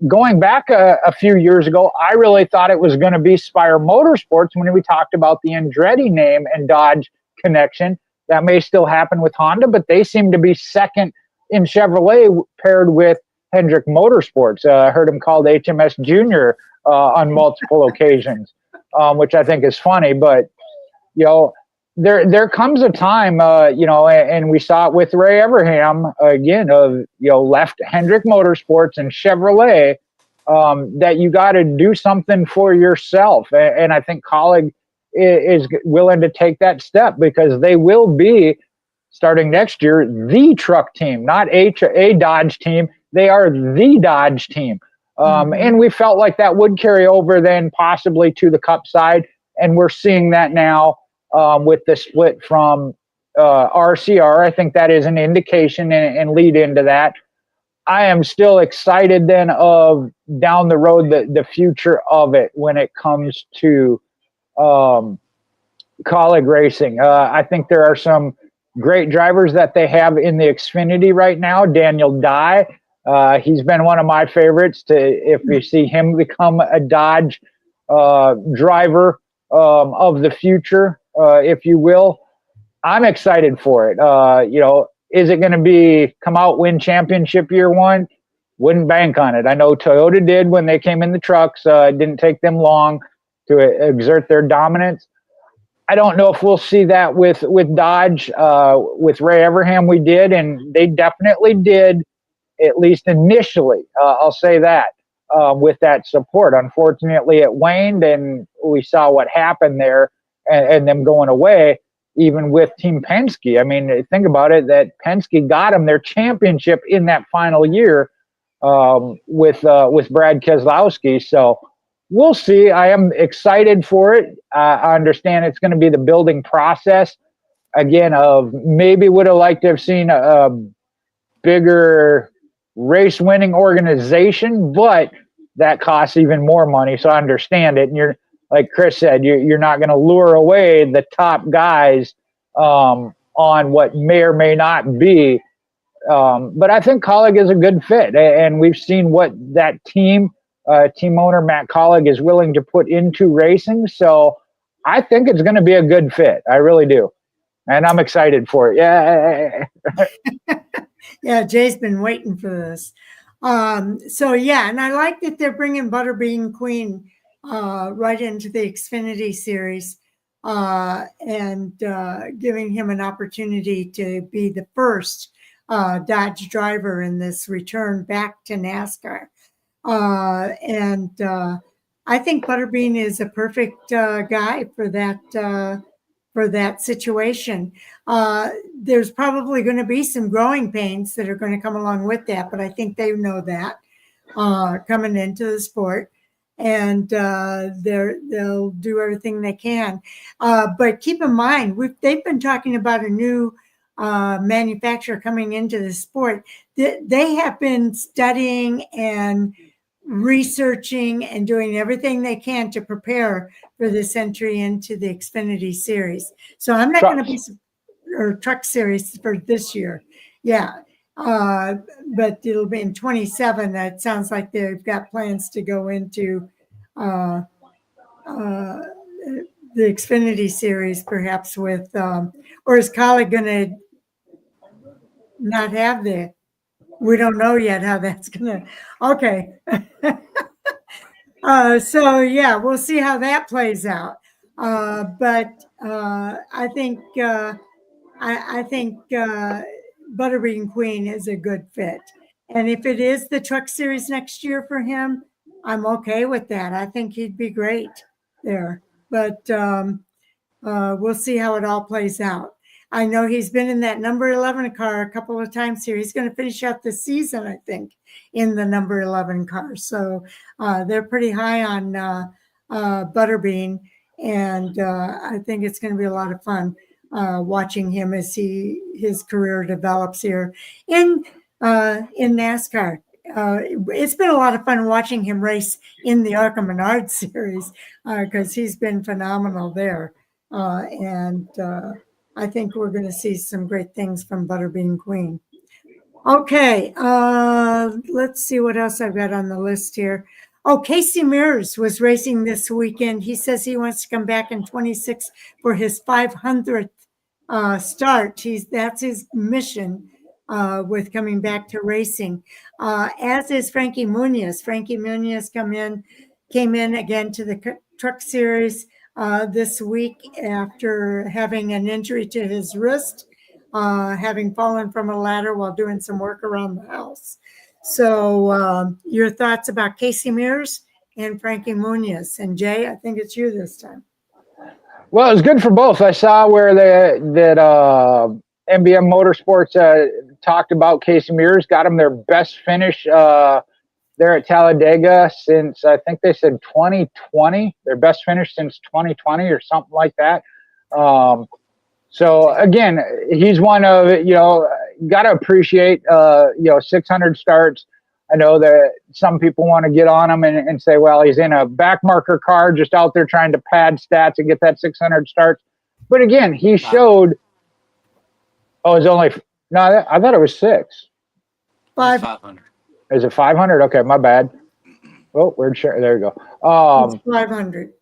Going back a few years ago, I really thought it was going to be Spire Motorsports when we talked about the Andretti name and Dodge connection. That may still happen with Honda, but they seem to be second in Chevrolet paired with Hendrick Motorsports. I heard him called HMS Junior on multiple occasions, which I think is funny. But, there comes a time, and we saw it with Ray Everham again, left Hendrick Motorsports and Chevrolet, that you got to do something for yourself. And I think Kaulig is willing to take that step because they will be, starting next year, the truck team, not a Dodge team. They are the Dodge team. And we felt like that would carry over then possibly to the Cup side. And we're seeing that now with the split from RCR. I think that is an indication and lead into that. I am still excited then of down the road, the future of it when it comes to Kaulig Racing. I think there are some great drivers that they have in the Xfinity right now. Daniel Dye, he's been one of my favorites. If you see him become a Dodge driver of the future, if you will, I'm excited for it. Is it going to be come out, win championship year one? Wouldn't bank on it. I know Toyota did when they came in the trucks. It didn't take them long to exert their dominance. I don't know if we'll see that with Dodge. With Ray Everham, we did, and they definitely did, at least initially. I'll say that with that support. Unfortunately, it waned, and we saw what happened there, and them going away. Even with Team Penske, I mean, think about it. That Penske got them their championship in that final year with Brad Keselowski. So we'll see. I am excited for it. I understand it's going to be the building process again. Of maybe would have liked to have seen a bigger race winning organization, but that costs even more money. So I understand it. And you're, like Chris said, you're not going to lure away the top guys on what may or may not be. But I think Kaulig is a good fit. And we've seen what that team owner, Matt Kaulig, is willing to put into racing. So I think it's going to be a good fit. I really do. And I'm excited for it. Yeah. Yeah, Jay's been waiting for this. And I like that they're bringing Brenden Queen right into the Xfinity series and giving him an opportunity to be the first Dodge driver in this return back to NASCAR. I think Butterbean is a perfect guy for that situation. There's probably going to be some growing pains that are going to come along with that, but I think they know that coming into the sport, and they'll do everything they can. But keep in mind, they've been talking about a new manufacturer coming into the sport. They have been studying and researching and doing everything they can to prepare for this entry into the Xfinity series. So I'm not going to be truck series for this year. Yeah. But it'll be in 27. It sounds like they've got plans to go into the Xfinity series, perhaps with, or is Kaulig going to not have we don't know yet how that's going to, okay. We'll see how that plays out. But I think Brenden Queen is a good fit. And if it is the truck series next year for him, I'm okay with that. I think he'd be great there. But we'll see how it all plays out. I know he's been in that number 11 car a couple of times here. He's going to finish out the season, I think, in the number 11 car. So they're pretty high on Butterbean, and I think it's going to be a lot of fun watching him as his career develops here in NASCAR. It's been a lot of fun watching him race in the ARCA Menard series because he's been phenomenal there. And I think we're going to see some great things from Butterbean Queen. Okay, let's see what else I've got on the list here. Oh, Casey Mears was racing this weekend. He says he wants to come back in 26 for his 500th start. That's his mission with coming back to racing. As is Frankie Muniz. Frankie Muniz came in again to the Truck Series this week after having an injury to his wrist, having fallen from a ladder while doing some work around the house. So your thoughts about Casey Mears and Frankie Muniz. And Jay, I think it's you this time. Well, it was good for both. I saw where that MBM Motorsports talked about Casey Mears, got him their best finish there at Talladega since, I think they said 2020, their best finish since 2020 or something like that. So again, he's one of, got to appreciate, 600 starts. I know that some people want to get on him and say, well, he's in a back marker car just out there trying to pad stats and get that 600 starts. But again, he showed, it's only, no, I thought it was 6. 500. Is it 500? Okay, my bad. Oh, weird share. There you go. It's 500.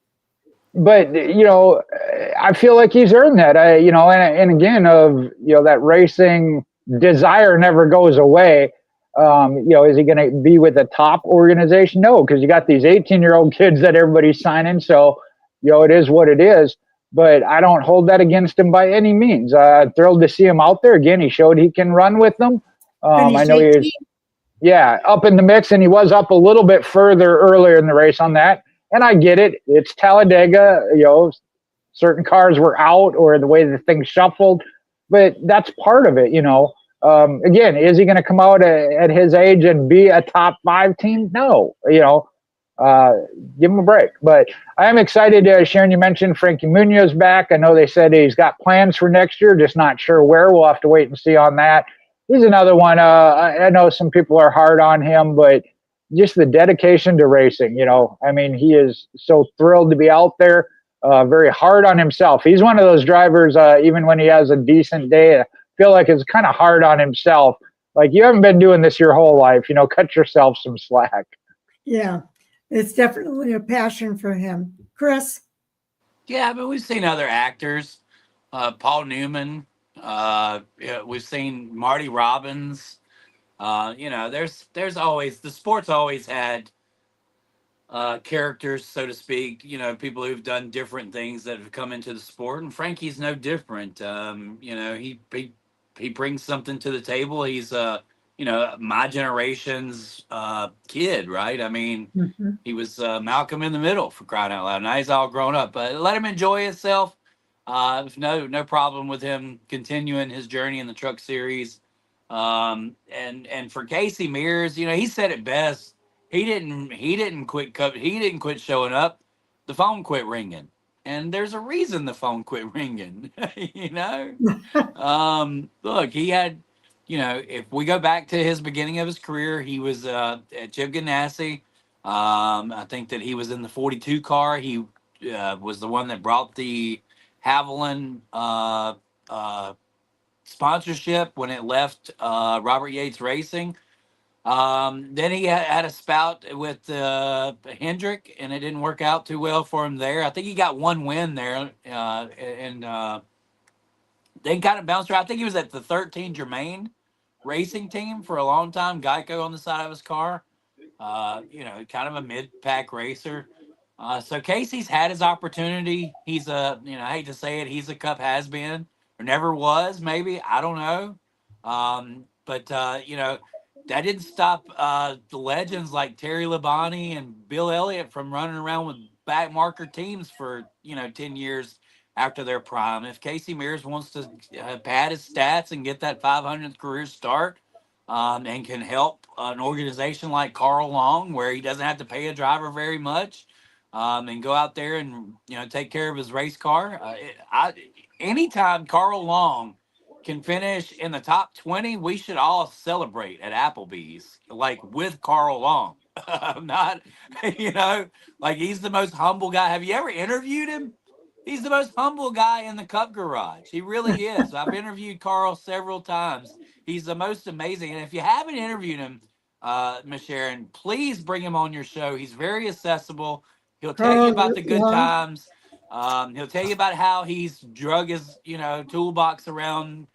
But, I feel like he's earned that, and again, that racing desire never goes away. Is he going to be with a top organization? No, because you got these 18-year-old kids that everybody's signing. So, it is what it is. But I don't hold that against him by any means. Thrilled to see him out there. Again, he showed he can run with them. I know he is, up in the mix, and he was up a little bit further earlier in the race on that. And I get it. It's Talladega. Certain cars were out or the way the thing shuffled. But that's part of it, Again, is he going to come out at his age and be a top 5 team? No, give him a break. But I am excited. Sharon, you mentioned Frankie Muniz back. I know they said he's got plans for next year, just not sure where. We'll have to wait and see on that. He's another one. I know some people are hard on him, but just the dedication to racing, he is so thrilled to be out there, very hard on himself. He's one of those drivers, even when he has a decent day, I feel like it's kind of hard on himself. Like, you haven't been doing this your whole life, cut yourself some slack. Yeah, it's definitely a passion for him. Chris? Yeah, but we've seen other actors, Paul Newman. We've seen Marty Robbins. There's always, the sport's always had characters, so to speak, people who've done different things that have come into the sport, and Frankie's no different. He brings something to the table. He's my generation's kid, right? I mean, He was Malcolm in the Middle, for crying out loud. Now he's all grown up, but let him enjoy himself. No problem with him continuing his journey in the Truck Series. And for Casey Mears, he said it best. He didn't quit showing up. The phone quit ringing, and there's a reason the phone quit ringing. Look, he had, if we go back to his beginning of his career, he was at Chip Ganassi. I think that he was in the 42 car. He was the one that brought the Haviland sponsorship when it left Robert Yates Racing. Then he had a spout with Hendrick, and it didn't work out too well for him there. I think he got one win there, and then kind of bounced around. I think he was at the 13 Germain Racing team for a long time, Geico on the side of his car. Kind of a mid-pack racer. So Casey's had his opportunity. He's I hate to say it, he's a Cup has-been, or never was, maybe. I don't know. But that didn't stop the legends like Terry Labonte and Bill Elliott from running around with back marker teams for 10 years after their prime. If Casey Mears wants to pad his stats and get that 500th career start, and can help an organization like Carl Long, where he doesn't have to pay a driver very much, and go out there and take care of his race car. Anytime Carl Long can finish in the top 20, we should all celebrate at Applebee's, like with Carl Long. Not, like he's the most humble guy. Have you ever interviewed him? He's the most humble guy in the Cup garage. He really is. I've interviewed Carl several times. He's the most amazing. And if you haven't interviewed him, Miss Sharon, please bring him on your show. He's very accessible. He'll tell you about the good times. He'll tell you about how he's drug his, toolbox around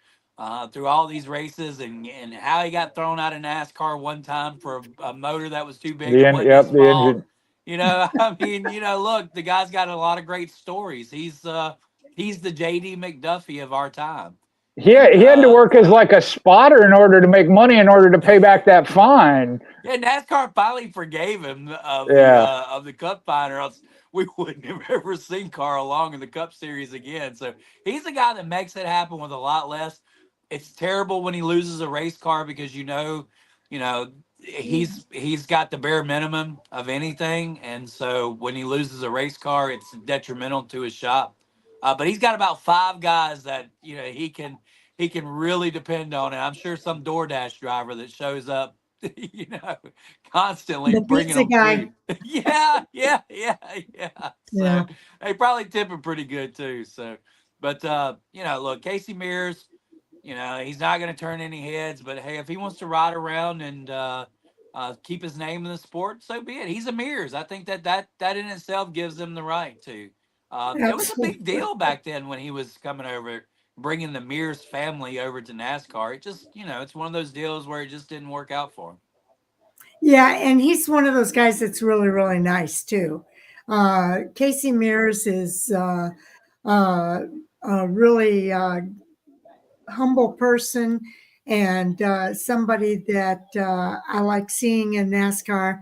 through all these races, and how he got thrown out of NASCAR one time for a motor that was too big. The engine. Look, the guy's got a lot of great stories. He's the JD McDuffie of our time. He had to work as like a spotter in order to make money, in order to pay back that fine. Yeah, NASCAR finally forgave him of the Cup fine, or else we wouldn't have ever seen Carl Long in the Cup Series again. So he's a guy that makes it happen with a lot less. It's terrible when he loses a race car, because he's got the bare minimum of anything, and so when he loses a race car, it's detrimental to his shop. But he's got about 5 guys that he can really depend on, and I'm sure some DoorDash driver that shows up, constantly the bringing pizza them guy. food. Yeah. So they probably tip him pretty good too. So, but look, Casey Mears. He's not going to turn any heads, but hey, if he wants to ride around and keep his name in the sport, so be it. He's a Mears. I think that in itself gives him the right to. It was a big deal back then when he was coming over, bringing the Mears family over to NASCAR. It just, it's one of those deals where it just didn't work out for him. Yeah, and he's one of those guys that's really, really nice too. Casey Mears is a really humble person, and somebody that I like seeing in NASCAR.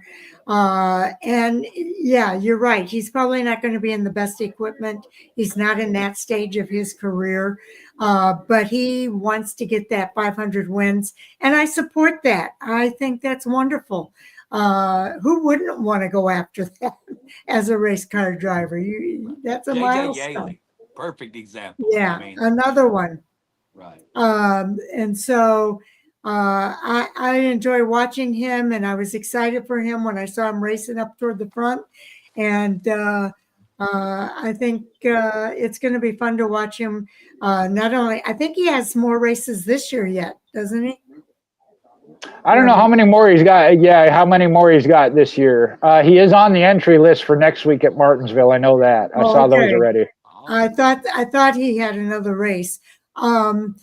And yeah, you're right. He's probably not going to be in the best equipment. He's not in that stage of his career, but he wants to get that 500 wins, and I support that. I think that's wonderful. Who wouldn't want to go after that as a race car driver? That's a milestone. Perfect example. Yeah, another one. Right. And so I enjoy watching him, and I was excited for him when I saw him racing up toward the front. And I think it's going to be fun to watch him. Not only, I think he has more races this year yet, doesn't he? I don't know how many more he's got. Yeah, how many more he's got this year. He is on the entry list for next week at Martinsville. I know that. I saw those already. I thought he had another race. And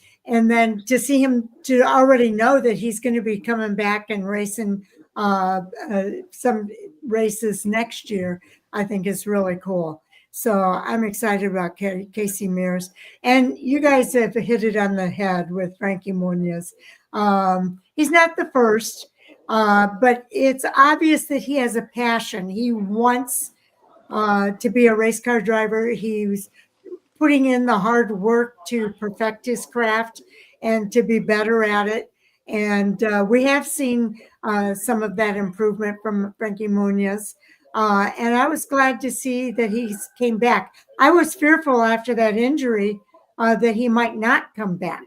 then to see him, to already know that he's going to be coming back and racing some races next year, I think is really cool. So I'm excited about Casey Mears. And you guys have hit it on the head with Frankie Muniz. He's not the first, but it's obvious that he has a passion. He wants to be a race car driver. He's putting in the hard work to perfect his craft and to be better at it. And we have seen some of that improvement from Frankie Muniz. And I was glad to see that he came back. I was fearful after that injury that he might not come back.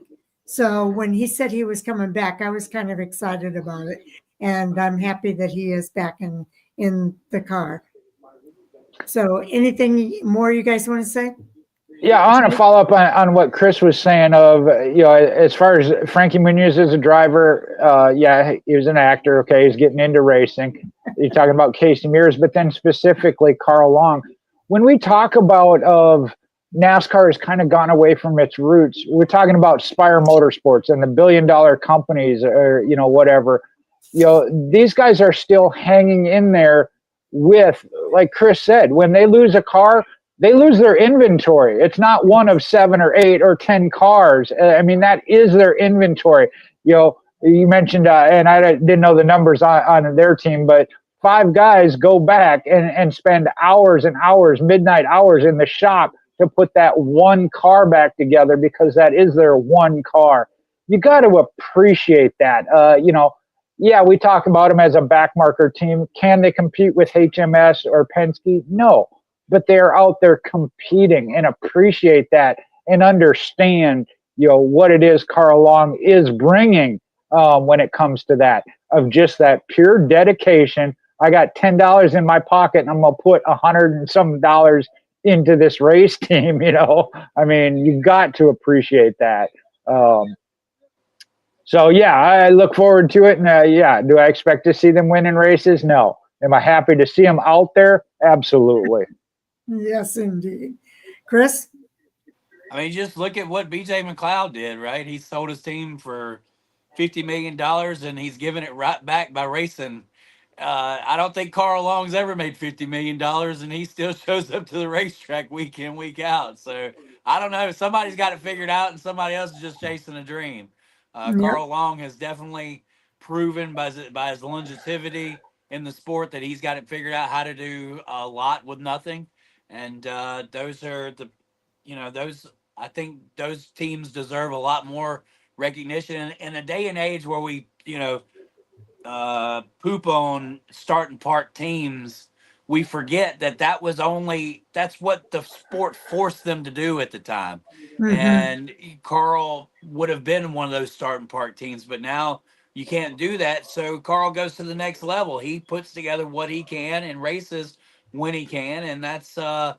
So when he said he was coming back, I was kind of excited about it. And I'm happy that he is back in the car. So anything more you guys want to say? Yeah, I want to follow up on what Chris was saying of, as far as Frankie Muniz as a driver, he was an actor. Okay, he's getting into racing. You're talking about Casey Mears, but then specifically Carl Long. When we talk about NASCAR has kind of gone away from its roots, we're talking about Spire Motorsports and the billion-dollar companies or, whatever. These guys are still hanging in there with, like Chris said, when they lose a car, they lose their inventory. It's not one of 7 or 8 or 10 cars. I mean, that is their inventory. You mentioned, and I didn't know the numbers on their team, but 5 guys go back and spend hours and hours, midnight hours in the shop to put that one car back together, because that is their one car. You got to appreciate that. Yeah, we talk about them as a backmarker team. Can they compete with HMS or Penske? No, but they're out there competing, and appreciate that and understand, what it is Carl Long is bringing when it comes to that, of just that pure dedication. I got $10 in my pocket and I'm going to put $100 and some dollars into this race team. I mean, you got to appreciate that. So, yeah, I look forward to it. And, do I expect to see them winning races? No. Am I happy to see them out there? Absolutely. Yes, indeed. Chris? I mean, just look at what BJ McLeod did, right? He sold his team for $50 million, and he's giving it right back by racing. I don't think Carl Long's ever made $50 million, and he still shows up to the racetrack week in, week out. So, I don't know. Somebody's got it figured out, and somebody else is just chasing a dream. Yep. Carl Long has definitely proven by his longevity in the sport that he's got it figured out how to do a lot with nothing. And those are I think those teams deserve a lot more recognition in a day and age where we, poop on starting park teams. We forget that's what the sport forced them to do at the time. Mm-hmm. And Carl would have been one of those starting park teams, but now you can't do that. So Carl goes to the next level. He puts together what he can and races when he can. And that's, I've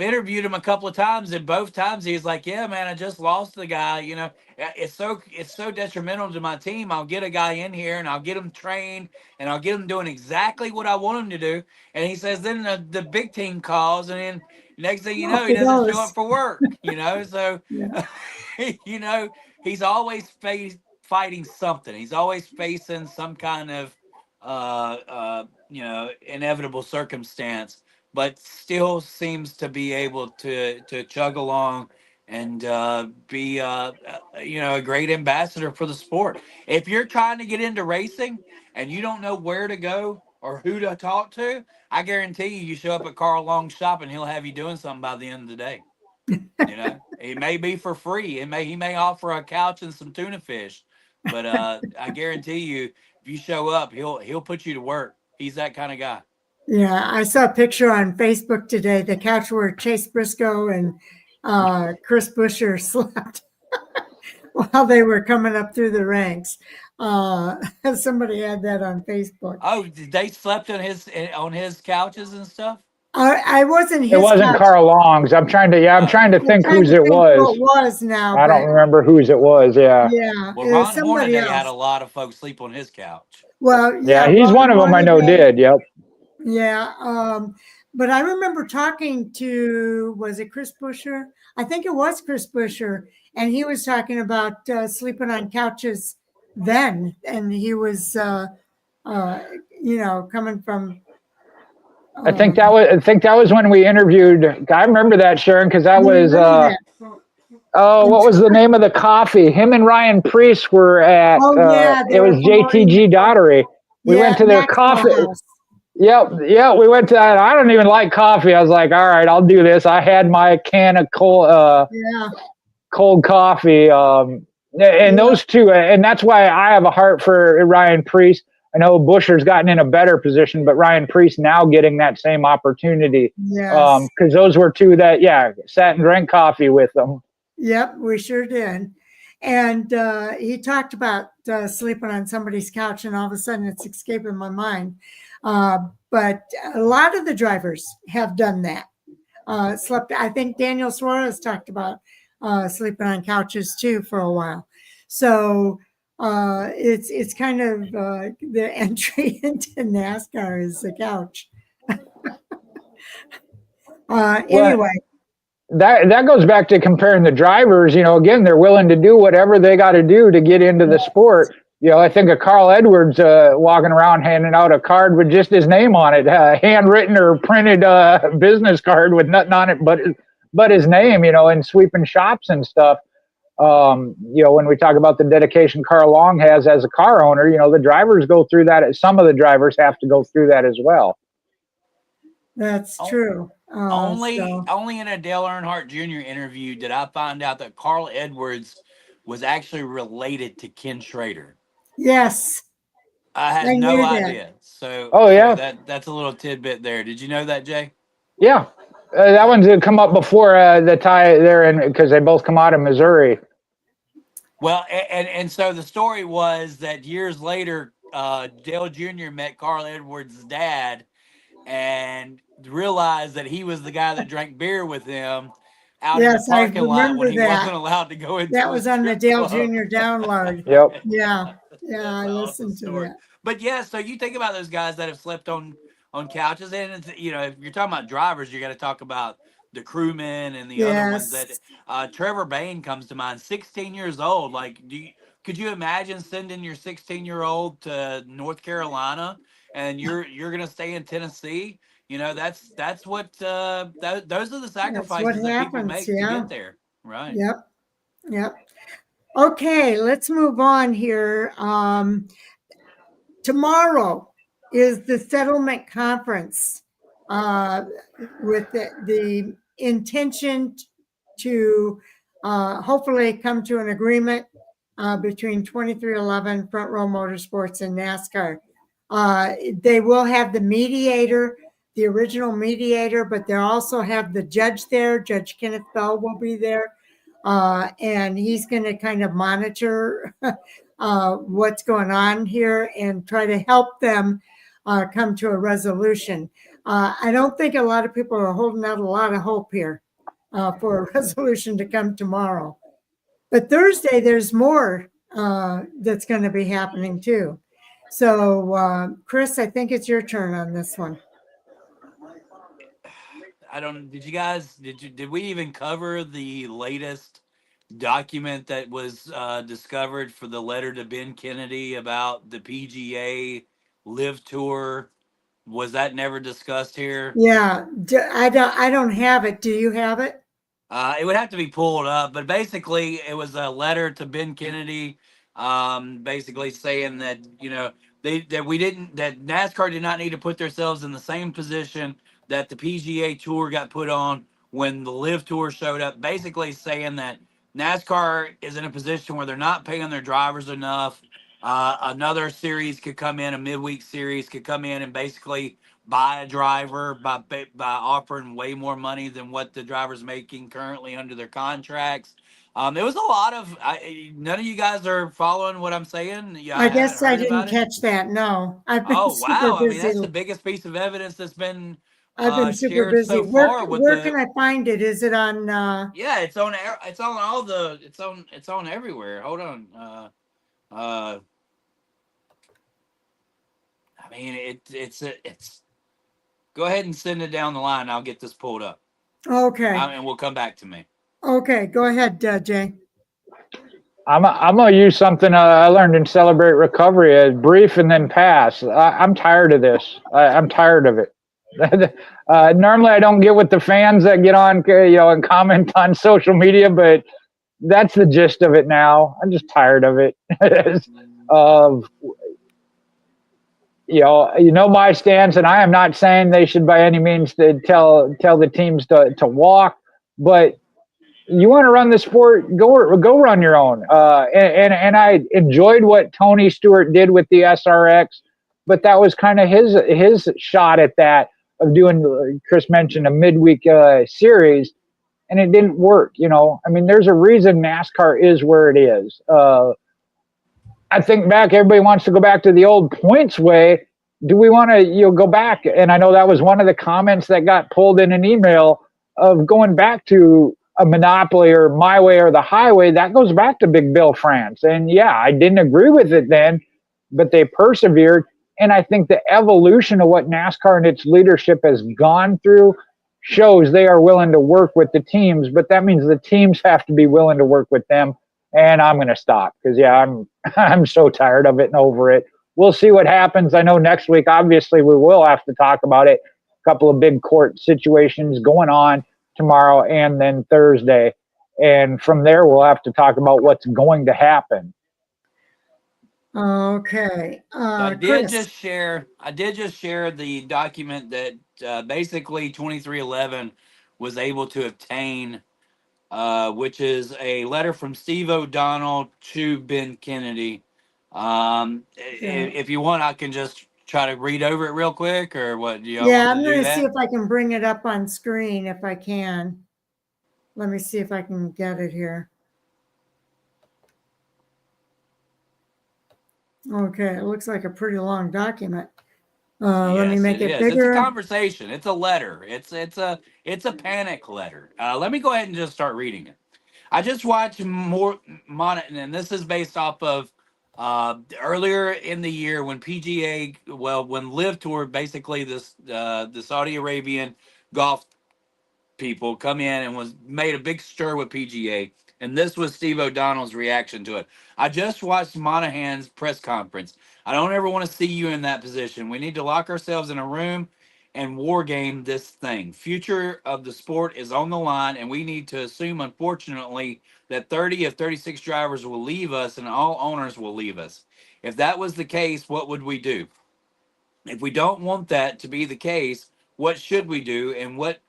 interviewed him a couple of times, and both times he's like, "Yeah, man, I just lost the guy. It's so detrimental to my team. I'll get a guy in here and I'll get him trained and I'll get him doing exactly what I want him to do." And he says, then the big team calls, and then next thing you know, he doesn't show up for work. So yeah. He's always fighting something. He's always facing some kind of inevitable circumstance, but still seems to be able to chug along and be a great ambassador for the sport. If you're trying to get into racing and you don't know where to go or who to talk to, I guarantee you show up at Carl Long's shop and he'll have you doing something by the end of the day. It may be for free. He may offer a couch and some tuna fish, but I guarantee you, if you show up, he'll put you to work. He's that kind of guy. Yeah, I saw a picture on Facebook today, the couch where Chase Briscoe and Chris Buescher slept while they were coming up through the ranks. Somebody had that on Facebook. Oh, they slept on his couches and stuff? I wasn't his It wasn't couch. Carl Long's. I'm trying to think whose it was. Who it was now. I don't remember whose it was, yeah. Yeah. Well, Ron Hornaday had a lot of folks sleep on his couch. Well, yeah, he's one of them I know did, yep. Yeah, but I remember talking to, was it Chris Buescher? I think it was Chris Buescher, and he was talking about sleeping on couches then, and he was, coming from. I think that was when we interviewed. I remember that, Sharon, because that was. What was the name of the coffee? Him and Ryan Priest were at. It was JTG Daughtery. We went to their coffee. Yep, we went to that. I don't even like coffee. I was like, all right, I'll do this. I had my can of cold coffee. And those two, and that's why I have a heart for Ryan Priest. I know Buescher's gotten in a better position, but Ryan Priest now getting that same opportunity. Yes. Because those were two that, sat and drank coffee with them. Yep, we sure did. And he talked about sleeping on somebody's couch, and all of a sudden it's escaping my mind. But a lot of the drivers have done that. I think Daniel Suarez talked about sleeping on couches too for a while. So it's kind of the entry into NASCAR is the couch. Anyway. That goes back to comparing the drivers. Again, they're willing to do whatever they got to do to get into the sport. I think of Carl Edwards walking around handing out a card with just his name on it, handwritten or printed business card with nothing on it but his name, and sweeping shops and stuff. When we talk about the dedication Carl Long has as a car owner, the drivers go through that. Some of the drivers have to go through that as well. That's true. Only in a Dale Earnhardt Jr. interview did I find out that Carl Edwards was actually related to Ken Schrader. Yes. I had no idea. So, that's a little tidbit there. Did you know that, Jay? Yeah. That one's come up before the tie there, because they both come out of Missouri. Well, and so the story was that years later, Dale Jr. met Carl Edwards' dad and realized that he was the guy that drank beer with him out in the parking lot when he wasn't allowed to go into. That was on the Dale Jr. download. Yep. Yeah. I listened to that. But yeah, so you think about those guys that have slept on couches, and it's, if you're talking about drivers, you got to talk about the crewmen and the other ones that Trevor Bayne comes to mind. 16 years old. Like, could you imagine sending your 16-year-old to North Carolina and you're gonna stay in Tennessee? That's what those are the sacrifices that people make to get there. Right. Yep. Okay, let's move on here. Tomorrow is the settlement conference with the intention to hopefully come to an agreement between 2311, Front Row Motorsports, and NASCAR. They will have the mediator, the original mediator, but they'll also have the judge there. Judge Kenneth Bell will be there. And he's going to kind of monitor what's going on here and try to help them come to a resolution. I don't think a lot of people are holding out a lot of hope here for a resolution to come tomorrow. But Thursday, there's more that's going to be happening too. So, Chris, I think it's your turn on this one. Did we even cover the latest document that was discovered for the letter to Ben Kennedy about the PGA Live Tour? Was that never discussed here? Yeah, I don't have it. Do you have it? It would have to be pulled up, but basically it was a letter to Ben Kennedy, basically saying that, that NASCAR did not need to put themselves in the same position that the PGA Tour got put on when the Live Tour showed up, basically saying that NASCAR is in a position where they're not paying their drivers enough. Another series could come in, a midweek series could come in and basically buy a driver by offering way more money than what the driver's making currently under their contracts. There was a lot of none of you guys are following what I'm saying. I guess I didn't catch that. No, I've been super busy. That's the biggest piece of evidence that's been. I've been super busy. So where can I find it? Is it on? Yeah, it's on all the. It's on everywhere. Hold on. I mean, it's. Go ahead and send it down the line. I'll get this pulled up. Okay. And we'll come back to me. Okay, go ahead, Jay. I'm gonna use something I learned in Celebrate Recovery: brief and then pass. I'm tired of this. I'm tired of it. Normally, I don't get with the fans that get on, and comment on social media, but that's the gist of it now. I'm just tired of it. My stance, and I am not saying they should by any means tell the teams to walk, but you want to run the sport, go run your own. And I enjoyed what Tony Stewart did with the SRX, but that was kind of his shot at that, of doing, Chris mentioned, a midweek series, and it didn't work. I mean, there's a reason NASCAR is where it is. I think back, everybody wants to go back to the old points way. Do we want to go back? And I know that was one of the comments that got pulled in an email of going back to a monopoly or my way or the highway. That goes back to Big Bill France. And yeah, I didn't agree with it then, but they persevered. And I think the evolution of what NASCAR and its leadership has gone through shows they are willing to work with the teams, but that means the teams have to be willing to work with them. And I'm going to stop because, I'm so tired of it and over it. We'll see what happens. I know next week, obviously, we will have to talk about it. A couple of big court situations going on tomorrow and then Thursday. And from there, we'll have to talk about what's going to happen. Okay. So I did Chris. just share. I did just share the document that basically 2311 was able to obtain, which is a letter from Steve O'Donnell to Ben Kennedy. If you want, I can just try to read over it real quick, or what? Do y'all want Yeah, to I'm do going to see that? if I can bring it up on screen if I can. Let me see if I can get it here. Okay, it looks like a pretty long document. Let me Yes, make it it is. It's a bigger. conversation. It's a letter. It's a panic letter. Let me go ahead and just start reading it. I just watched and this is based off of earlier in the year when when Live Tour, basically the Saudi Arabian golf people come in and was made a big stir with PGA. And this was Steve O'Donnell's reaction to it. I just watched Monahan's press conference. I don't ever want to see you in that position. We need to lock ourselves in a room and war game this thing. Future of the sport is on the line, and we need to assume, unfortunately, that 30 of 36 drivers will leave us and all owners will leave us. If that was the case, what would we do? If we don't want that to be the case, what should we do, and what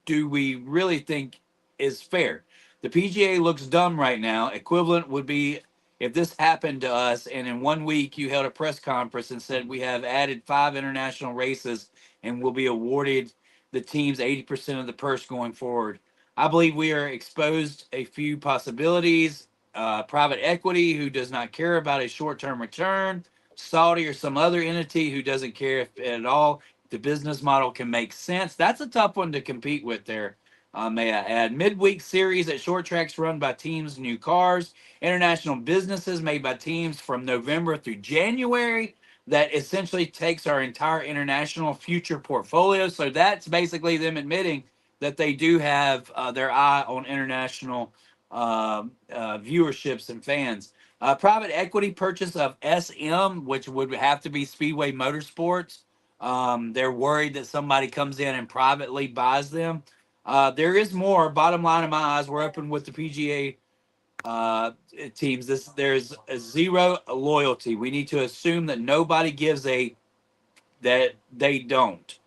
do we really think is fair? The PGA looks dumb right now. Equivalent would be if this happened to us and in 1 week you held a press conference and said we have added 5 international races and will be awarded the teams 80% of the purse going forward. I believe we are exposed a few possibilities. Private equity who does not care about a short-term return, Saudi or some other entity who doesn't care if at all the business model can make sense. That's a tough one to compete with there. May I add, midweek series at short tracks run by teams' new cars, international businesses made by teams from November through January. That essentially takes our entire international future portfolio. So that's basically them admitting that they do have their eye on international viewerships and fans. Private equity purchase of SM, which would have to be Speedway Motorsports. They're worried that somebody comes in and privately buys them. There is more. Bottom line, in my eyes, we're open with the PGA teams. There's a zero loyalty. We need to assume that nobody gives that they don't.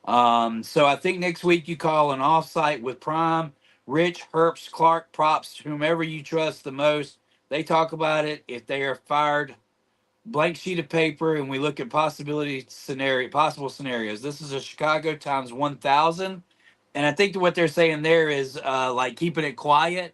So I think next week you call an offsite with Prime, Rich, Herbst, Clark, Props, whomever you trust the most. They talk about it. If they are fired, blank sheet of paper, and we look at possible scenarios. This is a Chicago times 1,000, and I think what they're saying there is like keeping it quiet,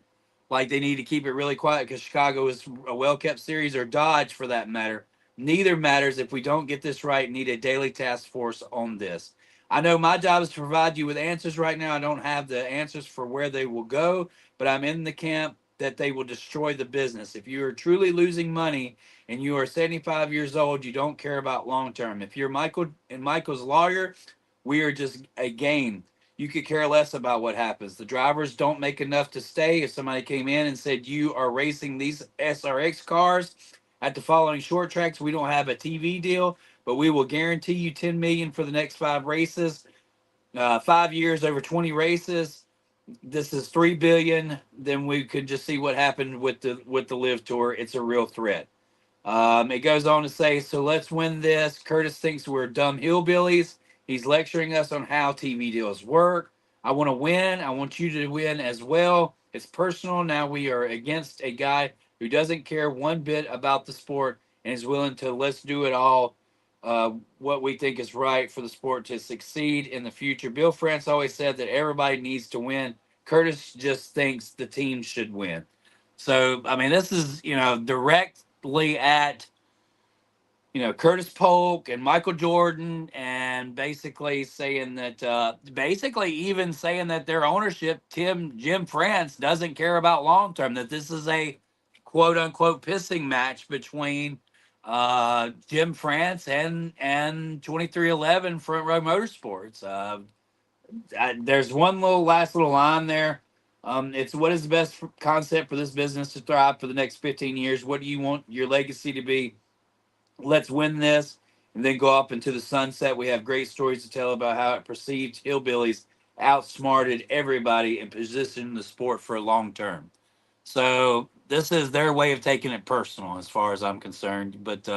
like they need to keep it really quiet because Chicago is a well kept series, or Dodge for that matter. Neither matters if we don't get this right. Need a daily task force on this. I know my job is to provide you with answers right now. I don't have the answers for where they will go, but I'm in the camp that they will destroy the business. If you are truly losing money and you are 75 years old, you don't care about long term. If you're Michael and Michael's lawyer, we are just a game. You could care less about what happens. The drivers don't make enough to stay. If somebody came in and said you are racing these SRX cars at the following short tracks, we don't have a TV deal, but we will guarantee you 10 million for the next 5 races, 5 years over 20 races. This is 3 billion. Then we could just see what happened with the Live Tour. It's a real threat. It goes on to say, so let's win this. Curtis thinks we're dumb hillbillies. He's lecturing us on how TV deals work. I want to win. I want you to win as well. It's personal. Now we are against a guy who doesn't care one bit about the sport and is willing to let's do it all. What we think is right for the sport to succeed in the future. Bill France always said that everybody needs to win. Curtis just thinks the team should win. So, I mean, this is, directly at, Curtis Polk and Michael Jordan, and basically saying that, even saying that their ownership, Jim France, doesn't care about long term, that this is a quote unquote pissing match between Jim France and 2311 Front Row Motorsports. There's one last little line there. It's what is the best concept for this business to thrive for the next 15 years? What do you want your legacy to be? Let's win this and then go up into the sunset. We have great stories to tell about how it perceived hillbillies outsmarted everybody and positioned the sport for a long term. So this is their way of taking it personal, as far as I'm concerned. But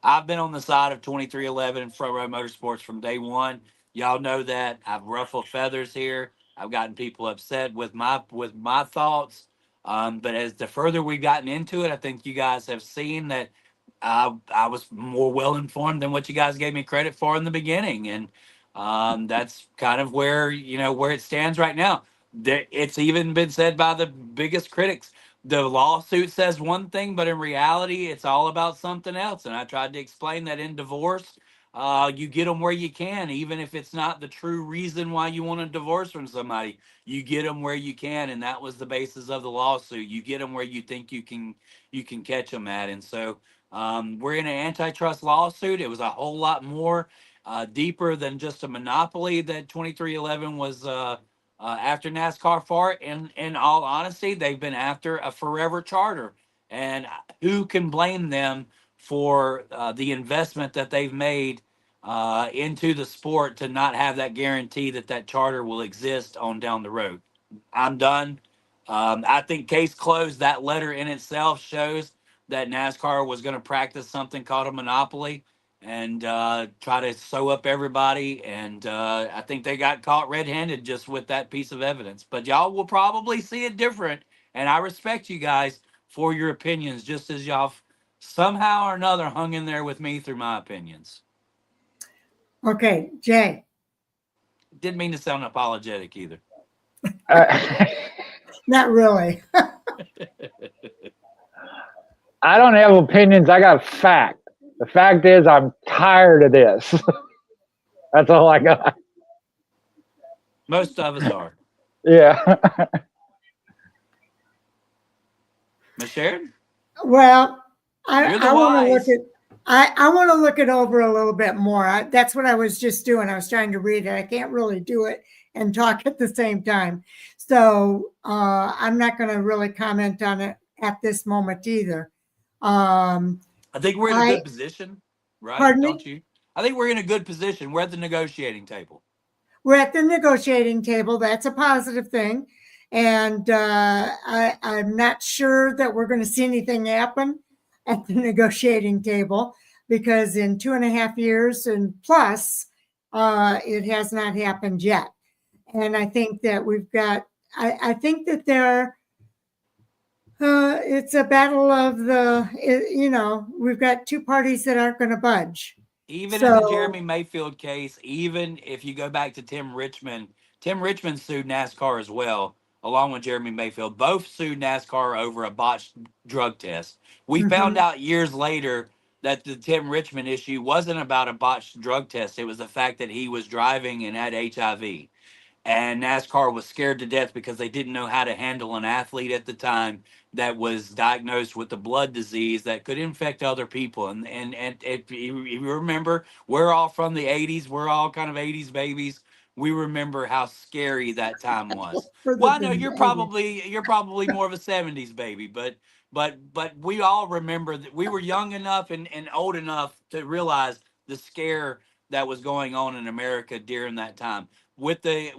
I've been on the side of 2311 and Front Row Motorsports from day one. Y'all know that. I've ruffled feathers here. I've gotten people upset with my thoughts. But as the further we've gotten into it, I think you guys have seen that I was more well informed than what you guys gave me credit for in the beginning, and that's kind of where where it stands right now. It's even been said by the biggest critics. The lawsuit says one thing, but in reality, it's all about something else. And I tried to explain that in divorce, you get them where you can, even if it's not the true reason why you want to divorce from somebody. You get them where you can, and that was the basis of the lawsuit. You get them where you think you can catch them at, and so we're in an antitrust lawsuit. It was a whole lot more deeper than just a monopoly that 2311 was after NASCAR for. And in all honesty, they've been after a forever charter. And who can blame them for the investment that they've made into the sport to not have that guarantee that that charter will exist on down the road? I'm done. I think case closed. That letter in itself shows that NASCAR was going to practice something called a monopoly and try to sew up everybody. And I think they got caught red-handed just with that piece of evidence. But y'all will probably see it different. And I respect you guys for your opinions, just as y'all somehow or another hung in there with me through my opinions. Okay, Jay. Didn't mean to sound apologetic either. Not really. I don't have opinions. I got fact. The fact is, I'm tired of this. That's all I got. Most of us are. Yeah. Miss Sharon? Well, I want to wise. look at. I want to look it over a little bit more. That's what I was just doing. I was trying to read it. I can't really do it and talk at the same time. So I'm not going to really comment on it at this moment either. I think we're in a good position, right? Pardon Don't me? you? I think we're in a good position. We're at the negotiating table. We're at the negotiating table. That's a positive thing. And I'm not sure that we're going to see anything happen at the negotiating table, because in 2.5 years and plus, it has not happened yet. And I think that we've got, I think that it's a battle of we've got two parties that aren't going to budge. Even in the Jeremy Mayfield case, even if you go back to Tim Richmond sued NASCAR as well, along with Jeremy Mayfield. Both sued NASCAR over a botched drug test. We found out years later that the Tim Richmond issue wasn't about a botched drug test. It was the fact that he was driving and had HIV. And NASCAR was scared to death because they didn't know how to handle an athlete at the time that was diagnosed with a blood disease that could infect other people. And if you remember, we're all from the 80s. We're all kind of 80s babies. We remember how scary that time was. Well, I know you're probably more of a 70s baby, but we all remember that we were young enough and old enough to realize the scare that was going on in America during that time. With the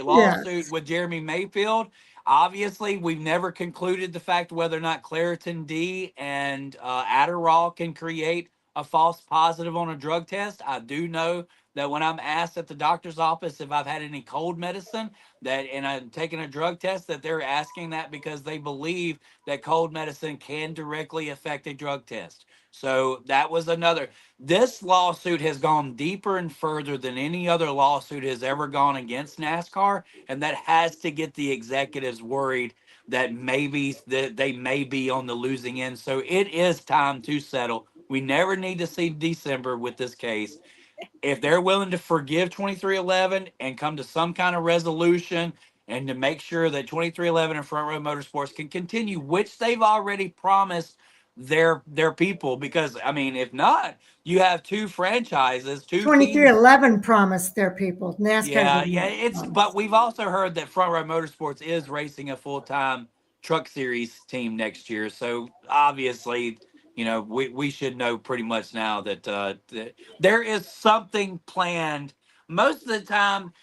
lawsuit with Jeremy Mayfield, obviously we've never concluded the fact whether or not Claritin D and Adderall can create a false positive on a drug test. I do know that when I'm asked at the doctor's office if I've had any cold medicine and I'm taking a drug test, that they're asking that because they believe that cold medicine can directly affect a drug test. So that was another. This lawsuit has gone deeper and further than any other lawsuit has ever gone against NASCAR, and that has to get the executives worried that maybe they may be on the losing end. So it is time to settle. We never need to see December with this case. If they're willing to forgive 2311 and come to some kind of resolution and to make sure that 2311 and Front Row Motorsports can continue, which they've already promised their people, because I mean, if not, you have two franchises, 2311 promised their people. NASCAR. Yeah. But we've also heard that Front Row Motorsports is racing a full-time truck series team next year. So obviously, we should know pretty much now that there is something planned. Most of the time,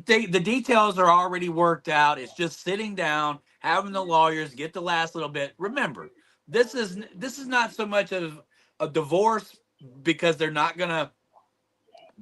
the details are already worked out. It's just sitting down having the lawyers get the last little bit. Remember, this is not so much of a divorce because they're not going to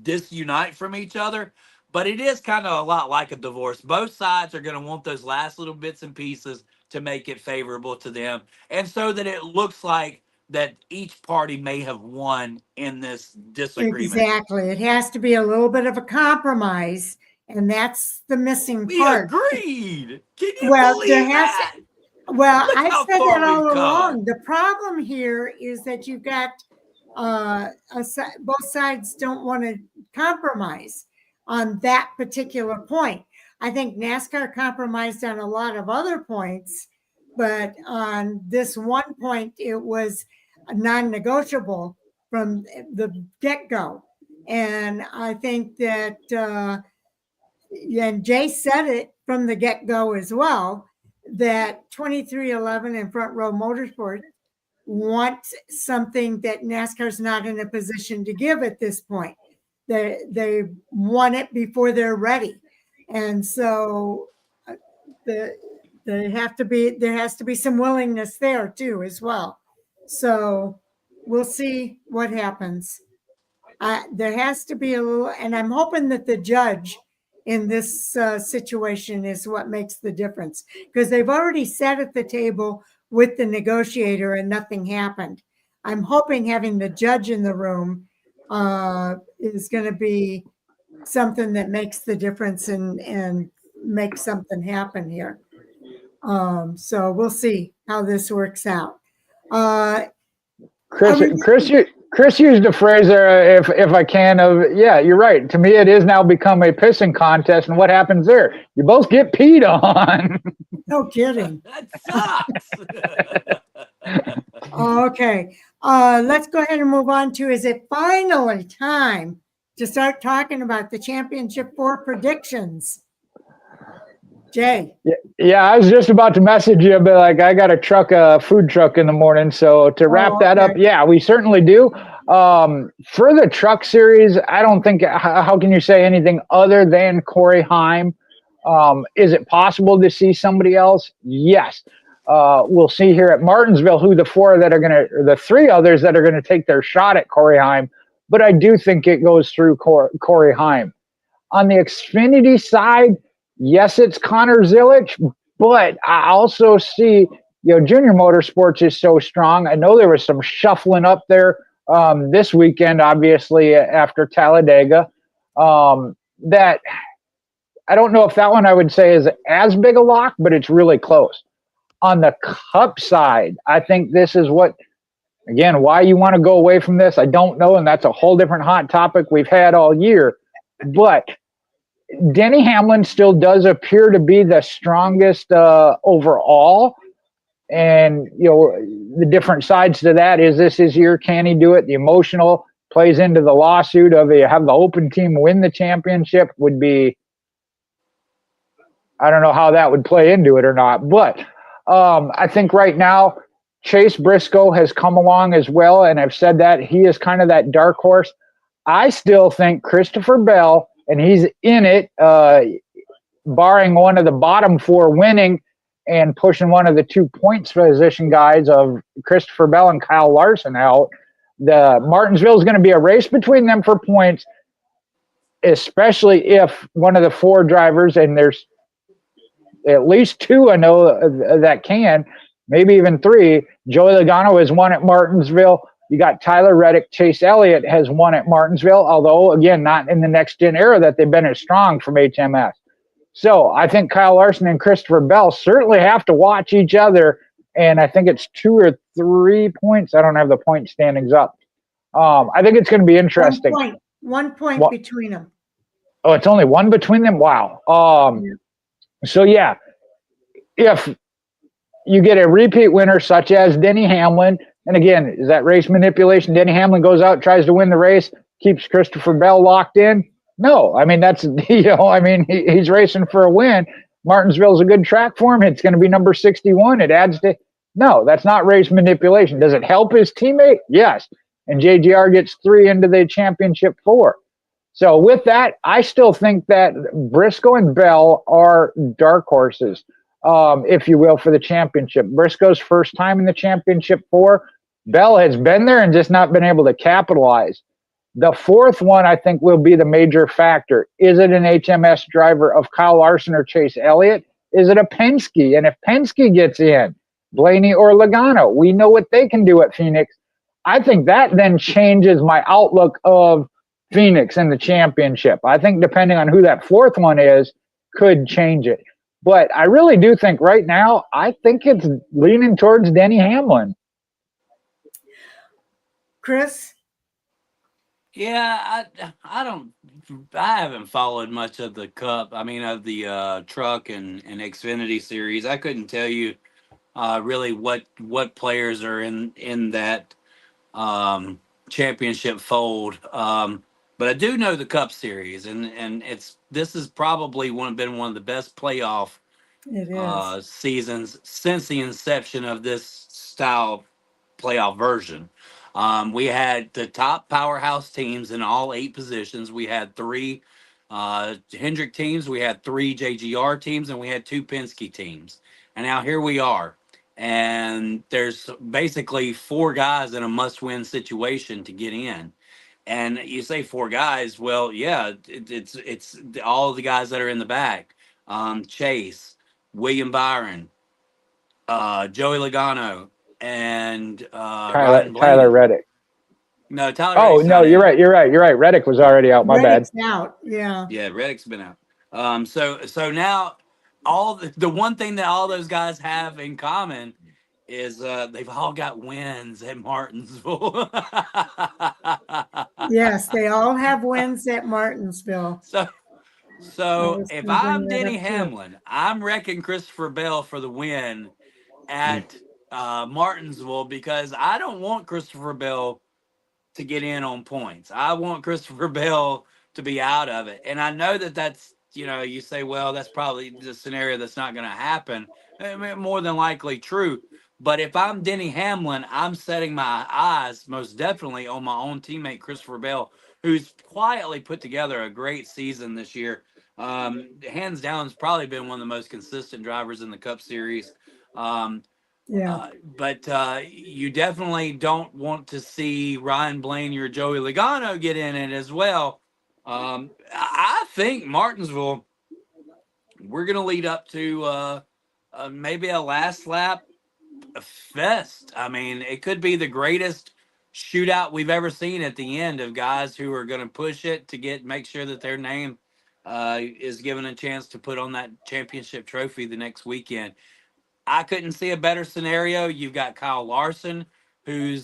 disunite from each other, but it is kind of a lot like a divorce. Both sides are going to want those last little bits and pieces to make it favorable to them, and so that it looks like that each party may have won in this disagreement. Exactly. It has to be a little bit of a compromise, and that's the missing part. We agreed. Can you believe that? Well, I've said that all along. The problem here is that you've got both sides don't want to compromise on that particular point. I think NASCAR compromised on a lot of other points, but on this one point, it was non-negotiable from the get-go. And I think that, and Jay said it from the get-go as well, that 2311 and Front Row Motorsports want something that NASCAR's not in a position to give at this point. They want it before they're ready. And so there has to be some willingness there too as well. So we'll see what happens. There has to be a little, and I'm hoping that the judge in this situation is what makes the difference, because they've already sat at the table with the negotiator and nothing happened. I'm hoping having the judge in the room is going to be something that makes the difference and makes something happen here. So we'll see how this works out. Chris used the phrase there, if I can, of, yeah, you're right. To me, it is now become a pissing contest. And what happens there? You both get peed on. No kidding. That sucks. Okay. Let's go ahead and move on to, is it finally time to start talking about the Championship 4 predictions? Jay. Yeah, I was just about to message you, but like I got a food truck in the morning. So to wrap that up, yeah, we certainly do. For the truck series, I don't think, how can you say anything other than Corey Heim? Is it possible to see somebody else? Yes. We'll see here at Martinsville who the three others that are going to take their shot at Corey Heim. But I do think it goes through Corey Heim. On the Xfinity side, yes, it's Connor Zilic, but I also see, Junior Motorsports is so strong. I know there was some shuffling up there this weekend, obviously, after Talladega, that I don't know if that one I would say is as big a lock, but it's really close. On the Cup side, I think this is what, again, why you want to go away from this, I don't know, and that's a whole different hot topic we've had all year. But Denny Hamlin still does appear to be the strongest overall. And, the different sides to that is this his year? Can he do it? The emotional plays into the lawsuit of have the open team win the championship would be, I don't know how that would play into it or not. But I think right now, Chase Briscoe has come along as well. And I've said that he is kind of that dark horse. I still think Christopher Bell, and he's in it, barring one of the bottom four winning and pushing one of the 2 points position guys of Christopher Bell and Kyle Larson out. The Martinsville is going to be a race between them for points, especially if one of the 4 drivers, and there's at least 2 I know that can, maybe even 3. Joey Logano has won at Martinsville. You got Tyler Reddick. Chase Elliott has won at Martinsville, although, again, not in the next-gen era that they've been as strong from HMS. So I think Kyle Larson and Christopher Bell certainly have to watch each other, and I think it's 2 or 3 points. I don't have the point standings up. I think it's going to be interesting. 1 point between them. Oh, it's only 1 between them? Wow. So, yeah, if you get a repeat winner such as Denny Hamlin, and again, is that race manipulation? Denny Hamlin goes out, tries to win the race, keeps Christopher Bell locked in? No, I mean, that's, he's racing for a win. Martinsville's a good track for him. It's going to be number 61. It adds to, no, that's not race manipulation. Does it help his teammate? Yes. And JGR gets 3 into the championship 4. So with that, I still think that Briscoe and Bell are dark horses. if you will, for the championship. Briscoe's first time in the championship 4. Bell has been there and just not been able to capitalize. The fourth one, I think, will be the major factor. Is it an HMS driver of Kyle Larson or Chase Elliott? Is it a Penske? And if Penske gets in, Blaney or Logano, we know what they can do at Phoenix. I think that then changes my outlook of Phoenix and the championship. I think depending on who that fourth one is, could change it. But I really do think right now, I think it's leaning towards Denny Hamlin. Chris? Yeah, I haven't followed much of the Cup. I mean, of the truck and Xfinity series. I couldn't tell you really what players are in that championship fold. But I do know the Cup Series, and this has probably been one of the best playoff seasons since the inception of this style playoff version. We had the top powerhouse teams in all 8 positions. We had 3 Hendrick teams, we had 3 JGR teams, and we had 2 Penske teams. And now here we are. And there's basically 4 guys in a must-win situation to get in. And you say 4 guys, well, yeah, it's all the guys that are in the back. Chase, William Byron, Joey Logano, and Tyler Reddick. No, Tyler. Oh no, you're right. Reddick was already out. My Reddick's bad. Out. Yeah. Yeah, Reddick's been out. So now all the one thing that all those guys have in common is they've all got wins at Martinsville. Yes, they all have wins at Martinsville. So if I'm Denny Hamlin, I'm wrecking Christopher Bell for the win at Martinsville, because I don't want Christopher Bell to get in on points. I want Christopher Bell to be out of it. And I know that's, you say, well, that's probably the scenario that's not going to happen. I mean, more than likely true. But if I'm Denny Hamlin, I'm setting my eyes most definitely on my own teammate, Christopher Bell, who's quietly put together a great season this year. Hands down, has probably been one of the most consistent drivers in the Cup Series. But you definitely don't want to see Ryan Blaney or Joey Logano get in it as well. I think Martinsville, we're going to lead up to maybe a last lap fest. I mean, it could be the greatest shootout we've ever seen at the end, of guys who are going to push it to make sure that their name is given a chance to put on that championship trophy the next weekend. I couldn't see a better scenario. You've got Kyle Larson, who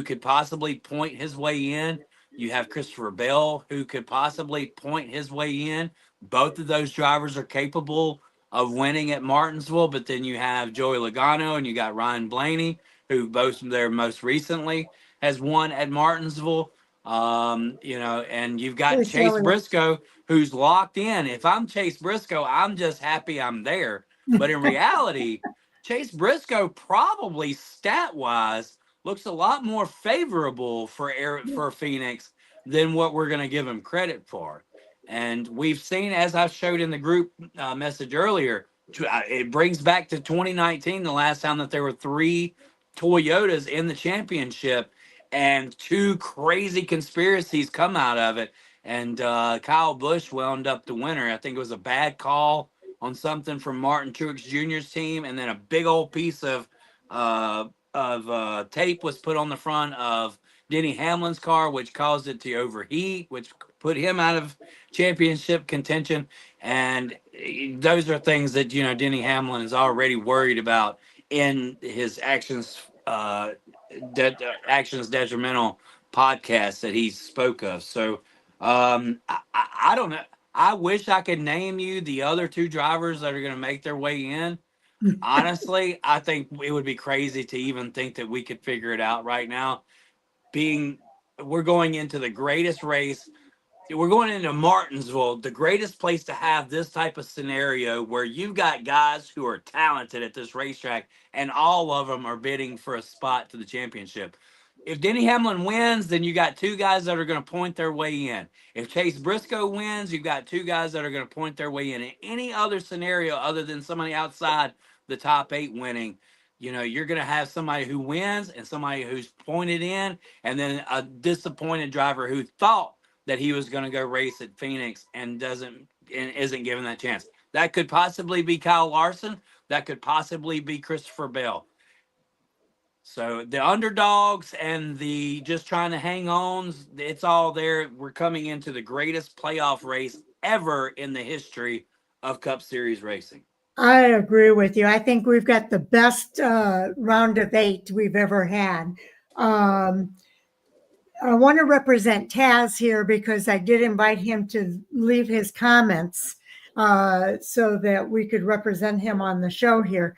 could possibly point his way in. You have Christopher Bell, who could possibly point his way in. Both of those drivers are capable of winning at Martinsville. But then you have Joey Logano and you got Ryan Blaney, who both there most recently has won at Martinsville. And you've got Chase Briscoe, who's locked in. If I'm Chase Briscoe, I'm just happy I'm there. But in reality, Chase Briscoe probably stat-wise looks a lot more favorable for Phoenix than what we're going to give him credit for. And we've seen, as I showed in the group message earlier, it brings back to 2019, the last time that there were 3 Toyotas in the championship, and 2 crazy conspiracies come out of it. And Kyle Busch wound up the winner. I think it was a bad call on something from Martin Truex Jr.'s team, and then a big old piece of tape was put on the front of Denny Hamlin's car, which caused it to overheat, which put him out of championship contention. And those are things that Denny Hamlin is already worried about in his actions detrimental podcast that he spoke of. So I don't know. I wish I could name you the other 2 drivers that are going to make their way in. Honestly, I think it would be crazy to even think that we could figure it out right now. We're going into the greatest race. We're going into Martinsville, the greatest place to have this type of scenario where you've got guys who are talented at this racetrack, and all of them are bidding for a spot to the championship. if Denny Hamlin wins, then you got two guys that are going to point their way in. If Chase Briscoe wins, you've got two guys that are going to point their way in. In any other scenario other than somebody outside the top 8 winning, you're going to have somebody who wins and somebody who's pointed in, and then a disappointed driver who thought that he was going to go race at Phoenix and isn't given that chance. That could possibly be Kyle Larson. That could possibly be Christopher Bell. So the underdogs and the just trying to hang on, it's all there. We're coming into the greatest playoff race ever in the history of Cup Series racing. I agree with you. I think we've got the best round of 8 we've ever had. I want to represent Taz here because I did invite him to leave his comments so that we could represent him on the show here.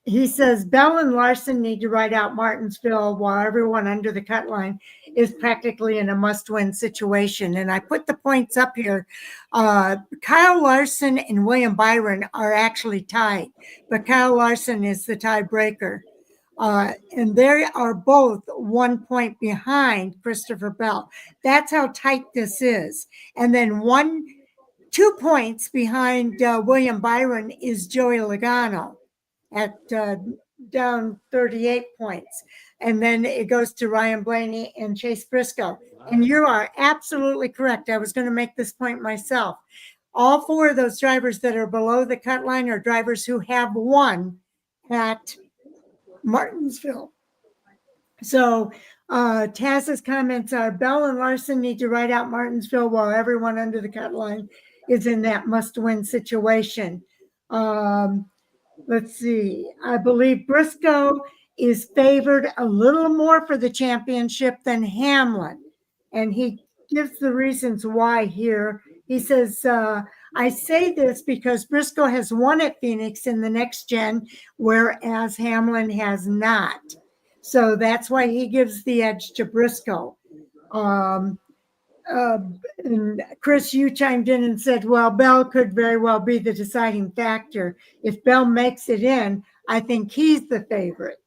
He says, Bell and Larson need to ride out Martinsville while everyone under the cut line is practically in a must-win situation. And I put the points up here. Kyle Larson and William Byron are actually tied, but Kyle Larson is the tiebreaker. And they are both 1 point behind Christopher Bell. That's how tight this is. And then 2 points behind William Byron is Joey Logano at down 38 points. And then it goes to Ryan Blaney and Chase Briscoe. And you are absolutely correct. I was going to make this point myself. All 4 of those drivers that are below the cut line are drivers who have won at Martinsville. So Taz's comments are, Bell and Larson need to ride out Martinsville while everyone under the cut line is in that must-win situation. Let's see. I believe Briscoe is favored a little more for the championship than Hamlin. And he gives the reasons why here. He says, I say this because Briscoe has won at Phoenix in the next gen, whereas Hamlin has not. So that's why he gives the edge to Briscoe. And Chris, you chimed in and said, well, Bell could very well be the deciding factor. If Bell makes it in, I think he's the favorite.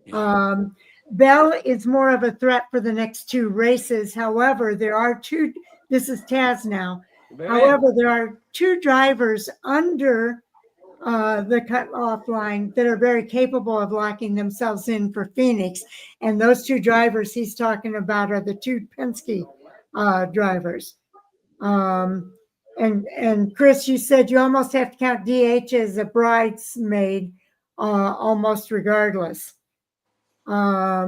Yeah. Bell is more of a threat for the next 2 races. However, there are 2, this is Taz now. However, there are 2 drivers under the cutoff line that are very capable of locking themselves in for Phoenix. And those 2 drivers he's talking about are the 2 Penske drivers. And Chris, you said you almost have to count DH as a bridesmaid almost regardless. Yeah,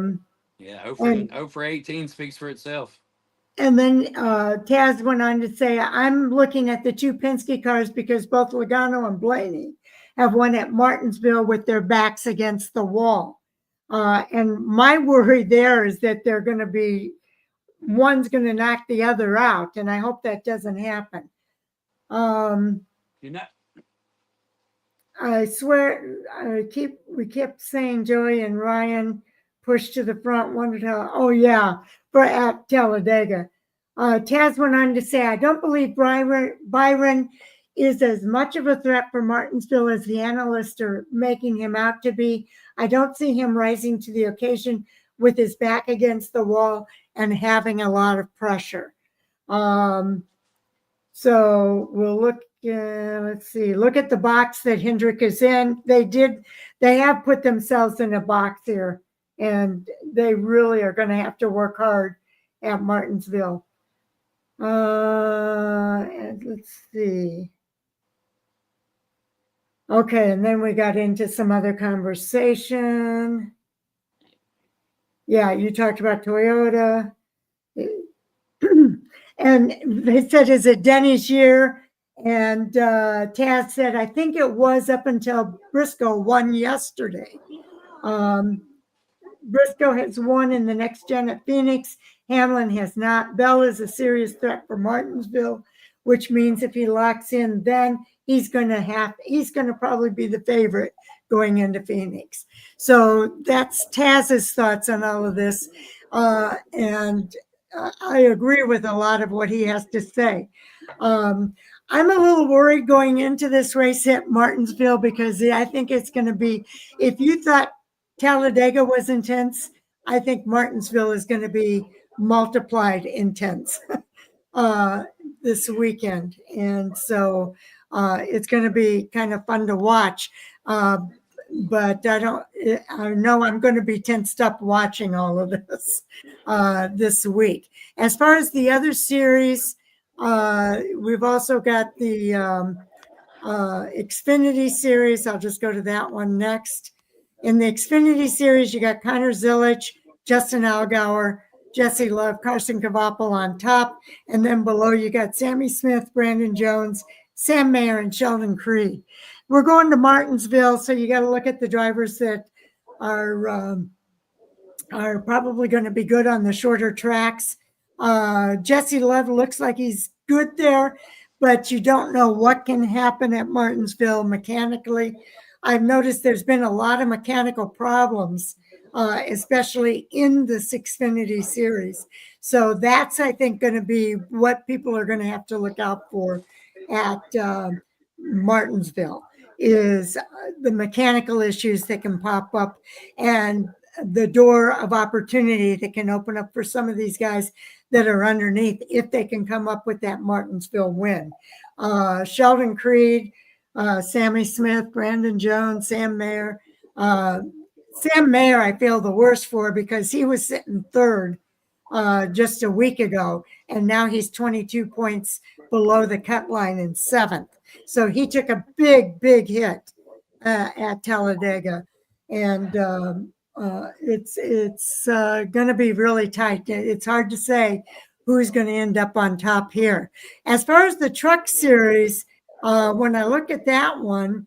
0 for 18 speaks for itself. And then Taz went on to say, I'm looking at the 2 Penske cars because both Logano and Blaney have won at Martinsville with their backs against the wall. And my worry there is that they're going to be, one's going to knock the other out. And I hope that doesn't happen. I swear, we kept saying Joey and Ryan pushed to the front, wondered how, for at Talladega. Taz went on to say, I don't believe Byron is as much of a threat for Martinsville as the analysts are making him out to be. I don't see him rising to the occasion with his back against the wall and having a lot of pressure. So we'll look, let's see, look at the box that Hendrick is in. They have put themselves in a box here, and they really are going to have to work hard at Martinsville. And let's see. Okay, and then we got into some other conversation. Yeah, you talked about Toyota. And they said, is it Denny's year? And Taz said, I think it was up until Briscoe won yesterday. Briscoe has won in the next gen at Phoenix. Hamlin has not. Bell is a serious threat for Martinsville, which means if he locks in, then he's going to probably be the favorite going into Phoenix. So that's Taz's thoughts on all of this. And I agree with a lot of what he has to say. I'm a little worried going into this race at Martinsville because I think it's going to be, if you thought Talladega was intense, I think Martinsville is going to be multiplied intense this weekend. And so it's going to be kind of fun to watch. But I know I'm going to be tensed up watching all of this this week. As far as the other series, we've also got the Xfinity series. I'll just go to that one next. In the Xfinity series, you got Connor Zilisch, Justin Allgaier, Jesse Love, Carson Cavapel on top. And then below you got Sammy Smith, Brandon Jones, Sam Mayer, and Sheldon Creed. We're going to Martinsville, so you got to look at the drivers that are probably going to be good on the shorter tracks. Jesse Love looks like he's good there, but you don't know what can happen at Martinsville mechanically. I've noticed there's been a lot of mechanical problems, especially in the Xfinity series. So that's, I think, going to be what people are going to have to look out for at Martinsville, is the mechanical issues that can pop up and the door of opportunity that can open up for some of these guys that are underneath if they can come up with that Martinsville win. Sheldon Creed, Sammy Smith, Brandon Jones, Sam Mayer. Sam Mayer I feel the worst for because he was sitting third just a week ago, and now he's 22 points below the cut line in seventh. So he took a big hit at Talladega, and it's going to be really tight. It's hard to say who's going to end up on top here. As far as the truck series, when I look at that one,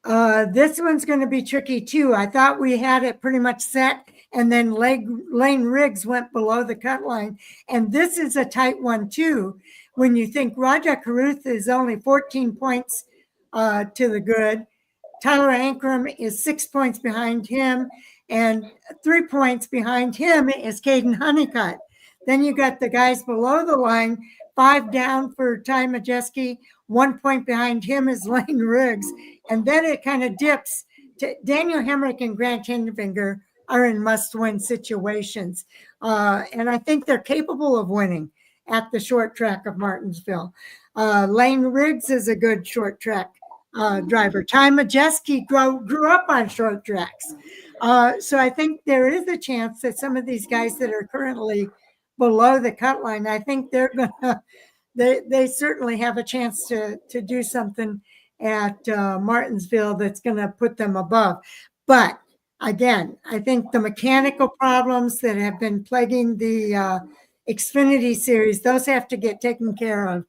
this one's going to be tricky too. I thought we had it pretty much set, and then Lane Riggs went below the cut line. And this is a tight one too. When you think Raja Caruth is only 14 points to the good, Tyler Ankrum is 6 points behind him, and 3 points behind him is Caden Honeycutt. Then you got the guys below the line, 5 down for Ty Majeski, 1 point behind him is Lane Riggs. And then it kind of dips to Daniel Hemrick and Grant Hindenfinger are in must-win situations. And I think they're capable of winning at the short track of Martinsville. Lane Riggs is a good short track driver. Ty Majeski grew up on short tracks. So I think there is a chance that some of these guys that are currently below the cut line, I think they're gonna, they certainly have a chance to do something at Martinsville that's going to put them above. But again, I think the mechanical problems that have been plaguing the Xfinity series, those have to get taken care of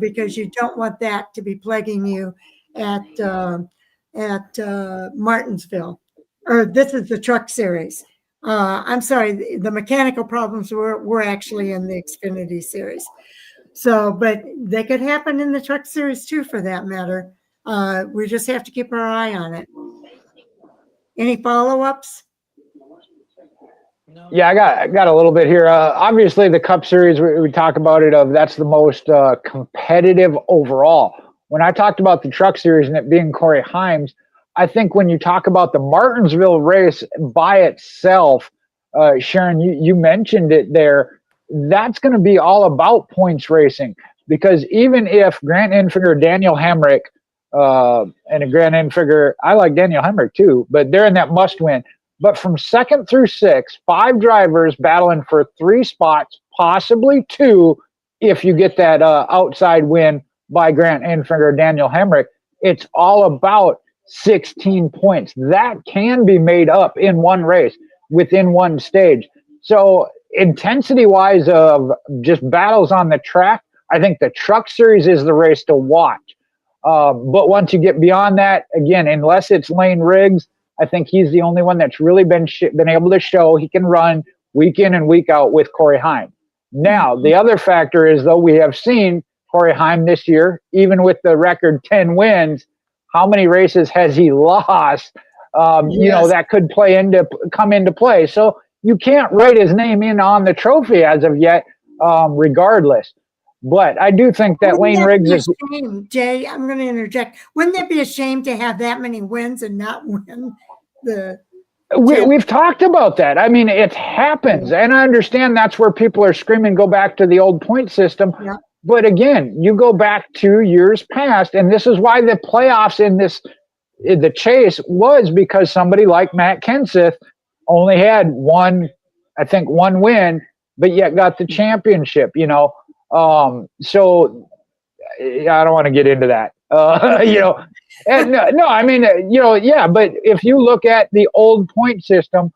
because you don't want that to be plaguing you at Martinsville. Or this is the truck series. I'm sorry, the mechanical problems were actually in the Xfinity series. So, but they could happen in the truck series too, for that matter. We just have to keep our eye on it. Any follow-ups? No. Yeah, I got a little bit here. Obviously, the Cup Series, we talk about it, that's the most competitive overall. When I talked about the Truck Series and it being Corey Himes, I think when you talk about the Martinsville race by itself, Sharon, you mentioned it there, that's going to be all about points racing. Because even if Grant Enfinger, Daniel Hemrick, and a Grant Enfinger, I like Daniel Hemrick too, but they're in that must win. But from second through six, 5 drivers battling for 3 spots, possibly 2, if you get that outside win by Grant Enfinger, Daniel Hemrick. It's all about 16 points. That can be made up in one race within one stage. So intensity-wise of just battles on the track, I think the Truck Series is the race to watch. But once you get beyond that, again, unless it's Lane Riggs, I think he's the only one that's really been able to show he can run week in and week out with Corey Heim. Now, the other factor is, though, we have seen Corey Heim this year, even with the record 10 wins, how many races has he lost? You know, that could come into play. So you can't write his name in on the trophy as of yet, regardless. But I do think that Lane Riggs is. Shame, Jay, I'm going to interject. Wouldn't that be a shame to have that many wins and not win the We've talked about that. I mean, it happens. And I understand that's where people are screaming, go back to the old point system. Yeah. But again, you go back 2 years past, and this is why the playoffs in the chase was because somebody like Matt Kenseth only had one win, but yet got the championship, so I don't want to get into that, and no, I mean, yeah, but if you look at the old point system,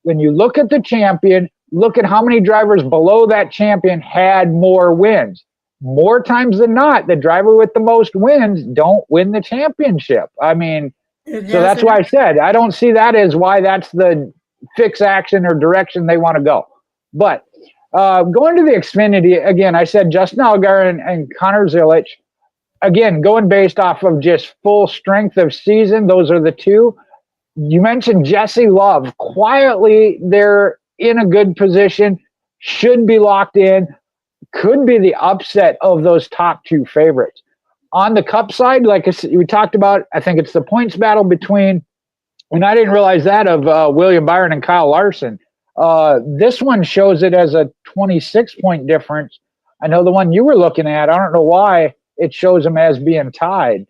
when you look at the champion, look at how many drivers below that champion had more wins. More times than not, the driver with the most wins don't win the championship. I mean, so that's why I said I don't see that as why that's the fix action or direction they want to go. But going to the Xfinity, again, I said Justin Allgaier and Connor Zilisch. Again, going based off of just full strength of season, those are the two. You mentioned Jesse Love. Quietly, they're in a good position, should be locked in, could be the upset of those top two favorites. On the Cup side, like we talked about, I think it's the points battle between, and I didn't realize that, of William Byron and Kyle Larson. This one shows it as a 26-point difference. I know the one you were looking at, I don't know why it shows them as being tied.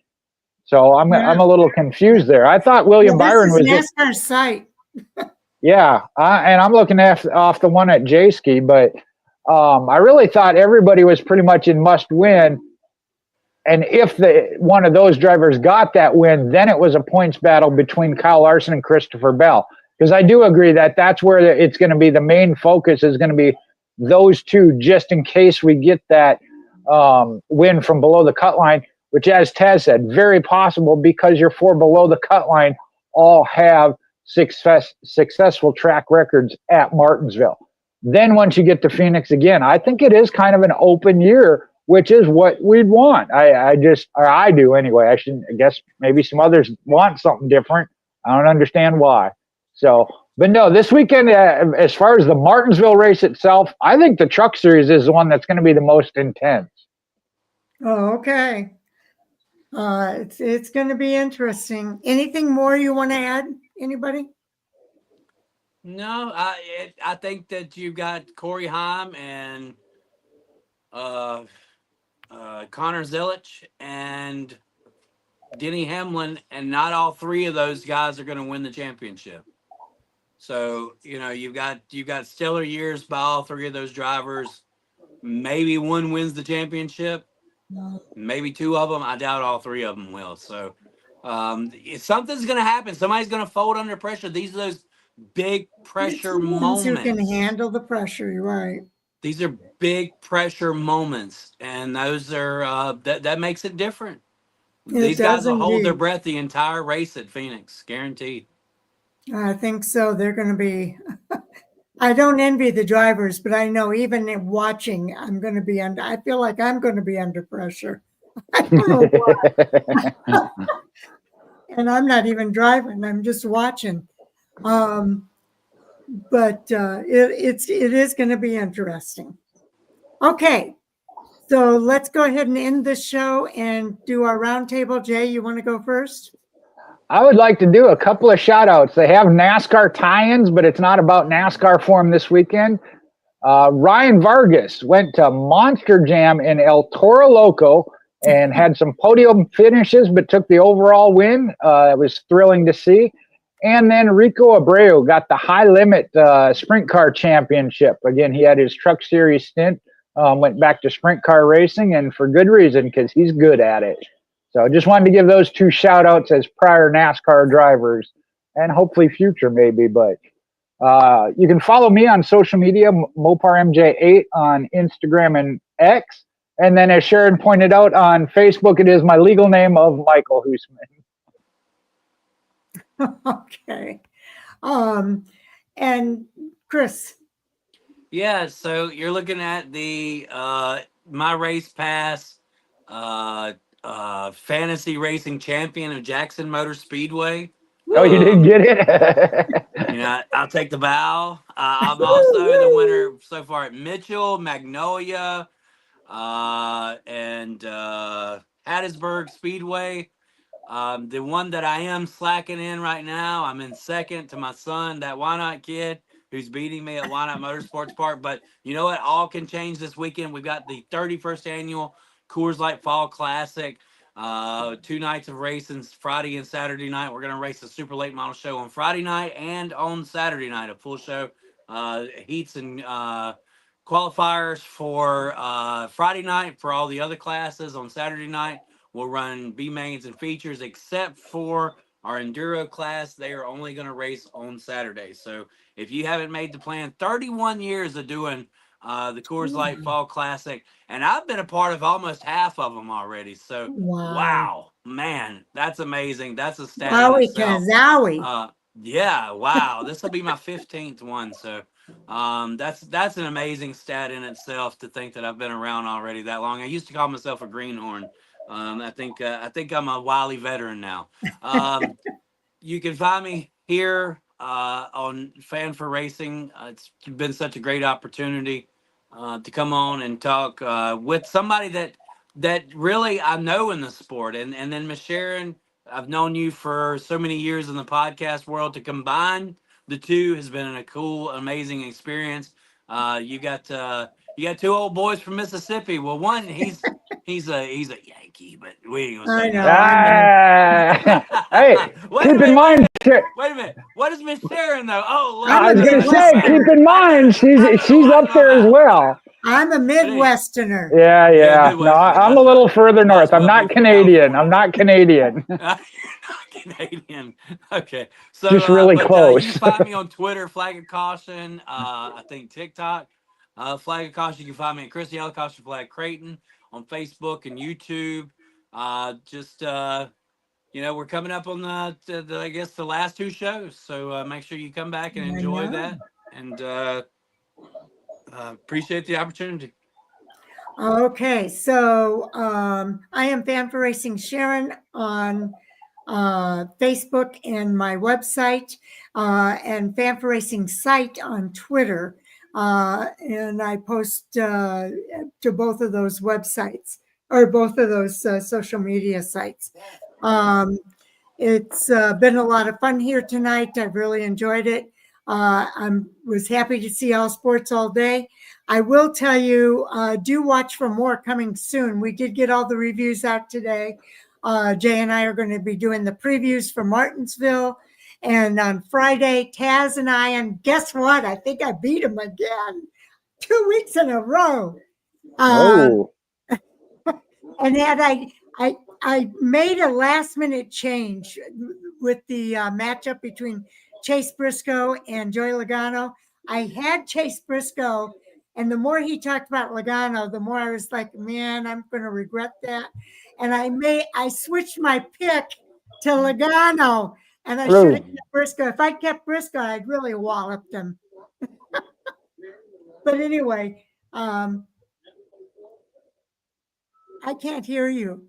So I'm a little confused there. I thought William Byron was NASCAR site. Yeah, and I'm looking off the one at J-Ski, but I really thought everybody was pretty much in must win. And if one of those drivers got that win, then it was a points battle between Kyle Larson and Christopher Bell. Because I do agree that that's where it's going to be, the main focus is going to be those two, just in case we get that win from below the cut line, which, as Taz said, very possible because your four below the cut line all have successful track records at Martinsville. Then once you get to Phoenix again, I think it is kind of an open year, which is what we'd want. I do anyway. I guess maybe some others want something different. I don't understand why. So, but no, this weekend, as far as the Martinsville race itself, I think the Truck Series is the one that's going to be the most intense. Oh, okay. It's going to be interesting. Anything more you want to add? Anybody? No, I think that you've got Corey Haim and Connor Zilisch and Denny Hamlin, and not all three of those guys are going to win the championship. So, you've got stellar years by all three of those drivers. Maybe one wins the championship, maybe two of them. I doubt all three of them will. So, something's going to happen. Somebody's going to fold under pressure. These are those big pressure moments. Who can handle the pressure? You're right. These are big pressure moments, and those are that makes it different. These guys will hold their breath the entire race at Phoenix, guaranteed. I think so. They're going to be. I don't envy the drivers, but I know even in watching, I'm going to be under. I feel like I'm going to be under pressure. I don't know why. And I'm not even driving. I'm just watching. But it is going to be interesting. Okay, so let's go ahead and end this show and do our roundtable. Jay, you want to go first? I would like to do a couple of shout outs. They have NASCAR tie-ins, but it's not about NASCAR for them this weekend. Ryan Vargas went to Monster Jam in El Toro Loco and had some podium finishes, but took the overall win. It was thrilling to see. And then Rico Abreu got the high limit sprint car championship. Again, he had his Truck Series stint, went back to sprint car racing, and for good reason, because he's good at it. So I just wanted to give those two shout outs as prior NASCAR drivers, and hopefully future maybe. But you can follow me on social media, MoparMJ8 on Instagram and X. And then as Sharon pointed out on Facebook, it is my legal name of Michael Hoosman. Okay. And Chris. Yeah, so you're looking at the My Race Pass fantasy racing champion of Jackson Motor Speedway. Oh, you didn't get it? I'll take the bow. I'm also the winner so far at Mitchell, Magnolia, and Hattiesburg Speedway. The one that I am slacking in right now, I'm in second to my son, that Why Not kid, who's beating me at Why Not Motorsports Park. But you know what? All can change this weekend. We've got the 31st annual Coors Light Fall Classic. 2 nights of racing, Friday and Saturday night. We're going to race the Super Late Model Show on Friday night and on Saturday night, a full show. Heats and qualifiers for Friday night for all the other classes. On Saturday night, we'll run B mains and features, except for our enduro class. They are only going to race on Saturday. So if you haven't made the plan, 31 years of doing the Coors Light Fall Classic, and I've been a part of almost half of them already. So wow, man, that's amazing. That's a stat in itself. Yeah, wow, this will be my 15th one. So that's an amazing stat in itself, to think that I've been around already that long. I used to call myself a greenhorn. I think I'm a wily veteran now. You can find me here on Fan4Racing. It's been such a great opportunity to come on and talk with somebody that really I know in the sport. And then Miss Sharon, I've known you for so many years in the podcast world. To combine the two has been a cool, amazing experience. You got 2 old boys from Mississippi. Well, one he's a Yankee, but we ain't gonna say that. Hey, keep in mind. Wait a minute. What is Miss Sharon though? Oh, look, I was gonna say, keep in mind she's up there as well. I'm a Midwesterner. Yeah. No, I'm a little further north. I'm not Canadian. I'm not Canadian. Not Canadian. Okay. So just really close. You can find me on Twitter, Flag of Caution. I think TikTok, Flag of Caution. You can find me at Chris Yellow Caution Flag Creighton on Facebook and YouTube. We're coming up on I guess the last 2 shows. So make sure you come back and enjoy that. And appreciate the opportunity. Okay, so I am Fan4Racing Sharon on Facebook and my website, and Fan4Racing site on Twitter, and I post to both of those websites, or both of those social media sites. It's been a lot of fun here tonight. I've really enjoyed it. I was happy to see All Sports All Day. I will tell you, do watch for more coming soon. We did get all the reviews out today. Jay and I are going to be doing the previews for Martinsville. And on Friday, Taz and I, and guess what? I think I beat him again. 2 weeks in a row. And had I made a last minute change with the matchup between Chase Briscoe and Joey Logano. I had Chase Briscoe, and the more he talked about Logano, the more I was like, man, I'm going to regret that. And I switched my pick to Logano, and I should have kept Briscoe. If I kept Briscoe, I'd really walloped him. But anyway, I can't hear you.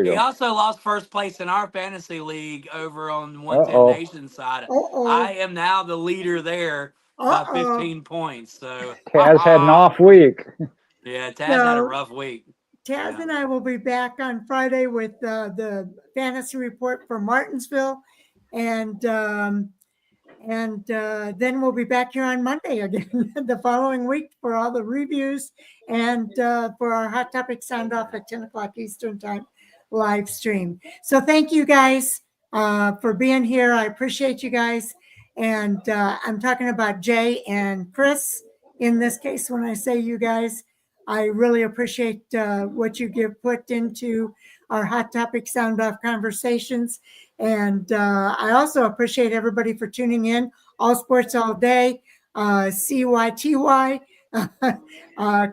He also lost first place in our fantasy league over on 110 Nation side. I am now the leader there by 15 points. So Taz had an off week. Yeah, Taz had a rough week. Taz and I will be back on Friday with the fantasy report for Martinsville, and then we'll be back here on Monday again the following week for all the reviews and for our Hot Topic Sound Off at 10 o'clock Eastern Time live stream. So thank you guys for being here. I appreciate you guys. And I'm talking about Jay and Chris in this case when I say you guys. I really appreciate what you put into our Hot Topic Sound Off conversations. And I also appreciate everybody for tuning in. All Sports All Day, CYTY,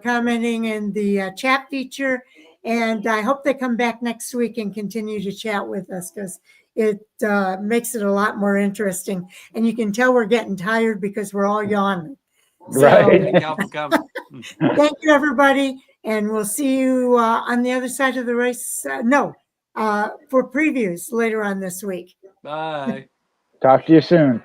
commenting in the chat feature. And I hope they come back next week and continue to chat with us, because it makes it a lot more interesting. And you can tell we're getting tired because we're all yawning. So, right. Thank you, everybody. And we'll see you on the other side of the race. For previews later on this week. Bye. Talk to you soon.